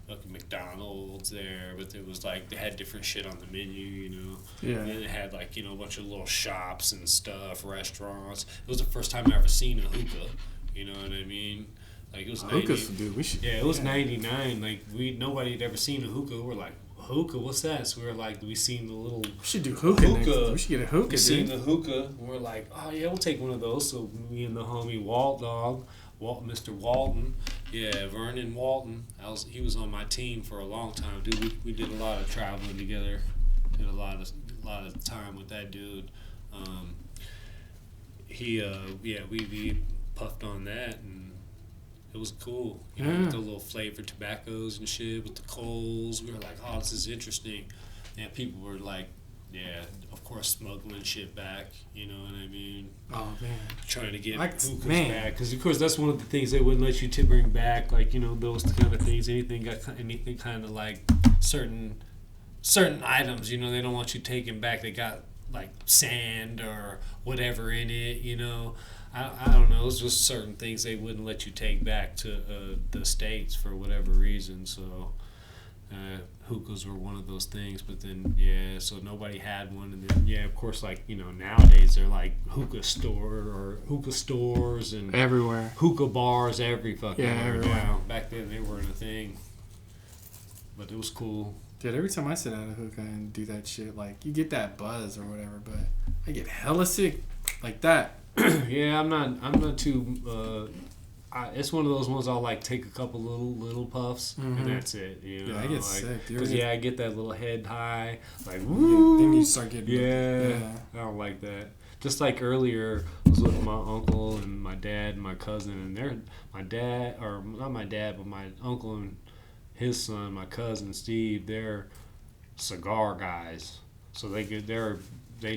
like McDonald's there, but it was like they had different shit on the menu, Yeah. And then it had like, a bunch of little shops and stuff, restaurants. It was the first time I ever seen a hookah, You know what I mean? Like, it was Hookahs, dude. We should. Yeah, it was 99. Like, nobody had ever seen a hookah. We're like, hookah? What's that? So we were like, we seen the little. We should do hookah. We should get a hookah. We seen the hookah. And we're like, oh yeah, we'll take one of those. So me and the homie Mr. Walton, yeah, Vernon Walton. He was on my team for a long time, dude. We did a lot of traveling together. Did a lot of time with that dude. We puffed on that and. It was cool, you know, with the little flavored tobaccos and shit, with the coals. We were like, oh, this is interesting. And people were like, yeah, of course, smuggling shit back, you know what I mean? Oh, man. Trying to get hookahs back. Because, of course, that's one of the things they wouldn't let you bring back, like, you know, those kind of things. Anything kind of like certain items, you know, they don't want you taking back. They got, like, sand or whatever in it, you know. I don't know. It's just certain things they wouldn't let you take back to the States for whatever reason. So hookahs were one of those things. But then, yeah, so nobody had one. And then, yeah, of course, like, you know, nowadays they're like hookah stores and everywhere. Hookah bars every fucking everywhere. Now. Back then they weren't a thing. But it was cool. Dude, every time I sit at a hookah and do that shit, like, you get that buzz or whatever, but I get hella sick like that. Yeah, I'm not too. It's one of those ones I'll like take a couple little puffs and that's it. You know, I get sick, dude. Because I get that little head high, like woo. Then you start getting. Yeah, I don't like that. Just like earlier, I was with my uncle and my dad and my cousin, and my dad, or not my dad, but my uncle and his son, my cousin Steve, they're cigar guys, so they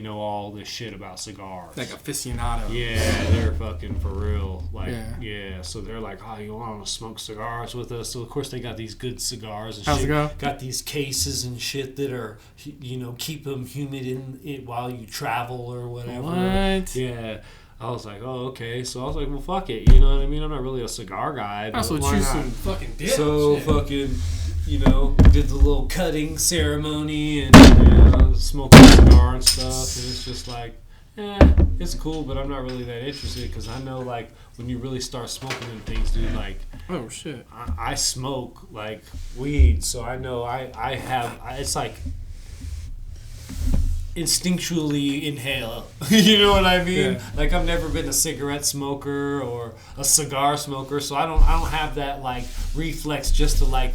know all this shit about cigars. Like aficionado. Yeah, they're fucking for real. Like, yeah. So they're like, oh, you want to smoke cigars with us? So, of course, they got these good cigars and How's shit. it go? Got these cases and shit that are, you know, keep them humid in it while you travel or whatever. What? Yeah. I was like, oh, okay. So I was like, well, fuck it. You know what I mean? I'm not really a cigar guy. But Also, choose some fucking dip. So, fucking, you know, did the little cutting ceremony and, you know, smoking a cigar and stuff. And it's just like, it's cool, but I'm not really that interested because I know, like, when you really start smoking and things, dude, like, oh, shit. I smoke, like, weed. So I know it's like, instinctually inhale. You know what I mean? Yeah. Like, I've never been a cigarette smoker or a cigar smoker, so I don't have that like reflex just to like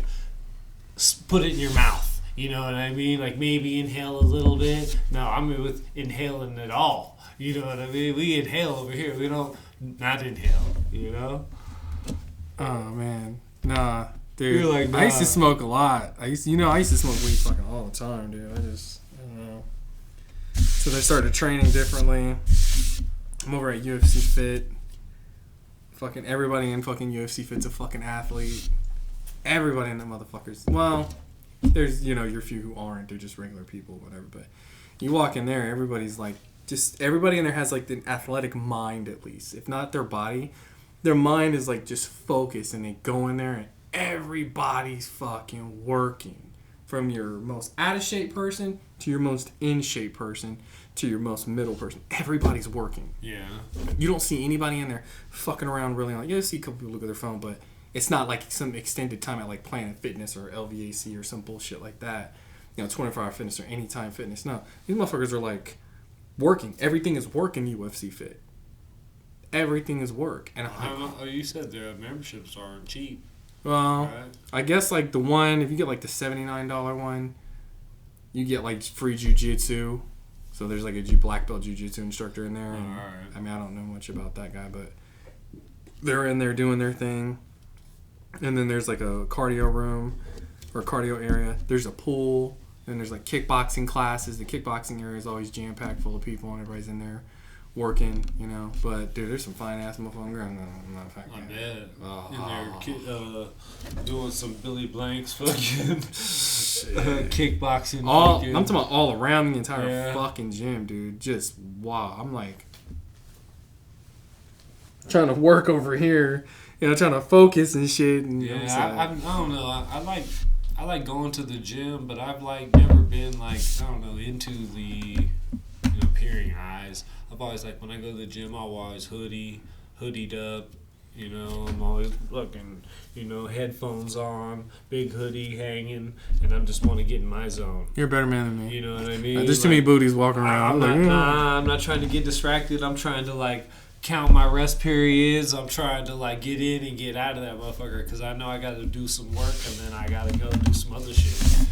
put it in your mouth. You know what I mean? Like maybe inhale a little bit. No, I'm with inhaling it all. You know what I mean? We inhale over here. We don't not inhale. You know? Oh man, nah, dude. You're like, nah. I used to smoke a lot. I used to smoke weed fucking all the time, dude. I don't know. So they started training differently. I'm over at UFC Fit. Fucking everybody in fucking UFC Fit's a fucking athlete. Everybody in the motherfuckers. Well, there's, you know, your few who aren't. They're just regular people, whatever. But you walk in there, everybody's like, just everybody in there has like an athletic mind at least. If not their body, their mind is like just focused, and they go in there and everybody's fucking working. From your most out of shape person to your most in shape person to your most middle person. Everybody's working. Yeah. You don't see anybody in there fucking around really. Like, you see a couple people look at their phone, but it's not like some extended time at like Planet Fitness or LVAC or some bullshit like that. You know, 24-hour fitness or Anytime Fitness. No. These motherfuckers are like working. Everything is work in UFC Fit. Everything is work. And I'm like, you said their memberships aren't cheap. well, Right. I guess like the one, if you get like the $79 one, you get like free jiu-jitsu. So there's like a black belt jiu-jitsu instructor in there. And, all right. I mean, I don't know much about that guy, but they're in there doing their thing. And then there's like a cardio room or cardio area. There's a pool. Then there's like kickboxing classes. The kickboxing area is always jam-packed full of people, and everybody's in there working, you know. But dude, there's some fine ass motherfuckers. I'm not a fat guy. I bet. In there, doing some Billy Blanks fucking kickboxing. I'm talking about all around the entire fucking gym, dude. Just wow. I'm like trying to work over here, you know, trying to focus and shit. And I don't know. I like going to the gym, but I've like never been like, I don't know, into the appearing eyes. I've always like when I go to the gym, I'll always hoodied up, You know, I'm always looking, you know, headphones on, big hoodie hanging, and I'm just want to get in my zone. You're a better man than me. You know what I mean? There's too many booties walking around. I'm not trying to get distracted. I'm trying to like count my rest periods. I'm trying to like get in and get out of that motherfucker because I know I got to do some work and then I got to go do some other shit.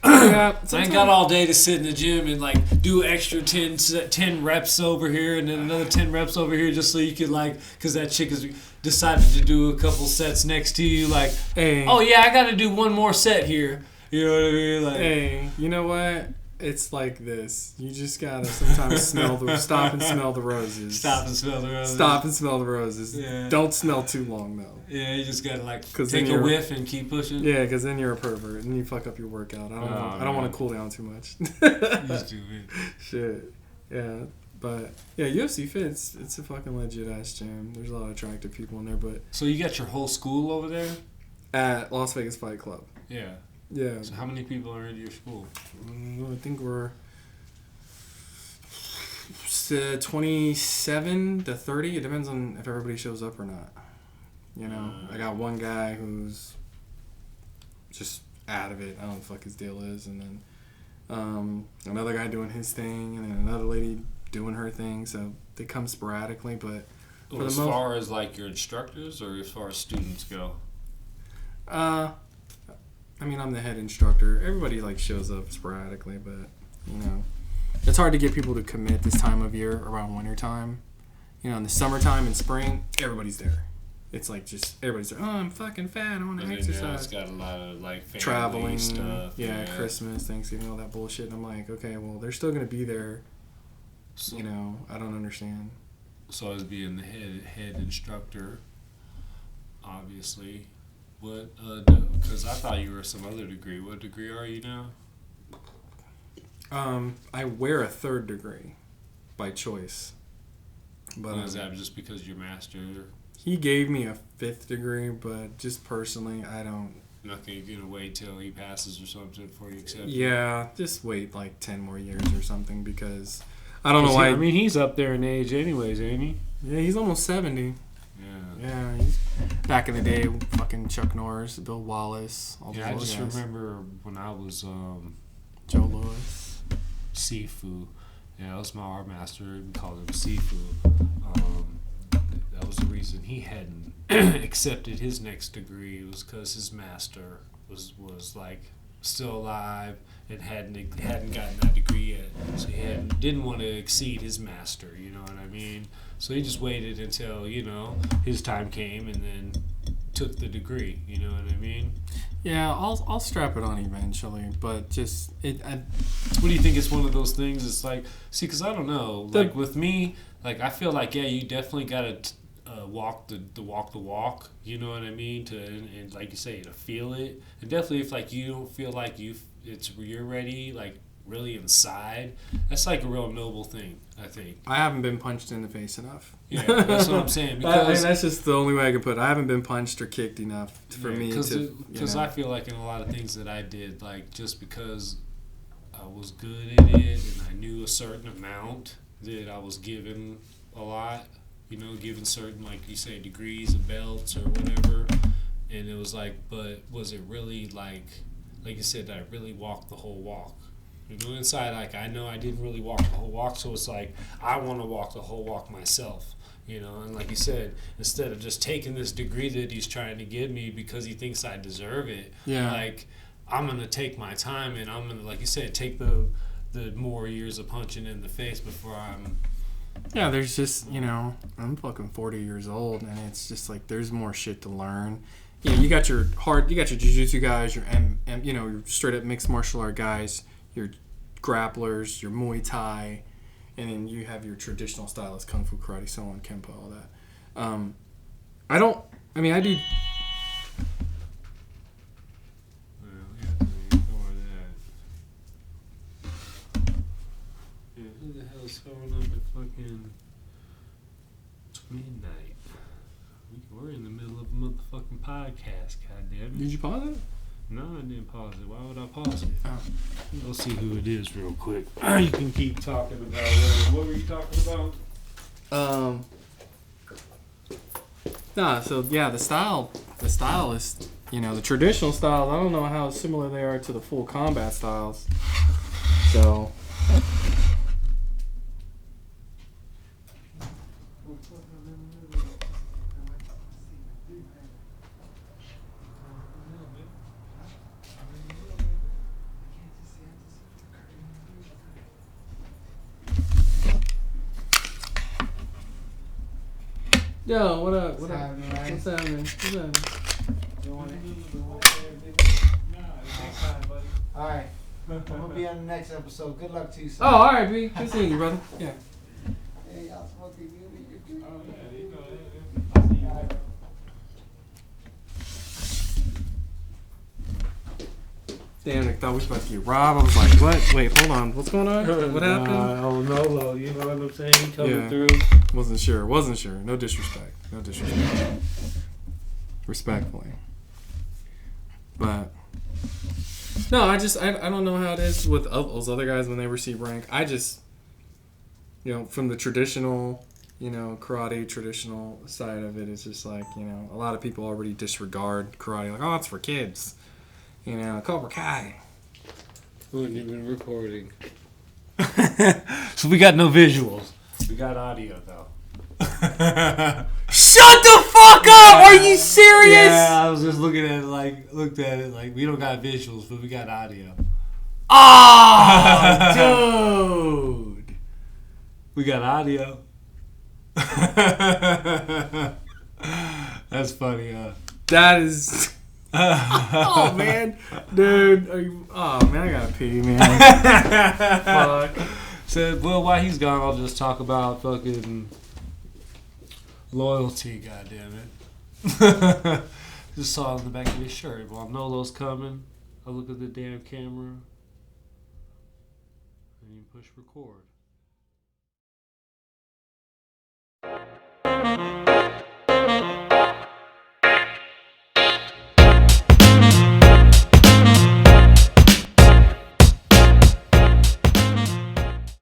Yeah, I ain't got all day to sit in the gym and like do extra 10 reps over here and then another 10 reps over here just so you could like, because that chick has decided to do a couple sets next to you. Like, hey, oh yeah, I got to do one more set here. You know what I mean? Like, hey, you know what? It's like this. You just gotta sometimes stop and smell the roses. Stop and smell the roses. Stop and smell the roses. Yeah. Don't smell too long though. Yeah, you just gotta like take a whiff and keep pushing. Yeah, because then you're a pervert and you fuck up your workout. I don't want to cool down too much. You stupid. Shit. Yeah, but yeah, UFC Fit. It's a fucking legit ass gym. There's a lot of attractive people in there, but So you got your whole school over there? at Las Vegas Fight Club. Yeah. Yeah. So how many people are in your school? I think we're 27 to 30. It depends on if everybody shows up or not. You know, I got one guy who's just out of it. I don't know what the fuck his deal is. And then another guy doing his thing. And then another lady doing her thing. So they come sporadically. But for As far as like your instructors or as far as students go? I mean, I'm the head instructor. Everybody like shows up sporadically, but you know, it's hard to get people to commit this time of year around winter time. You know, in the summertime and spring, everybody's there. It's like just everybody's there. Oh, I'm fucking fat. I want to exercise. Yeah, it's got a lot of like family traveling stuff. Yeah, Christmas, Thanksgiving, all that bullshit. And I'm like, okay, well, they're still gonna be there. So, you know, I don't understand. So as being the head instructor, obviously. What? Because I thought you were some other degree. What degree are you now? I wear a third degree by choice. But is that just because you're master? He gave me a 5th degree, but just personally, I don't. Nothing. You're gonna wait till he passes or something before you accept. Yeah, just wait like 10 more years or something because I don't know why. I mean, he's up there in age, anyways, ain't he? Yeah, he's almost 70. Yeah, he's back in the day, fucking Chuck Norris, Bill Wallace, all those I just guys. remember when I was Joe Louis, Sifu. Yeah, that was my art master. We called him Sifu. That was the reason he hadn't accepted his next degree. It was because his master was like still alive and hadn't gotten that degree yet. So he didn't want to exceed his master. You know what I mean? So he just waited until, you know, his time came and then took the degree. You know what I mean? Yeah, I'll strap it on eventually, but just What do you think? It's one of those things. It's like, see, because I don't know. Like with me, like I feel like you definitely gotta walk the walk. You know what I mean? And like you say, to feel it. And definitely, if like you don't feel like you're ready, like really inside, that's like a real noble thing. I think. I haven't been punched in the face enough. Yeah, that's what I'm saying. Because that's just the only way I can put it. I haven't been punched or kicked enough for me to. Because I feel like in a lot of things that I did, like just because I was good at it and I knew a certain amount, that I was given a lot. You know, given certain, like you say, degrees and belts or whatever. And it was like, but was it really like you said, did I really walk the whole walk? You know, inside, like, I know I didn't really walk the whole walk, so it's like, I want to walk the whole walk myself, you know, and like you said, instead of just taking this degree that he's trying to give me because he thinks I deserve it, like, I'm going to take my time and I'm going to, like you said, take the more years of punching in the face before I'm... Yeah, there's just, you know, I'm fucking 40 years old, and it's just like, there's more shit to learn. Yeah, you got your jiu-jitsu guys, your your straight up mixed martial art guys, your grapplers, your Muay Thai, and then you have your traditional styles, Kung Fu, Karate, so on, Kempo, all that. I do... Who the hell's showing up at fucking midnight? We're in the middle of a motherfucking podcast, goddammit. Did you pause it? No, I didn't pause it. Why would I pause it? Oh. We'll see who it is real quick. You can keep talking about what were you talking about? Nah, so yeah, the style is, you know, the traditional styles. I don't know how similar they are to the full combat styles. So. Yo, what up? What up? What's happening? What's happening? All right. I'm gonna be on the next episode. Good luck to you, sir. Oh, all right, B. Good seeing you, brother. Yeah. Hey, y'all smoking you. Damn, I thought we was about to get robbed. I was like, what? Wait, hold on. What's going on? What happened? Oh no, you know what I'm saying? Coming through. Wasn't sure. No disrespect. Respectfully. But no, I don't know how it is with those other guys when they receive rank. I just, you know, from the traditional, you know, karate traditional side of it, it's just like, you know, a lot of people already disregard karate. Like, oh, it's for kids. You know, Cobra Kai. We weren't even recording. So we got no visuals. We got audio though. Shut the fuck up! Are you serious? Yeah, I was just looked at it like we don't got visuals, but we got audio. Oh, dude. We got audio. That's funny, huh? That is. Oh man, dude. Oh man, I gotta pee, man. Fuck. So, well, while he's gone, I'll just talk about fucking loyalty. Goddamn it! Just saw it on the back of his shirt. While Nolo's coming, I look at the damn camera and you push record.